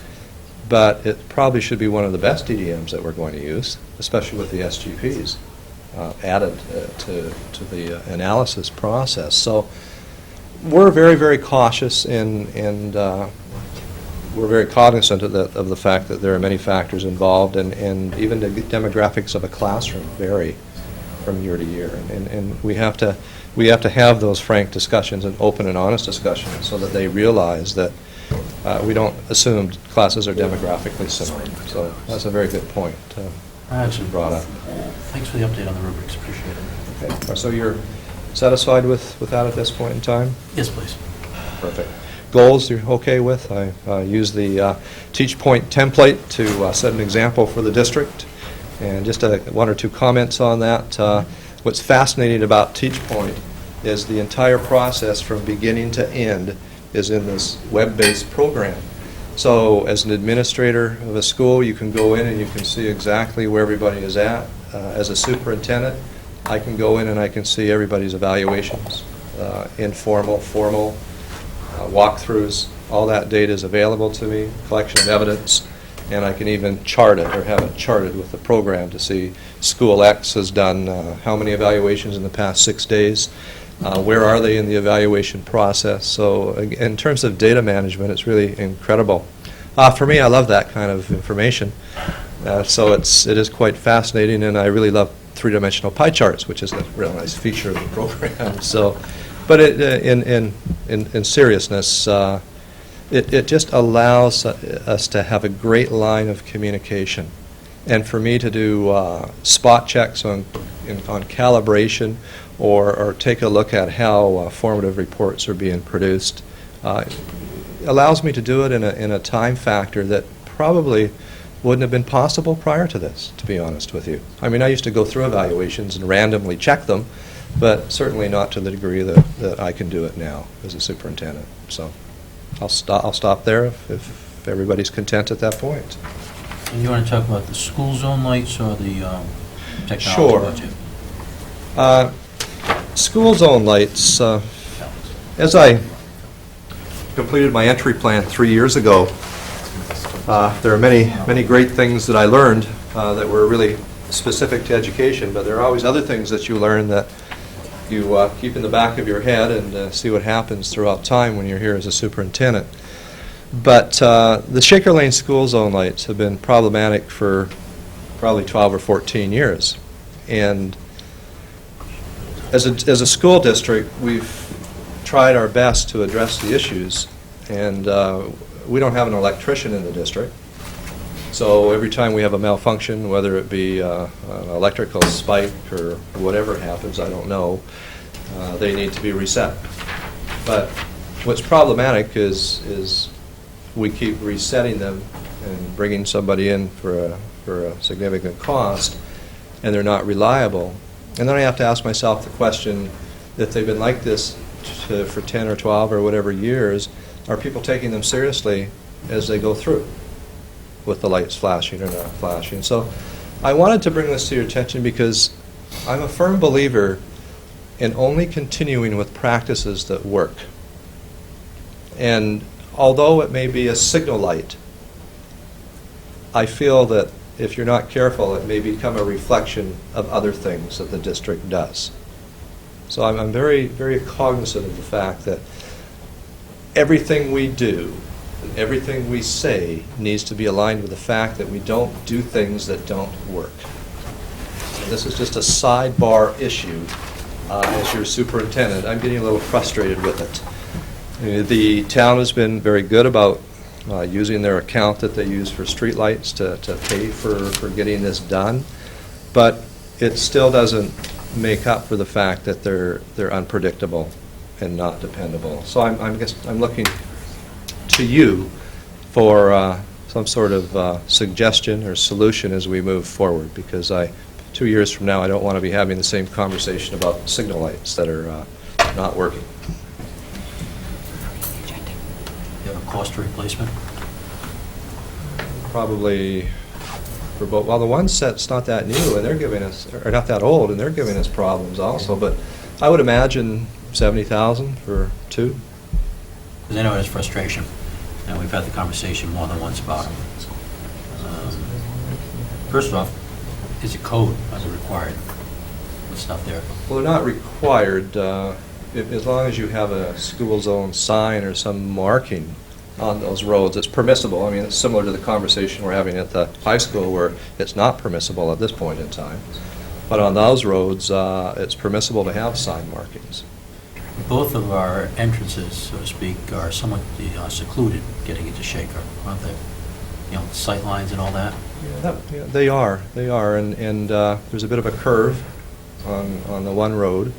but it probably should be one of the best DDMs that we're going to use, especially with the SGPs added to the analysis process. So we're very, very cautious, and we're very cognizant of the fact that there are many factors involved, and even the demographics of a classroom vary from year to year, and we have to have those frank discussions and open and honest discussions so that they realize that we don't assume classes are demographically similar. So that's a very good point Actually, brought up. Thanks for the update on the rubrics, appreciate it. Okay. So you're satisfied with that at this point in time? Yes, please. Perfect. Goals you're okay with? I use the Teach Point template to set an example for the district. And just one or two comments on that. What's fascinating about Teach Point is the entire process from beginning to end is in this web-based program. So as an administrator of a school, you can go in and you can see exactly where everybody is at. As a superintendent, I can go in and I can see everybody's evaluations, informal, formal, walkthroughs. All that data is available to me, collection of evidence, and I can even chart it or have it charted with the program to see School X has done how many evaluations in the past 6 days. Where are they in the evaluation process? So in terms of data management, it's really incredible. For me, I love that kind of information. So it is quite fascinating, and I really love three-dimensional pie charts, which is a real nice feature of the program. So, but in seriousness, it just allows us to have a great line of communication, and for me to do spot checks on calibration, or take a look at how formative reports are being produced. Allows me to do it in a time factor that probably wouldn't have been possible prior to this, to be honest with you. I mean, I used to go through evaluations and randomly check them, but certainly not to the degree that I can do it now as a superintendent. So I'll stop there if everybody's content at that point. And you want to talk about the school zone lights or the technology Sure. budget? School zone lights, as I completed my entry plan 3 years ago, there are many great things that I learned that were really specific to education, but there are always other things that you learn that you keep in the back of your head and see what happens throughout time when you're here as a superintendent. But the Shaker Lane school zone lights have been problematic for probably 12 or 14 years. And as a school district, we've tried our best to address the issues, and we don't have an electrician in the district. So every time we have a malfunction, whether it be an electrical spike or whatever happens, I don't know, they need to be reset. But what's problematic is we keep resetting them and bringing somebody in for a significant cost, and they're not reliable. And then I have to ask myself the question, if they've been like this for 10 or 12 or whatever years, are people taking them seriously as they go through with the lights flashing or not flashing? So I wanted to bring this to your attention because I'm a firm believer in only continuing with practices that work. And although it may be a signal light, I feel that if you're not careful, it may become a reflection of other things that the district does. So I'm very, very cognizant of the fact that everything we do and everything we say needs to be aligned with the fact that we don't do things that don't work. And this is just a sidebar issue. As your superintendent, I'm getting a little frustrated with it. The town has been very good about using their account that they use for streetlights to pay for getting this done, but it still doesn't make up for the fact that they're unpredictable and not dependable. So I'm looking to you for some sort of suggestion or solution as we move forward, because 2 years from now, I don't want to be having the same conversation about signal lights that are not working. You have a cost replacement? Probably for both, well, the one set's not that new, and they're giving us, or not that old, and they're giving us problems also, but I would imagine 70,000 for two. Because I know there's frustration, and we've had the conversation more than once about it. First off, is it code? Is it required? What's stuff there? Well, they're not required, as long as you have a school zone sign or some marking on those roads, it's permissible. I mean, it's similar to the conversation we're having at the high school where it's not permissible at this point in time. But on those roads, it's permissible to have sign markings. Both of our entrances, so to speak, are somewhat secluded getting into Shaker, aren't they? You know, sight lines and all that? Yeah, they are, and there's a bit of a curve on the one road.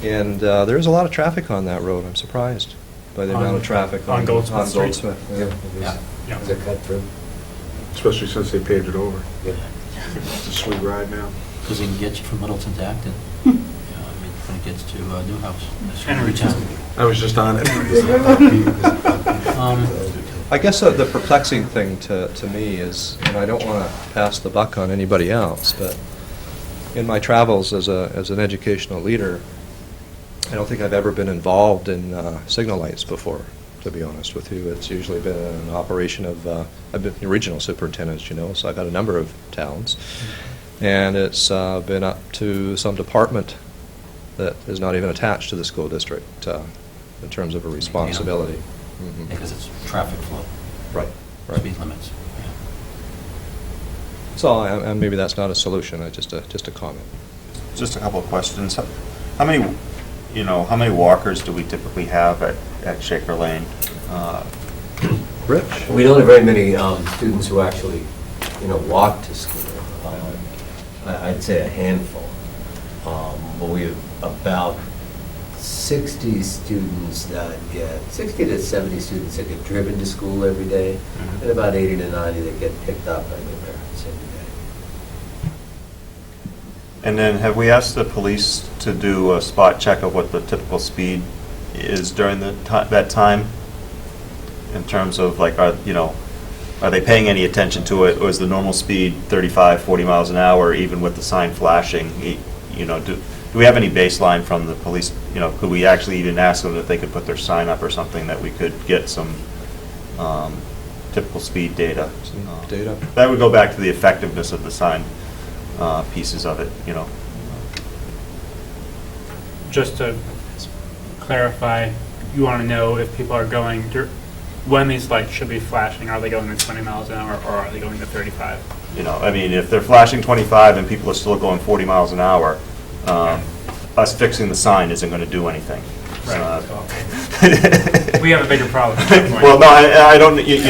And there's a lot of traffic on that road. I'm surprised by the amount of traffic on Goldsmith Street. Goldsmith, yeah. Yeah. Is it cut through? Especially since they paved it over. Yeah. It's a sweet ride now. Because it can get you from Littleton to Acton. You know, I mean, when it gets to Newhouse. That's And every town. I was just on it. I guess the perplexing thing to me is, and I don't want to pass the buck on anybody else, but in my travels as an educational leader, I don't think I've ever been involved in signal lights before, to be honest with you. It's usually been an operation of, I've been the regional superintendent, as you know, so I've had a number of towns. And it's been up to some department that is not even attached to the school district in terms of a responsibility. Mhm. Because it's traffic flow, Right, speed limits. Yeah. So, and maybe that's not a solution, just a comment. Just a couple of questions. How many walkers do we typically have at Shaker Lane? Rich? We don't have very many students who actually, walk to school. I'd say a handful. But we have about 60 students that get, 60 to 70 students that get driven to school every day, and about 80 to 90 that get picked up by their parents every day. And then have we asked the police to do a spot check of what the typical speed is during that time? In terms of like, are they paying any attention to it, or is the normal speed 35, 40 miles an hour even with the sign flashing? Do we have any baseline from the police? Could we actually even ask them if they could put their sign up or something that we could get some typical speed data? Some data? That would go back to the effectiveness of the sign pieces of it, Just to clarify, you want to know if people are going, when these lights should be flashing, are they going to 20 miles an hour or are they going to 35? If they're flashing 25 and people are still going 40 miles an hour, us fixing the sign isn't going to do anything. We have a bigger problem at that point. Well, no, I don't, if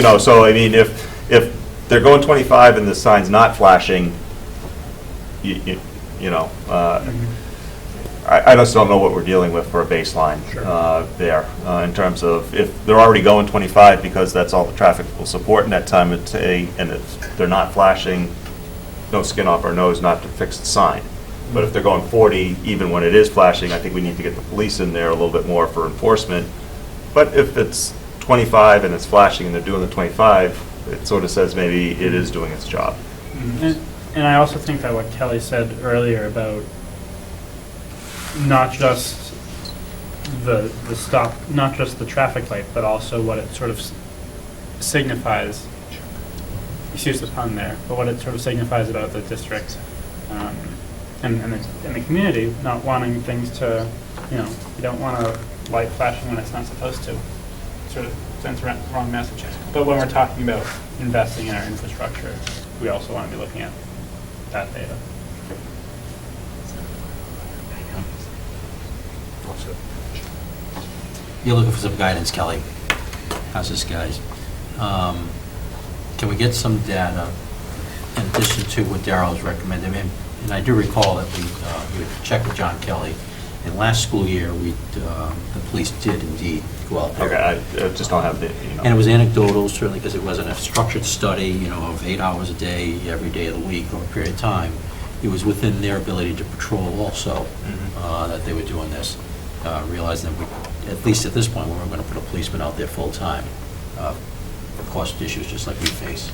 they're going 25 and the sign's not flashing, I just don't know what we're dealing with for a baseline there, in terms of if they're already going 25 because that's all the traffic will support in that time of day, and if they're not flashing, no skin off our nose not to fix the sign. But if they're going 40, even when it is flashing, I think we need to get the police in there a little bit more for enforcement. But if it's 25 and it's flashing and they're doing the 25, it sort of says maybe it is doing its job. And I also think that what Kelly said earlier about not just the stop, not just the traffic light, but also what it sort of signifies, excuse the pun there, but what it sort of signifies about the district and the community, not wanting things to, you don't want a light flashing when it's not supposed to. It sort of sends a wrong message. But when we're talking about investing in our infrastructure, we also want to be looking at that data. You're looking for some guidance, Kelly. How's this, guys? Can we get some data in addition to what Darrell has recommended? And I do recall that we checked with John Kelly, And last school year, the police did indeed go out there. Okay, I just don't have the, you know. And it was anecdotal, certainly, because it wasn't a structured study, of 8 hours a day, every day of the week, over a period of time. It was within their ability to patrol also, that they were doing this, realizing that at least at this point, we weren't going to put a policeman out there full-time, for cost issues just like we face.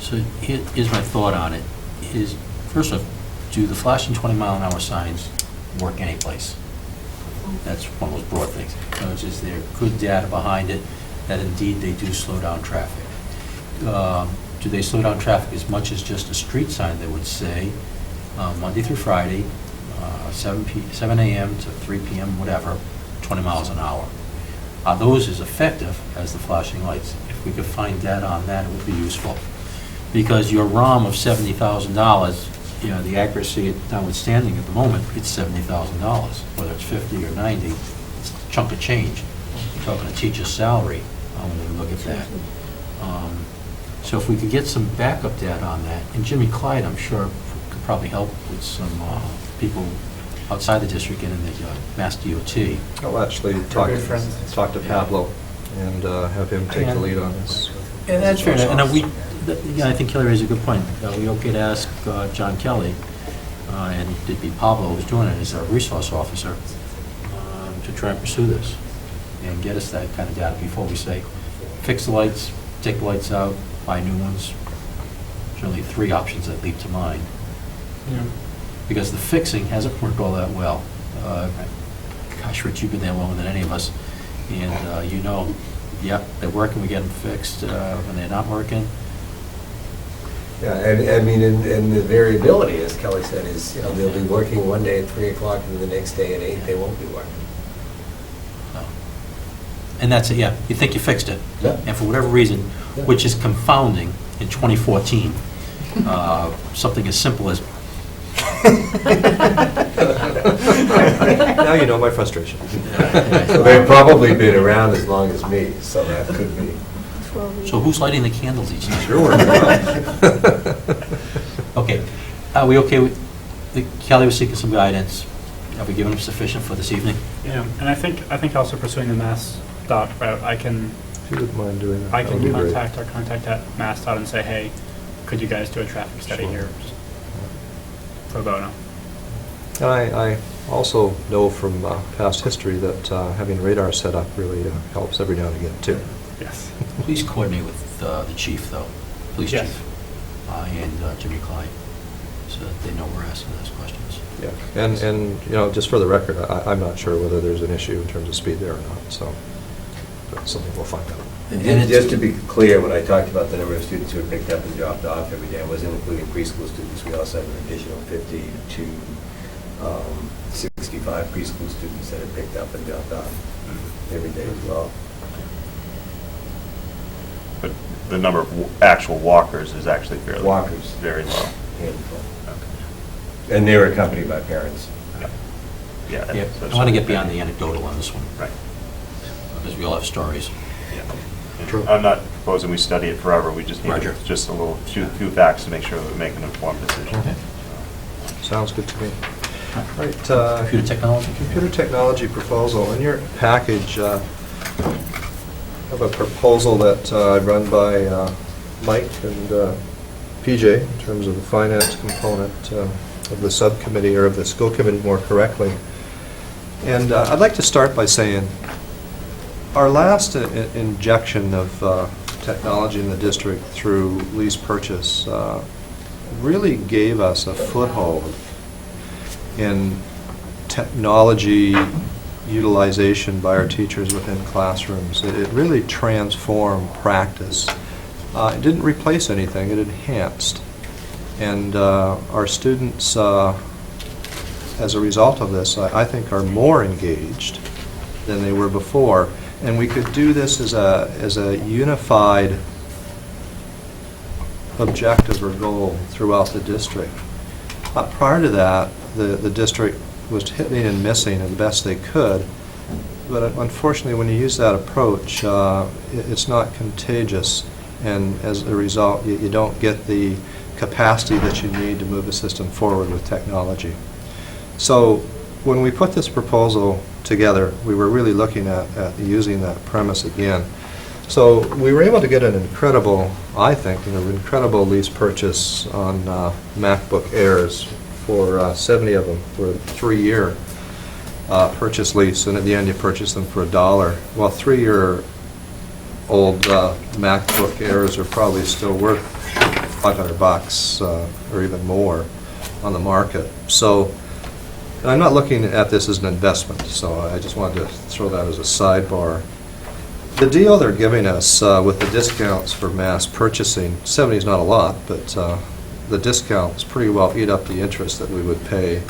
So here's my thought on it, is, first off, do the flashing 20-mile-an-hour signs work anyplace? That's one of those broad things. Is there good data behind it that indeed they do slow down traffic? Do they slow down traffic as much as just a street sign that would say, Monday through Friday, 7 a.m. to 3 p.m., whatever, 20 miles an hour? Are those as effective as the flashing lights? If we could find data on that, it would be useful. Because your ROM of $70,000, the accuracy notwithstanding at the moment, it's $70,000. Whether it's 50 or 90, it's a chunk of change. You're talking a teacher's salary when we look at that. So if we could get some backup data on that, and Jimmy Clyde, I'm sure, could probably help with some people outside the district and in the Mass DOT. I'll actually talk to Pablo and have him take the lead on this. And that's fair enough. And I think Kelly raised a good point. We okay to ask John Kelly, and it'd be Pablo who's doing it as our resource officer, to try and pursue this and get us that kind of data before we say, fix the lights, take the lights out, buy new ones. Certainly 3 options that leap to mind. Yeah. Because the fixing hasn't worked all that well. Gosh, Rich, you've been there longer than any of us. And yep, they're working, we get them fixed. When they're not working, Yeah, and I mean, and the variability, as Kelly said, is, they'll be working one day at 3 o'clock and the next day at 8, they won't be working. and that's it, yeah. You think you fixed it. Yeah. And for whatever reason, Yeah. which is confounding in 2014, something as simple as Now you know my frustration. So they've probably been around as long as me, so that could be. So who's lighting the candles each night? Sure working well. Okay, are we okay with, Kelly was seeking some guidance. Have we given him sufficient for this evening? Yeah, and I think also pursuing the Mass dot route, I can If you wouldn't mind doing that. I that would can be great. contact our contact at Mass dot and say, hey, could you guys do a traffic study Sure. here? Just pro bono. And I also know from past history that having radar set up really helps every now and again, too. Yes. Please coordinate with the chief, though, police Yes. chief, and Jimmy Clyde, so that they know we're asking those questions. Yeah, and just for the record, I'm not sure whether there's an issue in terms of speed there or not, so that's something we'll find out. And it's- Just to be clear, when I talked about the number of students who are picked up and dropped off every day, I wasn't including preschool students. We also have an additional 50 to 65 preschool students that are picked up and dropped off every day as well. But the number of actual walkers is actually fairly. Walkers. Very low. Handful. Okay. And they were accompanied by parents. Yeah. Yeah, so I want to get beyond the anecdotal on this one, Right. because we all have stories. Yeah. And True. I'm not proposing we study it forever, we just need Roger. just a little, few facts to make sure that we make an informed decision. Okay. Sounds good to me. Right. Computer technology? Computer technology proposal. In your package, I have a proposal that run by Mike and PJ in terms of the finance component of the subcommittee, or of the school committee more correctly. And I'd like to start by saying our last injection of technology in the district through lease purchase really gave us a foothold in technology utilization by our teachers within classrooms. It really transformed practice. It didn't replace anything, it enhanced. And our students, as a result of this, I think are more engaged than they were before. And we could do this as a unified objective or goal throughout the district. Prior to that, the district was hitting and missing as best they could, but unfortunately, when you use that approach, it's not contagious, and as a result, you don't get the capacity that you need to move a system forward with technology. So when we put this proposal together, we were really looking at using that premise again. So we were able to get an incredible, I think, an incredible lease purchase on MacBook Airs for 70 of them for a 3-year purchase lease, and at the end you purchase them for $1. Well, 3-year-old MacBook Airs are probably still worth $500 or even more on the market. So I'm not looking at this as an investment, so I just wanted to throw that as a sidebar. The deal they're giving us with the discounts for mass purchasing, 70 is not a lot, but the discounts pretty well eat up the interest that we would pay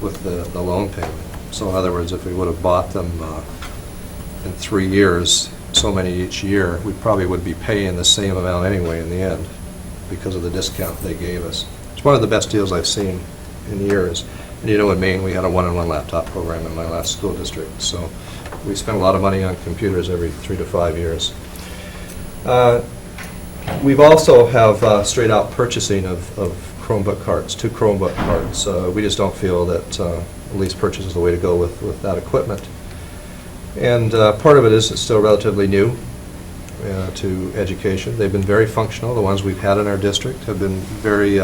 with the loan payment. So in other words, if we would have bought them in 3 years, so many each year, we probably would be paying the same amount anyway in the end because of the discount they gave us. It's one of the best deals I've seen in years. And you know, in Maine, we had a 1-on-1 laptop program in my last school district, so we spent a lot of money on computers every 3 to 5 years. We've also have straight-out purchasing of Chromebook cards, 2 Chromebook cards. We just don't feel that lease purchase is the way to go with that equipment. And part of it is it's still relatively new to education. They've been very functional. The ones we've had in our district have been very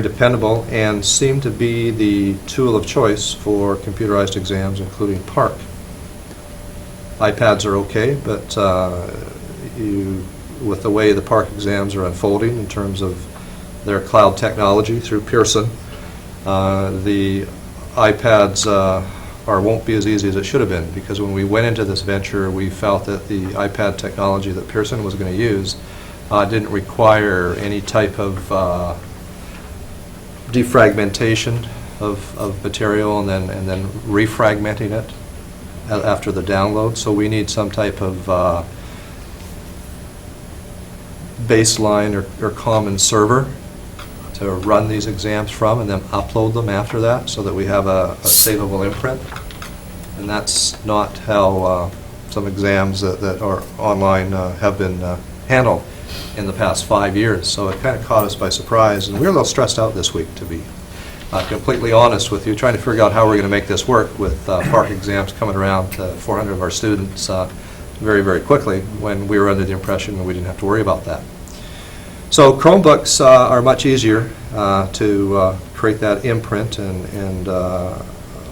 dependable and seem to be the tool of choice for computerized exams, including PARCC. iPads are okay, but with the way the PARCC exams are unfolding in terms of their cloud technology through Pearson, the iPads won't be as easy as it should have been, because when we went into this venture, we felt that the iPad technology that Pearson was going to use didn't require any type of defragmentation of material and then refragmenting it after the download. So we need some type of baseline or common server to run these exams from and then upload them after that so that we have a savable imprint. And that's not how some exams that are online have been handled in the past 5 years. So it kind of caught us by surprise, and we were a little stressed out this week, to be completely honest with you, trying to figure out how we're going to make this work with PARCC exams coming around to 400 of our students very, very quickly, when we were under the impression that we didn't have to worry about that. So Chromebooks are much easier to create that imprint and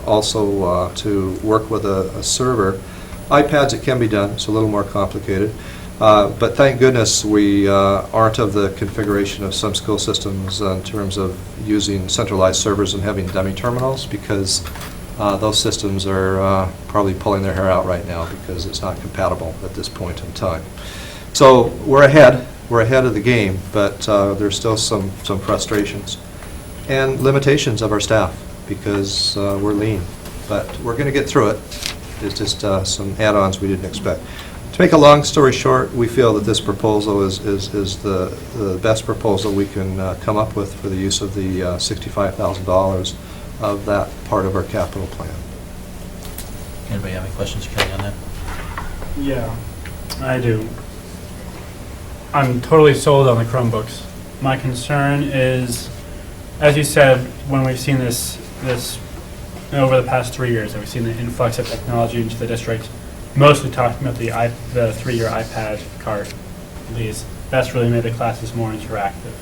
also to work with a server. iPads, it can be done. It's a little more complicated. But thank goodness we aren't of the configuration of some school systems in terms of using centralized servers and having dummy terminals, because those systems are probably pulling their hair out right now because it's not compatible at this point in time. So we're ahead. We're ahead of the game, but there's still some frustrations and limitations of our staff because we're lean. But we're going to get through it. It's just some add-ons we didn't expect. To make a long story short, we feel that this proposal is the best proposal we can come up with for the use of the $65,000 of that part of our capital plan. Anybody have any questions, Kelly, on that? Yeah, I do. I'm totally sold on the Chromebooks. My concern is, as you said, when we've seen this over the past 3 years, we've seen the influx of technology into the district, mostly talking about the 3-year iPad card lease. That's really made the classes more interactive.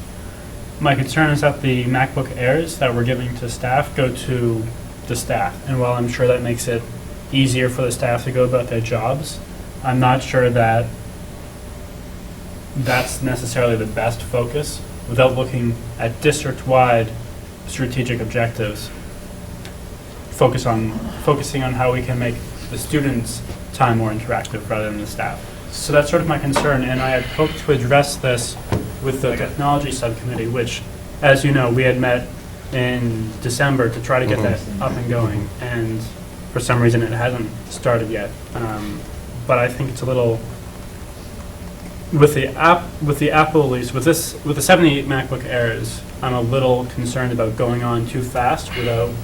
My concern is that the MacBook Airs that we're giving to staff go to the staff. And while I'm sure that makes it easier for the staff to go about their jobs, I'm not sure that that's necessarily the best focus without looking at district-wide strategic objectives. Focusing on how we can make the students' time more interactive rather than the staff. So that's sort of my concern, and I had hoped to address this with the technology subcommittee, which, as you know, we had met in December to try to get that up and going, and for some reason it hasn't started yet. But I think it's a little, with the Apple lease, with the 78 MacBook Airs, I'm a little concerned about going on too fast without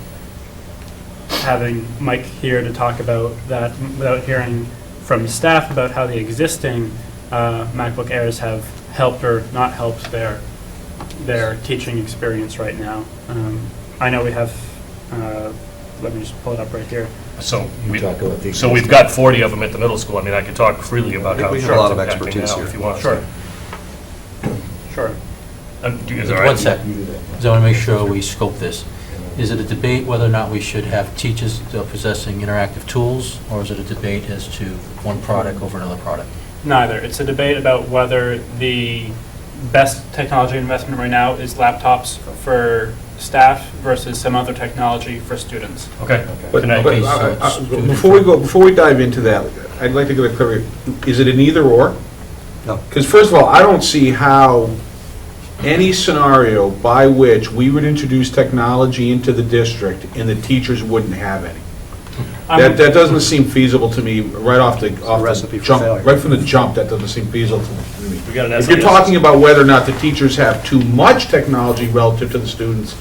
having Mike here to talk about that, without hearing from staff about how the existing MacBook Airs have helped or not helped their teaching experience right now. I know we have Let me just pull it up right here. So we- Talk about the- so we've got 40 of them at the middle school. I mean, I could talk freely about how We it's have a lot of impacting expertise now here. if you want. Sure. Sure. Do you guys all right? One sec, because I want to make sure we scope this. Is it a debate whether or not we should have teachers possessing interactive tools, or is it a debate as to one product over another product? Neither. It's a debate about whether the best technology investment right now is laptops for staff versus some other technology for students. Okay. But, Can I- but, before we dive into that, I'd like to get a clear, is it an either or? No. Because first of all, I don't see how any scenario by which we would introduce technology into the district and the teachers wouldn't have any. That doesn't seem feasible to me right off the recipe for jump, failure. right from the jump, that doesn't seem feasible to me. We got an If you're talking about whether or not the teachers have too much technology relative to the students,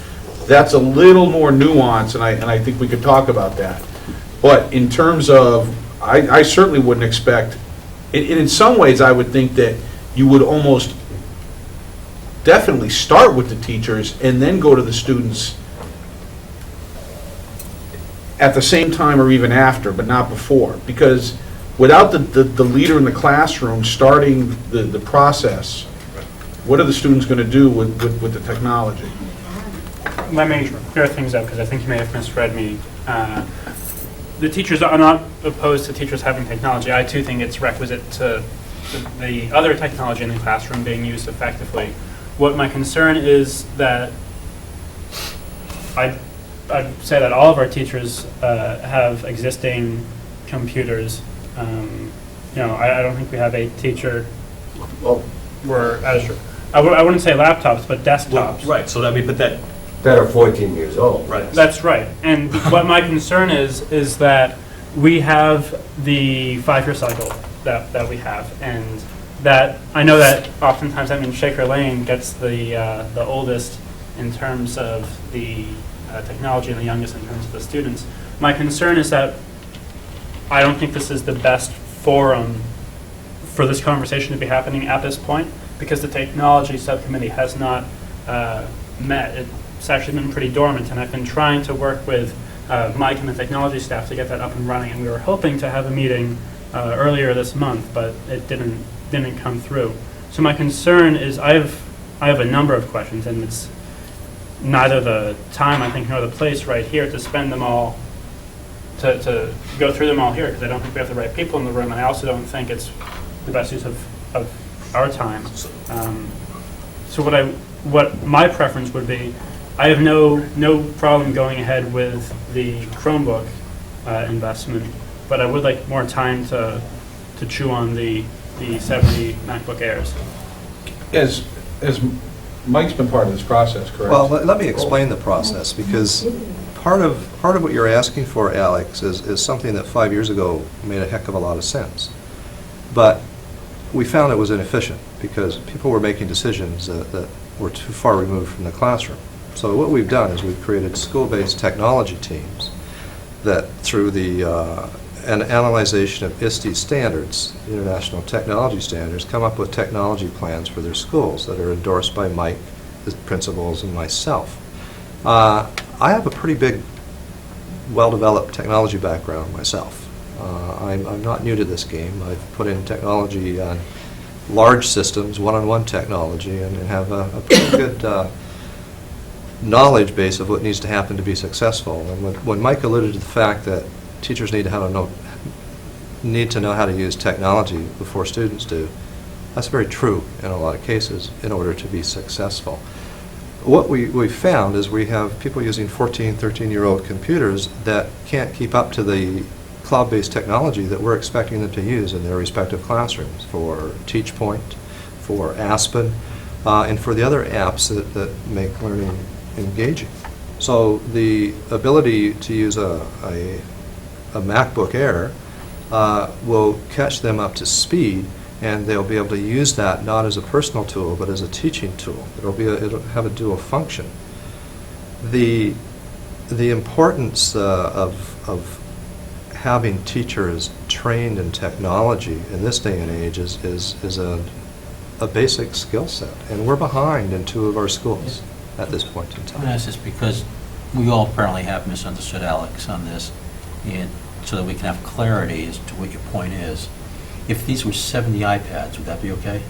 that's a little more nuanced, and I think we could talk about that. But in terms of, I certainly wouldn't expect, and in some ways, I would think that you would almost definitely start with the teachers and then go to the students at the same time or even after, but not before. Because without the leader in the classroom starting the process, what are the students going to do with the technology? Let me clear things up, because I think you may have misread me. The teachers are not opposed to teachers having technology. I too think it's requisite to the other technology in the classroom being used effectively. What my concern is that I'd say that all of our teachers have existing computers. I don't think we have a teacher I wouldn't say laptops, but desktops. Right, so that That are 14 years old. right. That's right. And what my concern is that we have the 5-year cycle that we have, and that I know that oftentimes that means Shaker Lane gets the oldest in terms of the technology and the youngest in terms of the students. My concern is that I don't think this is the best forum for this conversation to be happening at this point, because the technology subcommittee has not met. It's actually been pretty dormant, and I've been trying to work with Mike and the technology staff to get that up and running, and we were hoping to have a meeting earlier this month, but it didn't come through. So my concern is I have a number of questions, and it's neither the time, I think, nor the place right here to spend them all, to go through them all here, because I don't think we have the right people in the room, and I also don't think it's the best use of our time. So what my preference would be, I have no problem going ahead with the Chromebook investment, but I would like more time to chew on the 70 MacBook Airs. As Mike's been part of this process, correct? Well, let me explain the process, because part of what you're asking for, Alex, is something that 5 years ago made a heck of a lot of sense. But we found it was inefficient, because people were making decisions that were too far removed from the classroom. So what we've done is we've created school-based technology teams that, through an analyzation of ISTE standards, International Technology Standards, come up with technology plans for their schools that are endorsed by Mike, the principals, and myself. I have a pretty big, well-developed technology background myself. I'm not new to this game. I've put in technology on large systems, one-on-one technology, and have a pretty good knowledge base of what needs to happen to be successful. And when Mike alluded to the fact that teachers need to know how to use technology before students do, that's very true in a lot of cases in order to be successful. What we found is we have people using 14, 13-year-old computers that can't keep up to the cloud-based technology that we're expecting them to use in their respective classrooms for TeachPoint, for Aspen, and for the other apps that make learning engaging. So the ability to use a MacBook Air will catch them up to speed, and they'll be able to use that not as a personal tool, but as a teaching tool. It'll have a dual function. The importance of having teachers trained in technology in this day and age is a basic skill set, and we're behind in 2 of our schools at this point in I'm going to time. ask this because we all apparently have misunderstood Alex on this, and so that we can have clarity as to what your point is. If these were 70 iPads, would that be okay?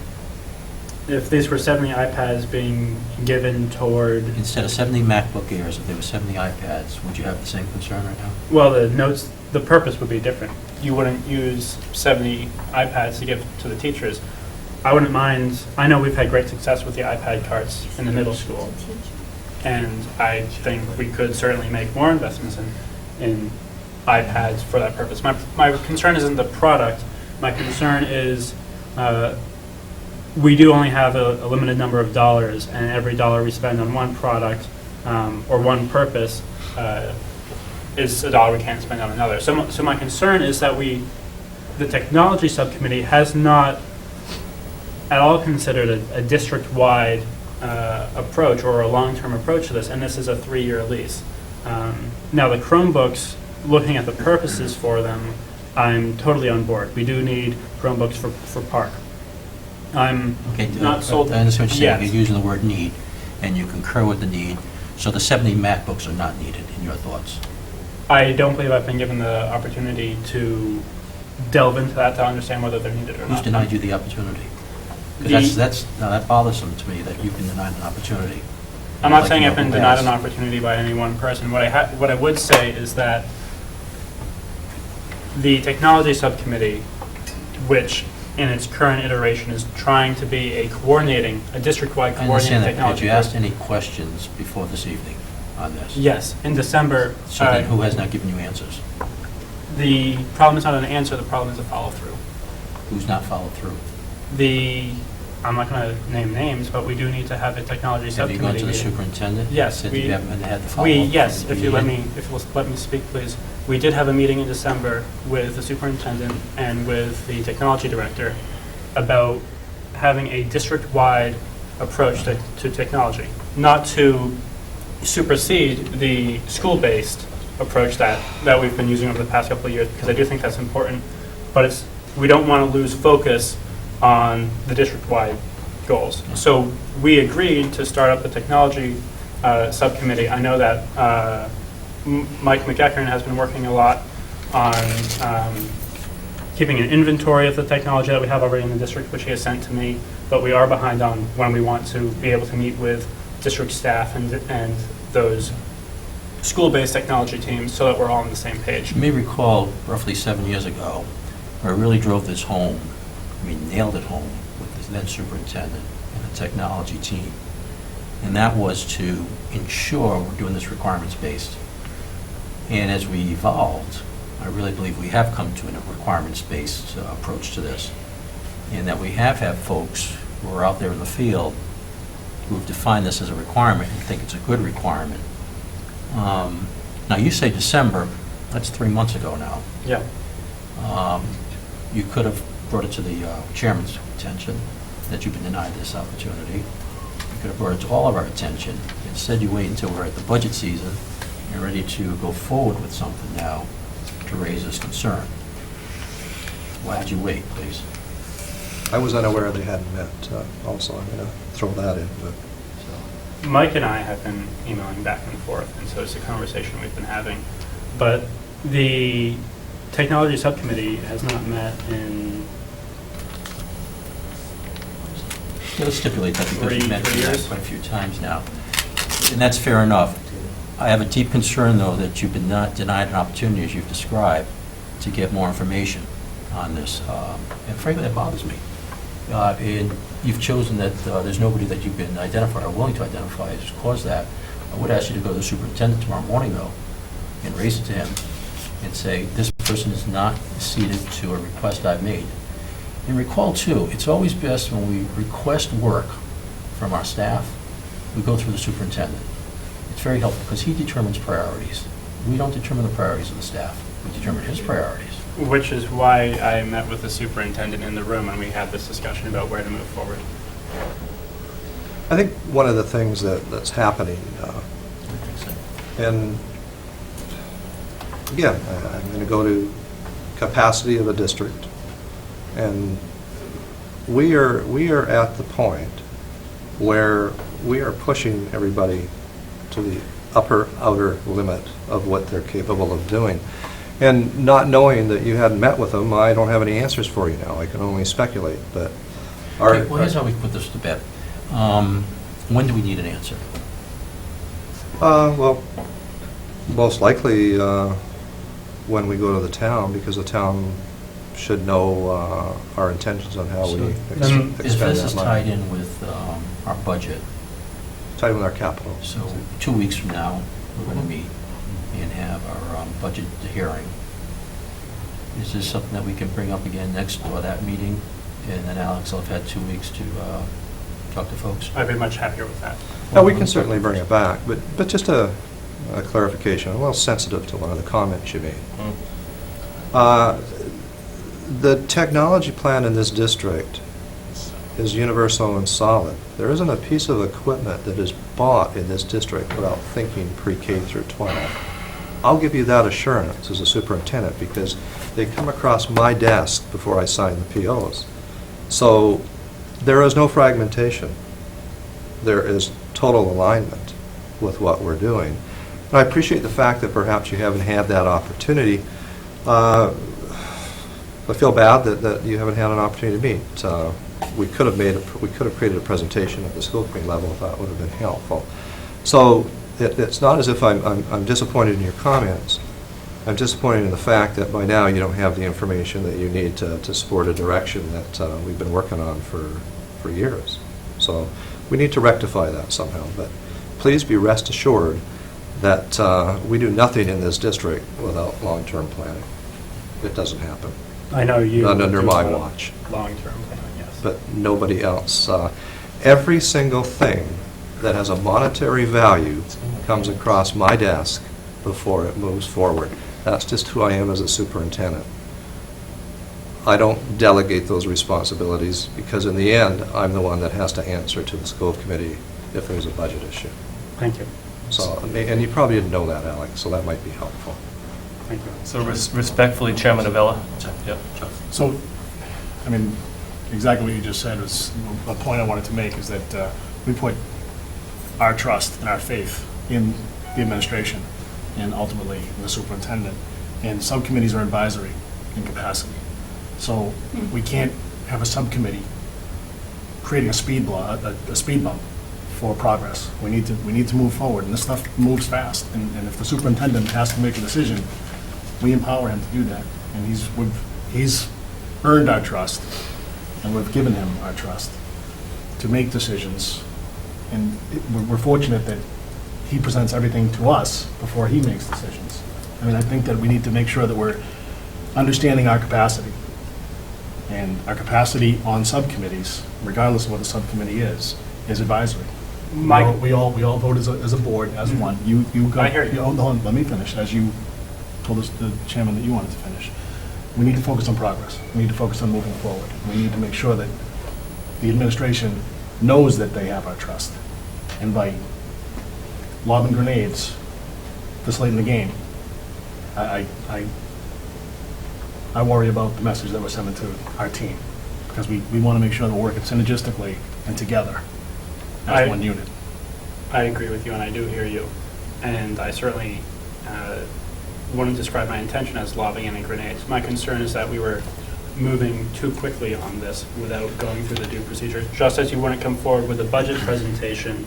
If these were 70 iPads being given toward, Instead of 70 MacBook Airs, if there were 70 iPads, would you have the same concern right now? well, the purpose would be different. You wouldn't use 70 iPads to give to the teachers. I wouldn't mind, I know we've had great success with the iPad carts in the middle school, and I think we could certainly make more investments in iPads for that purpose. My concern isn't the product. My concern is we do only have a limited number of dollars, and every dollar we spend on one product or one purpose is a dollar we can't spend on another. So my concern is that the technology subcommittee has not at all considered a district-wide approach or a long-term approach to this, and this is a 3-year lease. Now, the Chromebooks, looking at the purposes for them, I'm totally on board. We do need Chromebooks for Park. I'm Okay, not sold. I understand what you're saying. Yes. You're using the word need, and you concur with the need. So the 70 MacBooks are not needed, in your thoughts? I don't believe I've been given the opportunity to delve into that to understand whether they're needed or Who's not. denied you the opportunity? The- Because now that bothersome to me, that you've been denied an opportunity. I'm not Like saying you I've know been who denied has. an opportunity by any one person. What I would say is that the technology subcommittee, which in its current iteration is trying to be a district-wide I coordinating understand that. Had technology. you asked any questions before this evening on this? Yes, in December. So then who has not given you answers? The problem is not an answer, the problem is a follow-through. Who's not followed through? I'm not going to name names, but we do need to have a technology Have you subcommittee gone to the meeting. superintendent? Yes, Said we- you haven't had the follow-up? Yes, from if the you'll meeting? let me speak, please. We did have a meeting in December with the superintendent and with the technology director about having a district-wide approach to technology, not to supersede the school-based approach that we've been using over the past couple of years, because I do think that's important, but we don't want to lose focus on the district-wide goals. So we agreed to start up the technology subcommittee. I know that Mike McEachern has been working a lot on keeping an inventory of the technology that we have already in the district, which he has sent to me, but we are behind on when we want to be able to meet with district staff and those school-based technology teams so that we're all on the same page. You may recall roughly 7 years ago, where I really drove this home, nailed it home with the then superintendent and the technology team. And that was to ensure we're doing this requirements-based. And as we evolved, I really believe we have come to a requirements-based approach to this. And that we have had folks who are out there in the field who have defined this as a requirement and think it's a good requirement. Now, you say December, that's 3 months ago now. Yeah. You could have brought it to the chairman's attention that you've been denied this opportunity. You could have brought it to all of our attention. Instead, you wait until we're at the budget season and ready to go forward with something now to raise this concern. Why did you wait, please? I was unaware they hadn't met, also, I'm going to throw that in, but Mike and I have been emailing back and forth, and so it's a conversation we've been having. But the technology subcommittee has not met in Let's stipulate that because Three we've mentioned that years. quite a few times now. And that's fair enough. I have a deep concern, though, that you've been not denied an opportunity, as you've described, to get more information on this. And frankly, that bothers me. And you've chosen that there's nobody that you can identify or willing to identify as caused that. I would ask you to go to the superintendent tomorrow morning, though, and raise it to him and say, this person is not acceded to a request I've made. And recall, too, it's always best when we request work from our staff, we go through the superintendent. It's very helpful because he determines priorities. We don't determine the priorities of the staff. We determine his priorities. which is why I met with the superintendent in the room and we had this discussion about where to move forward. I think one of the things that's happening, and again, I'm going to go to capacity of a district, and we are at the point where we are pushing everybody to the upper, outer limit of what they're capable of doing. And not knowing that you hadn't met with them, I don't have any answers for you now. I can only speculate, but Okay, well, here's how we put this to bed. When do we need an answer? Well, most likely when we go to the town, because the town should know our intentions on how we then expend If this that is money. tied in with our budget, Tied with our capital. so 2 weeks from now, we're going to meet and have our budget hearing. Is this something that we can bring up again next, or that meeting? And then Alex will have had 2 weeks to talk to folks? I'd be much happier with that. Now, we can certainly bring it back, but just a clarification, I'm a little sensitive to one of the comments you made. The technology plan in this district is universal and solid. There isn't a piece of equipment that is bought in this district without thinking pre-K through 12. I'll give you that assurance as a superintendent, because they come across my desk before I sign the POs. So there is no fragmentation. There is total alignment with what we're doing. And I appreciate the fact that perhaps you haven't had that opportunity. I feel bad that you haven't had an opportunity to meet. We could have created a presentation at the school committee level if that would have been helpful. So it's not as if I'm disappointed in your comments. I'm disappointed in the fact that by now you don't have the information that you need to support a direction that we've been working on for years. So we need to rectify that somehow. But please be rest assured that we do nothing in this district without long-term planning. It doesn't happen. I know you. Not under do my a watch. Long-term plan, yes. But nobody else. Every single thing that has a monetary value comes across my desk before it moves forward. That's just who I am as a superintendent. I don't delegate those responsibilities, because in the end, I'm the one that has to answer to the school committee if there's a budget issue. Thank you. So, and you probably didn't know that, Alex, so that might be helpful. Thank you. So respectfully, Chairman Avella? Yep. So, I mean, exactly what you just said was a point I wanted to make, is that we put our trust and our faith in the administration and ultimately the superintendent. And subcommittees are advisory in capacity. So we can't have a subcommittee creating a speed bump for progress. We need to move forward, and this stuff moves fast. And if the superintendent has to make a decision, we empower him to do that. And he's earned our trust, and we've given him our trust to make decisions. And we're fortunate that he presents everything to us before he makes decisions. I mean, I think that we need to make sure that we're understanding our capacity. And our capacity on subcommittees, regardless of what the subcommittee is advisory. Mike. We all vote as a board, as one. You got. I hear you. Hold on, let me finish. As you told us, the chairman, that you wanted to finish. We need to focus on progress. We need to focus on moving forward. We need to make sure that the administration knows that they have our trust. And by lobbing grenades this late in the game, I worry about the message that we're sending to our team, because we want to make sure that we're working synergistically and together as one unit. I agree with you, and I do hear you. And I certainly wouldn't describe my intention as lobbing any grenades. My concern is that we were moving too quickly on this without going through the due procedure, just as you wouldn't come forward with a budget presentation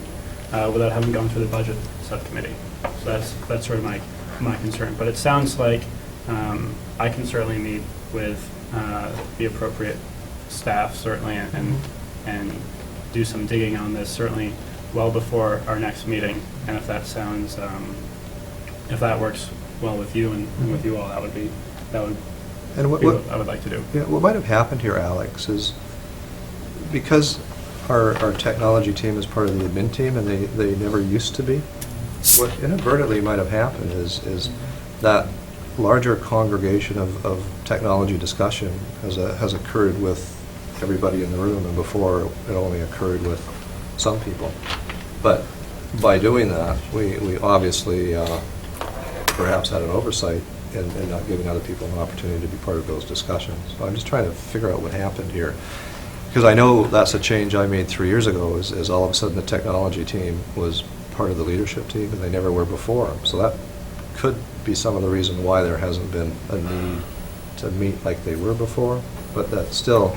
without having gone through the budget subcommittee. So that's sort of my concern. But it sounds like I can certainly meet with the appropriate staff, certainly, and do some digging on this, certainly well before our next meeting. And if that sounds, if that works well with you and with you all, that would be And what I would like to do. Yeah, what might have happened here, Alex, is because our technology team is part of the admin team, and they never used to be, what inadvertently might have happened is that larger congregation of technology discussion has occurred with everybody in the room, and before it only occurred with some people. But by doing that, we obviously perhaps had an oversight in not giving other people an opportunity to be part of those discussions. So I'm just trying to figure out what happened here. Because I know that's a change I made 3 years ago, is all of a sudden the technology team was part of the leadership team, and they never were before. So that could be some of the reason why there hasn't been a need to meet like they were before. But that still,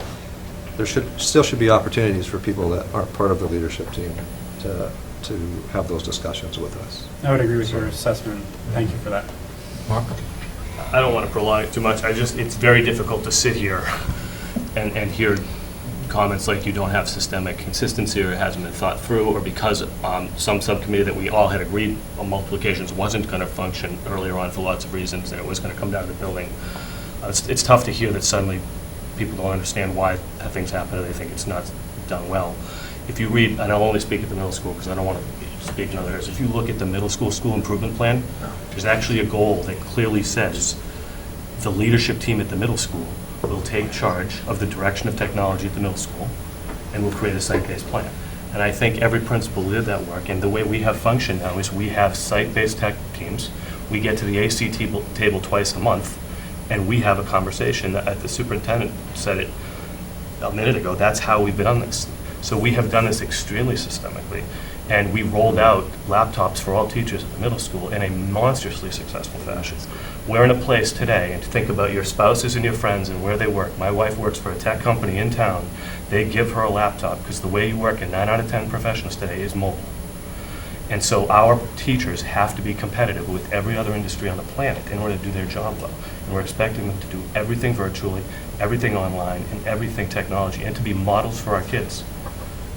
there should be opportunities for people that aren't part of the leadership team to have those discussions with us. I would agree with your assessment. Thank you for that. Mark? I don't want to prolong it too much. It's very difficult to sit here and hear comments like you don't have systemic consistency or it hasn't been thought through, or because some subcommittee that we all had agreed on multiple occasions wasn't going to function earlier on for lots of reasons and it was going to come down to the building. It's tough to hear that suddenly people don't understand why things happen and they think it's not done well. If you read, and I'll only speak at the middle school because I don't want to speak in other areas, if you look at the middle school improvement plan, there's actually a goal that clearly says the leadership team at the middle school will take charge of the direction of technology at the middle school and will create a site-based plan. And I think every principal did that work, and the way we have functioned now is we have site-based tech teams. We get to the AC table twice a month, and we have a conversation. That the superintendent said it a minute ago, that's how we've done this. So we have done this extremely systemically, and we rolled out laptops for all teachers at the middle school in a monstrously successful fashion. We're in a place today, and to think about your spouses and your friends and where they work. My wife works for a tech company in town. They give her a laptop because the way you work in 9 out of 10 professions today is mobile. And so our teachers have to be competitive with every other industry on the planet in order to do their job well. And we're expecting them to do everything virtually, everything online, and everything technology, and to be models for our kids.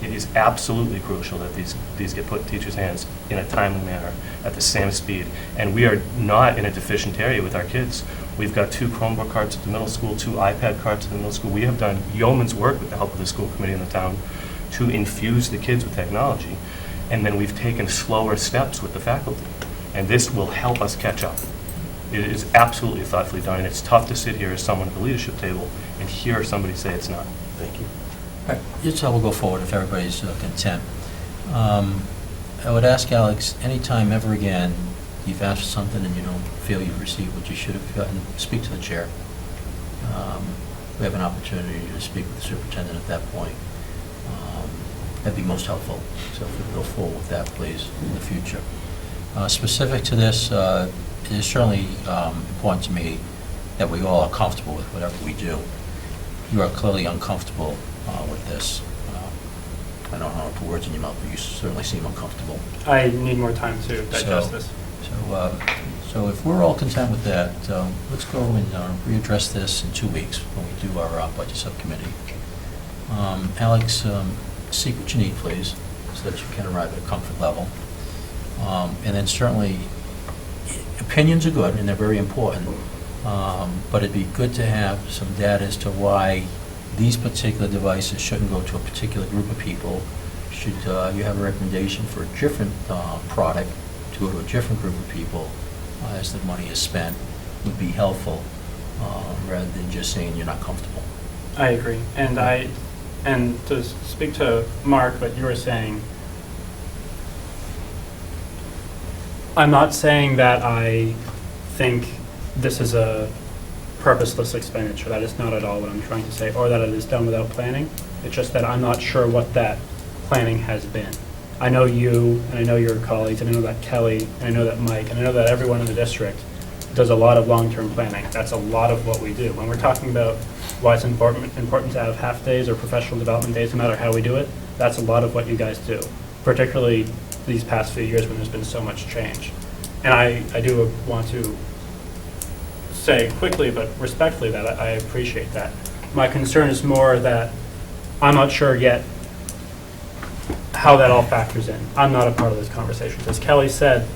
It is absolutely crucial that these get put in teachers' hands in a timely manner at the same speed. And we are not in a deficient area with our kids. We've got 2 Chromebook carts at the middle school, 2 iPad carts at the middle school. We have done yeoman's work with the help of the school committee in the town to infuse the kids with technology. And then we've taken slower steps with the faculty. And this will help us catch up. It is absolutely thoughtfully done, and it's tough to sit here as someone at the leadership table and hear somebody say it's not. Thank you. All right, here's how we'll go forward if everybody's content. I would ask Alex, anytime ever again you've asked for something and you don't feel you've received what you should have gotten, speak to the chair. We have an opportunity to speak with the superintendent at that point. That'd be most helpful. So if we could go forward with that, please, in the future. Specific to this, it is certainly important to me that we all are comfortable with whatever we do. You are clearly uncomfortable with this. I don't know if the words in your mouth, but you certainly seem uncomfortable. I need more time to digest this. So if we're all content with that, let's go and readdress this in 2 weeks when we do our budget subcommittee. Alex, seek what you need, please, so that you can arrive at a comfort level. And then certainly, opinions are good and they're very important, but it'd be good to have some data as to why these particular devices shouldn't go to a particular group of people. Should you have a recommendation for a different product to go to a different group of people as the money is spent would be helpful, rather than just saying you're not comfortable. I agree. And to speak to Mark, what you were saying, I'm not saying that I think this is a purposeless expenditure. That is not at all what I'm trying to say, or that it is done without planning. It's just that I'm not sure what that planning has been. I know you, and I know your colleagues, and I know that Kelly, and I know that Mike, and I know that everyone in the district does a lot of long-term planning. That's a lot of what we do. When we're talking about why it's important to have half-days or professional development days, no matter how we do it, that's a lot of what you guys do, particularly these past few years when there's been so much change. And I do want to say quickly but respectfully that I appreciate that. My concern is more that I'm not sure yet how that all factors in. I'm not a part of this conversation. As Kelly said,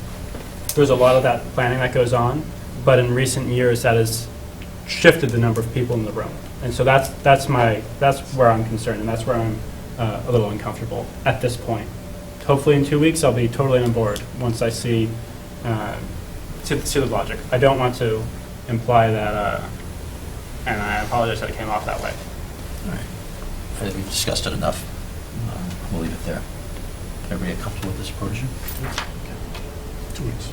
there's a lot of that planning that goes on, but in recent years that has shifted the number of people in the room. And so that's where I'm concerned, and that's where I'm a little uncomfortable at this point. Hopefully in 2 weeks I'll be totally on board once I see the logic. I don't want to imply that, and I apologize that it came off that way. All right. I think we've discussed it enough. We'll leave it there. Everybody comfortable with this approach? Okay. 2 weeks.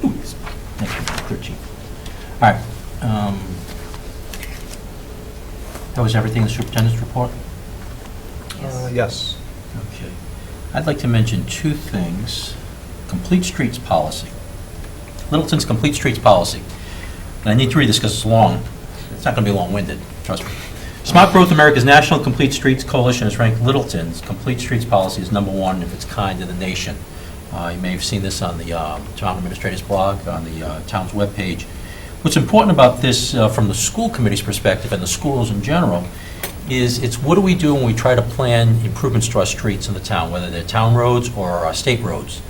2 weeks. Next week, 13th. All right. That was everything in the superintendent's report? Yes. Okay. I'd like to mention 2 things. Complete Streets Policy. Littleton's Complete Streets Policy. And I need to read this because it's long. It's not going to be long-winded, trust me. Smart Growth America's National Complete Streets Coalition has ranked Littleton's Complete Streets Policy as #1 of its kind in the nation. You may have seen this on the Town Administrator's blog, on the town's webpage. What's important about this from the school committee's perspective and the schools in general is it's what do we do when we try to plan improvements to our streets in the town, whether they're town roads or state roads.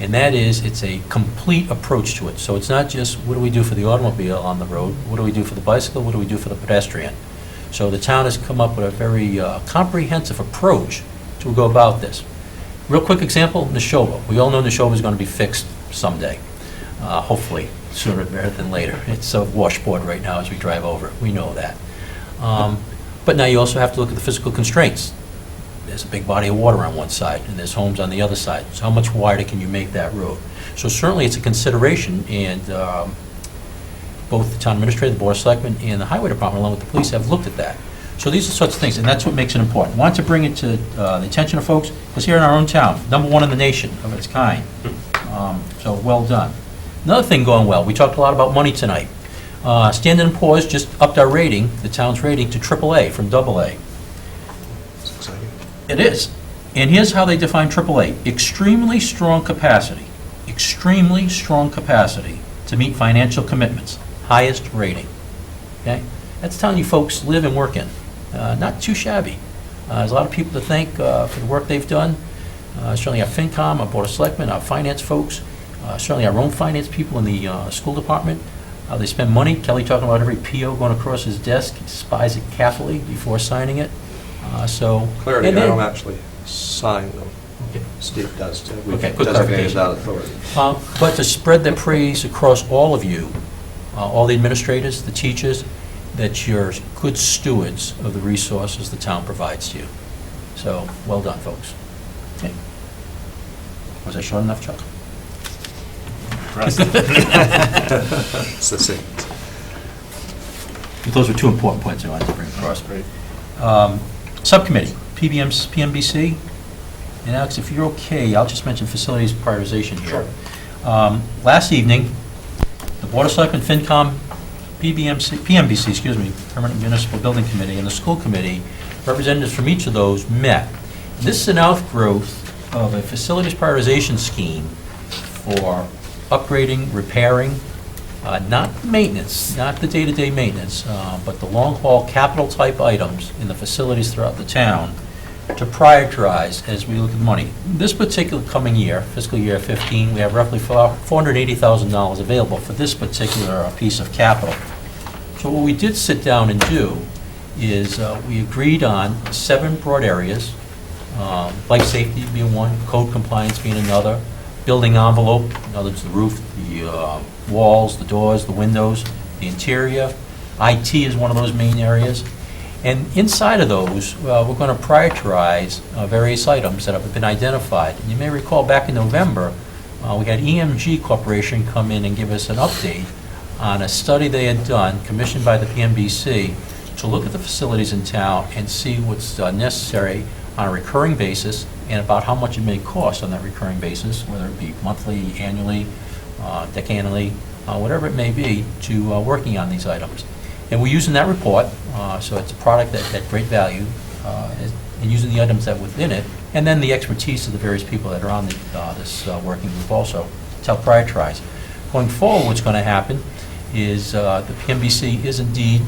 And that is, it's a complete approach to it. So it's not just what do we do for the automobile on the road, what do we do for the bicycle, what do we do for the pedestrian. So the town has come up with a very comprehensive approach to go about this. Real quick example, Neshoba. We all know Neshoba is going to be fixed someday, hopefully sooner rather than later. It's a washboard right now as we drive over it. We know that. But now you also have to look at the physical constraints. There's a big body of water on one side, and there's homes on the other side. So how much wider can you make that road? So certainly it's a consideration, and both the town administrator, the board of selectmen, and the highway department, along with the police, have looked at that. So these are sorts of things, and that's what makes it important. Want to bring it to the attention of folks, because here in our own town, #1 in the nation of its kind. So well done. Another thing going well, we talked a lot about money tonight. Standard & Poor's just upped our rating, the town's rating, to AAA from AA. It's exciting. It is. And here's how they define AAA. Extremely strong capacity. Extremely strong capacity to meet financial commitments. Highest rating. Okay? That's telling you folks live and work in. Not too shabby. There's a lot of people to thank for the work they've done. Certainly our FinCom, our Board of Selectmen, our finance folks, certainly our own finance people in the school department. They spend money. Kelly talking about every PO going across his desk. He spies it carefully before signing it. Clarity, and I then- don't actually sign them. Okay. Steve does, too. Okay, good Designated clarification. that authority. But to spread the praise across all of you, all the administrators, the teachers, that you're good stewards of the resources the town provides to you. So, well done, folks. Okay. Was I short enough, Chuck? Succinct. Those were two important points I wanted to bring across. Subcommittee, PMBC. And Alex, if you're okay, I'll just mention facilities prioritization here. Last evening, the Board of Selectmen, FinCom, PMBC, excuse me, Permanent Municipal Building Committee, and the School Committee, representatives from each of those met. This is an outgrowth of a facilities prioritization scheme for upgrading, repairing, not maintenance, not the day-to-day maintenance, but the long-haul capital-type items in the facilities throughout the town to prioritize as we look at money. This particular coming year, fiscal year 15, we have roughly $480,000 available for this particular piece of capital. So what we did sit down and do is we agreed on 7 broad areas, life safety being one, code compliance being another, building envelope, in other words, the roof, the walls, the doors, the windows, the interior. IT is one of those main areas. And inside of those, we're going to prioritize various items that have been identified. And you may recall back in November, we had EMG Corporation come in and give us an update on a study they had done, commissioned by the PMBC, to look at the facilities in town and see what's necessary on a recurring basis and about how much it may cost on that recurring basis, whether it be monthly, annually, decannually, whatever it may be, to working on these items. And we're using that report, so it's a product that had great value, and using the items that within it, and then the expertise of the various people that are on this working group also to help prioritize. Going forward, what's going to happen is the PMBC is indeed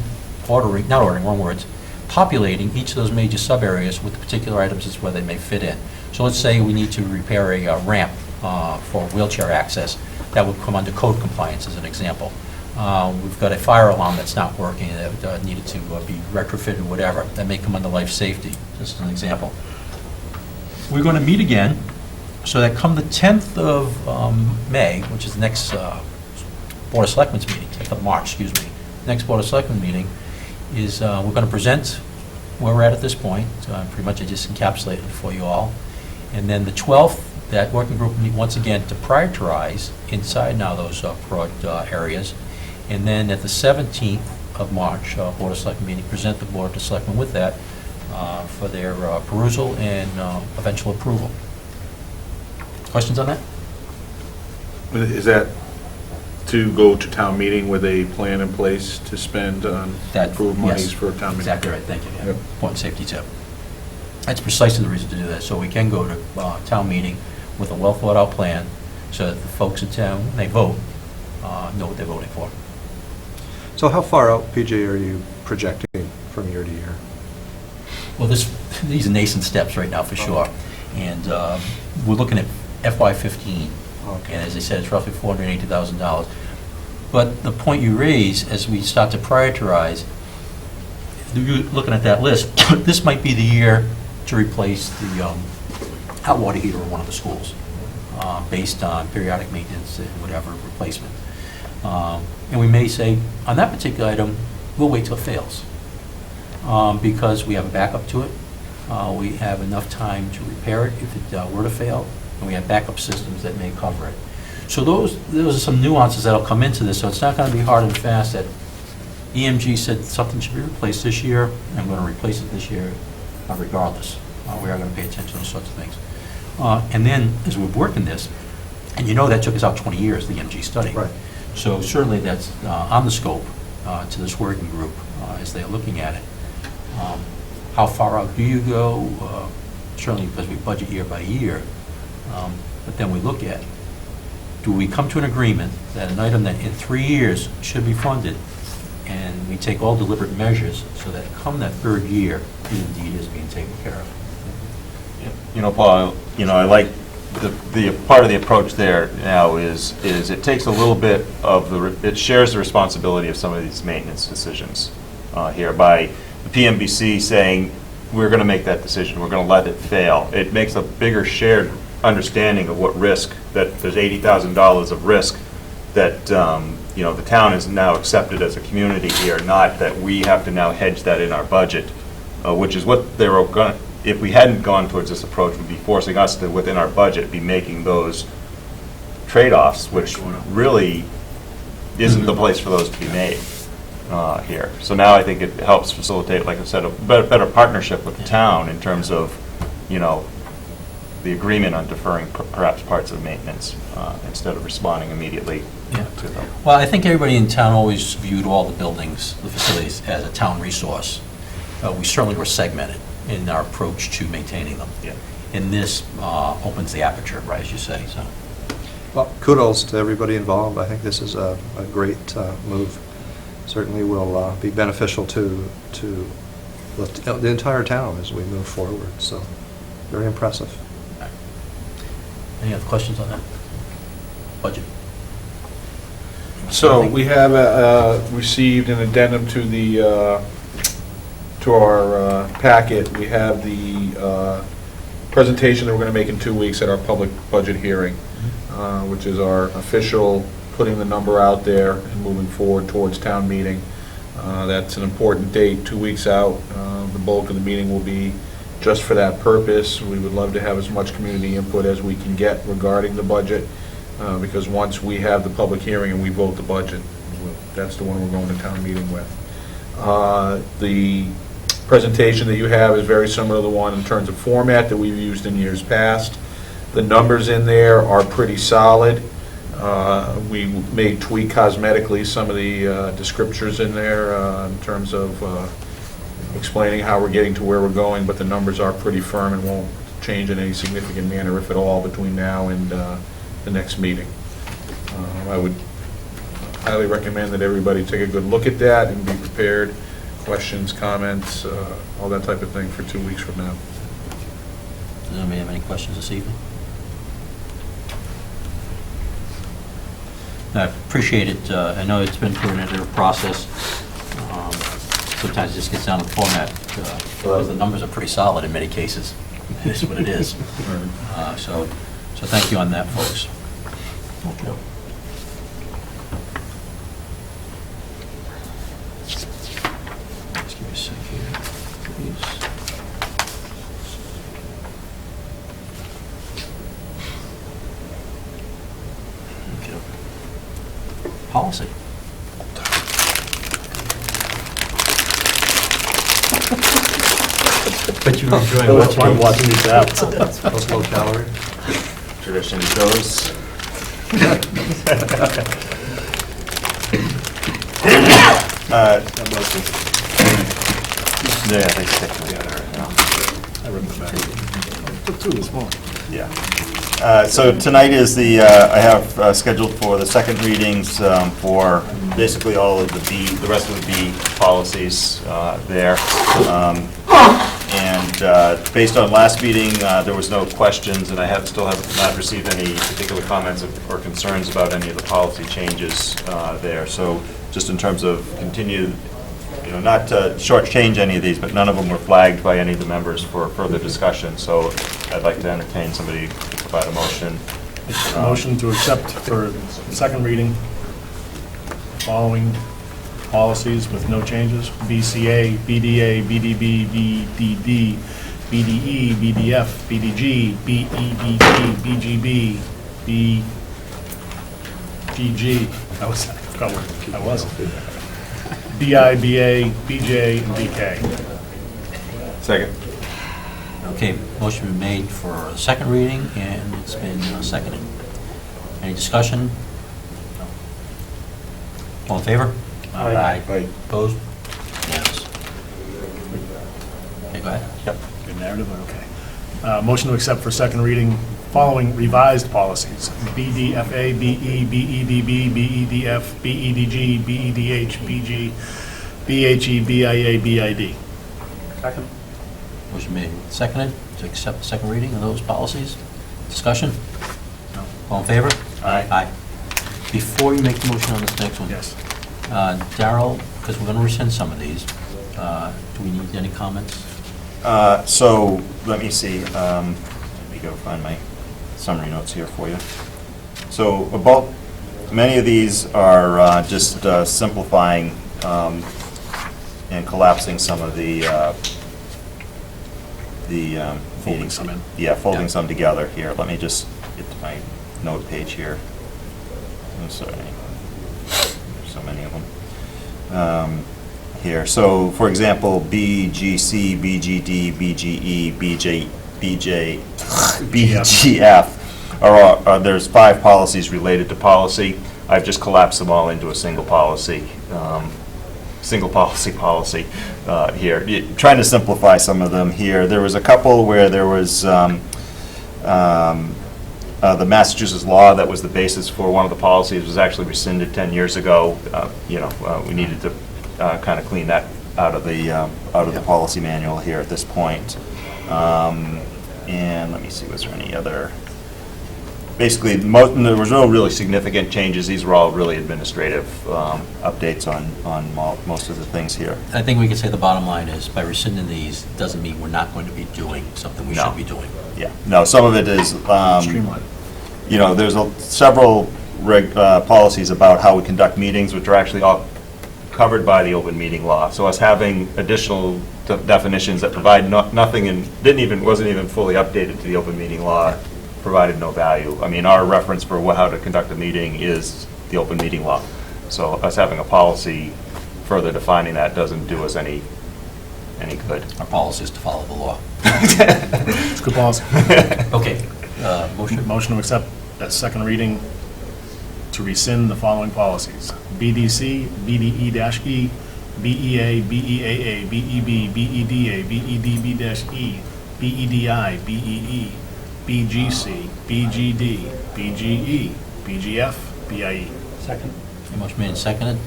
populating each of those major sub-areas with the particular items as where they may fit in. So let's say we need to repair a ramp for wheelchair access. That would come under code compliance as an example. We've got a fire alarm that's not working that needed to be retrofitted or whatever. That may come under life safety, just as an example. We're going to meet again, so that come the 10th of May, which is the next Board of Selectmen's meeting, 10th of March, excuse me, next Board of Selectmen meeting, is we're going to present where we're at this point. Pretty much I just encapsulated it for you all. And then the 12th, that working group will meet once again to prioritize inside now those broad areas. And then at the 17th of March, Board of Selectmen meeting, present the Board of Selectmen with that for their perusal and eventual approval. Questions on that? Is that to go to town meeting with a plan in place to spend on That- approved monies yes, for town meeting? Exactly right, thank you. Yeah. Yep. Point and safety tip. That's precisely the reason to do that, so we can go to town meeting with a well-thought-out plan, so that the folks in town, when they vote, know what they're voting for. So how far out, PJ, are you projecting from year to year? Well, these are nascent steps right now, for sure. And we're looking at FY15. Okay. And as I said, it's roughly $480,000. But the point you raise, as we start to prioritize, you're looking at that list, this might be the year to replace the hot water heater in one of the schools, based on periodic maintenance and whatever replacement. And we may say, on that particular item, we'll wait till it fails, because we have a backup to it. We have enough time to repair it if it were to fail, and we have backup systems that may cover it. So those are some nuances that'll come into this, so it's not going to be hard and fast that EMG said something should be replaced this year, and I'm going to replace it this year regardless. We are going to pay attention to those sorts of things. And then, as we're working this, and you know that took us out 20 years, the EMG study. Right. So certainly that's on the scope to this working group as they're looking at it. How far out do you go? Certainly because we budget year by year. But then we look at, do we come to an agreement that an item that in 3 years should be funded, and we take all deliberate measures so that come that third year, it indeed is being taken care of. You know, Paul, I like the part of the approach there now is it takes a little bit of it shares the responsibility of some of these maintenance decisions here by the PMBC saying, we're going to make that decision, we're going to let it fail. It makes a bigger shared understanding of what risk, that there's $80,000 of risk that, the town is now accepted as a community here, not that we have to now hedge that in our budget, which is what they were going to, if we hadn't gone towards this approach, would be forcing us to, within our budget, be making those trade-offs, which really isn't the place for those to be made here. So now I think it helps facilitate, like I said, a better partnership with the town in terms of, the agreement on deferring perhaps parts of maintenance instead of responding immediately to them. Well, I think everybody in town always viewed all the buildings, the facilities, as a town resource. We certainly were segmented in our approach to maintaining them. Yeah. And this opens the aperture, right, as you say, so. Well, kudos to everybody involved. I think this is a great move. Certainly will be beneficial to the entire town as we move forward, so very impressive. Any other questions on that? Budget? So we have received an addendum to the, to our packet. We have the presentation that we're going to make in 2 weeks at our public budget hearing, which is our official putting the number out there and moving forward towards town meeting. That's an important date, 2 weeks out. The bulk of the meeting will be just for that purpose. We would love to have as much community input as we can get regarding the budget, because once we have the public hearing and we vote the budget, that's the one we're going to town meeting with. The presentation that you have is very similar to the one in terms of format that we've used in years past. The numbers in there are pretty solid. We may tweak cosmetically some of the descriptors in there in terms of explaining how we're getting to where we're going, but the numbers are pretty firm and won't change in any significant manner, if at all, between now and the next meeting. I would highly recommend that everybody take a good look at that and be prepared. Questions, comments, all that type of thing for 2 weeks from now. Does anybody have any questions this evening? I appreciate it. I know it's been through an iterative process. Sometimes it just gets down to the format. Because the numbers are pretty solid in many cases. It is what it is. So thank you on that, folks. Okay. Just give me a sec here, please. Okay. Policy. But you're enjoying watching these out. Those low calorie. Tradition goes. Yeah, they stick together. I ripped it back. Took two this morning. Yeah. So tonight is I have scheduled for the second readings for basically all of the rest of the B policies there. And based on last meeting, there was no questions, and I still have not received any particular comments or concerns about any of the policy changes there. So just in terms of continued, not to shortchange any of these, but none of them were flagged by any of the members for further discussion. So I'd like to entertain somebody to provide a motion. Motion to accept for second reading, following policies with no changes: BCA, BDA, BDB, BDD, BDE, BDF, BDG, BEDG, BGB, BGG. I forgot what I was. BI, BA, BJ, and BK. Second. Okay, motion been made for a second reading, and it's been seconded. Any discussion? No. All in favor? Aye. Aye. Opposed? Unanimous. Okay, go ahead. Yep. Good narrative, okay. Motion to accept for second reading following revised policies: BDFA, BE, BEDB, BEDF, BEDG, BEDH, BG, BHE, BIA, BID. Second. Motion made, seconded, to accept the second reading of those policies. Discussion? No. All in favor? Aye. Aye. Before you make the motion on this next one. Yes. Darrell, because we're going to rescind some of these, do we need any comments? So let me see. Let me go find my summary notes here for you. So about many of these are just simplifying and collapsing some of the Folding meetings. some in. Yeah, folding Yeah. some together here. Let me just get to my note page here. I'm sorry. There's so many of them. Here. So, for example, BGC, BGD, BGE, BJ, BGF, there's 5 policies related to policy. I've just collapsed them all into a single policy. Single policy here. Trying to simplify some of them here. There was a couple where there was the Massachusetts law that was the basis for one of the policies was actually rescinded 10 years ago. We needed to kind of clean that out of the policy manual here at this point. And let me see, was there any other? Basically, there was no really significant changes. These were all really administrative updates on most of the things here. I think we could say the bottom line is, by rescinding these, doesn't mean we're not going to be doing something we No. should be doing. Yeah, no, some of it is, Streamline. there's several policies about how we conduct meetings, which are actually all covered by the open meeting law. So us having additional definitions that provide nothing and wasn't even fully updated to the open meeting law provided no value. I mean, our reference for how to conduct a meeting is the open meeting law. So us having a policy further defining that doesn't do us any good. Our policy is to follow the law. It's good policy. Okay, motion? Motion to accept as second reading to rescind the following policies: BDC, BDE-E, BEA, BEAA, BEB, BEDA, BEDB-E, BEDI, BEE, BGC, BGD, BGE, BGF, BIE. Second. Okay, motion made and seconded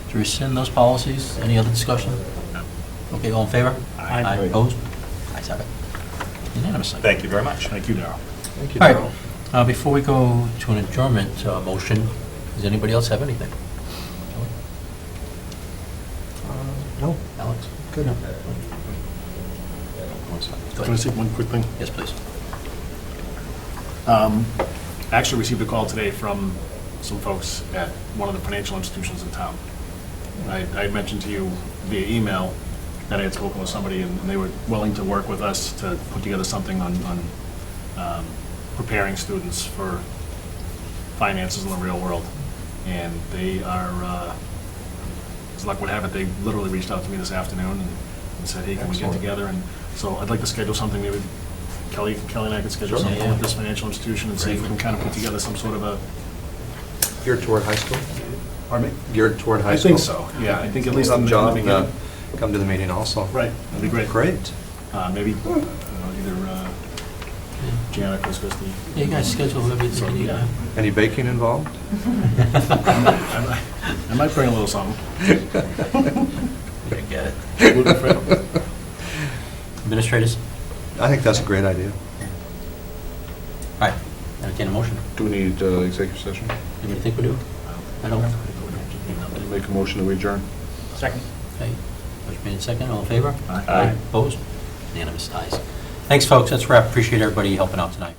to rescind those policies. Any other discussion? Okay, all in favor? Aye. Opposed? Ayes have it. Unanimously. Thank you very much. Thank you, Darrell. Thank you, All Darrell. right, before we go to an adjournment motion, does anybody else have anything? No, Alex? good. No. Can Go I ahead. say one quick thing? Yes, please. Actually received a call today from some folks at one of the financial institutions in town. I had mentioned to you via email that I had spoken with somebody, and they were willing to work with us to put together something on preparing students for finances in the real world. And they are, as luck would have it, they literally reached out to me this afternoon and said, hey, can we get Excellent. together? And so I'd like to schedule something, maybe Kelly and I could schedule Sure. something Yeah. with this financial institution and see if we can kind of put together some sort of a geared toward high school? Pardon me? Geared toward high I school? think so, yeah, I think at least in the John, beginning. come to the meeting also. Right, that'd be great. Great. Maybe, either Janet, Chris Christie. Yeah, you guys schedule whoever you need. Yeah. Any baking involved? I might bring a little something. I get it. Gluten free. Administrators? I think that's a great idea. All right, entertain a motion. Do we need executive session? Anybody think we do? I don't. Make a motion to adjourn. Second. Okay, motion made second, all in favor? Aye. Opposed? Unanimous, ayes. Thanks, folks, that's a wrap. Appreciate everybody helping out tonight.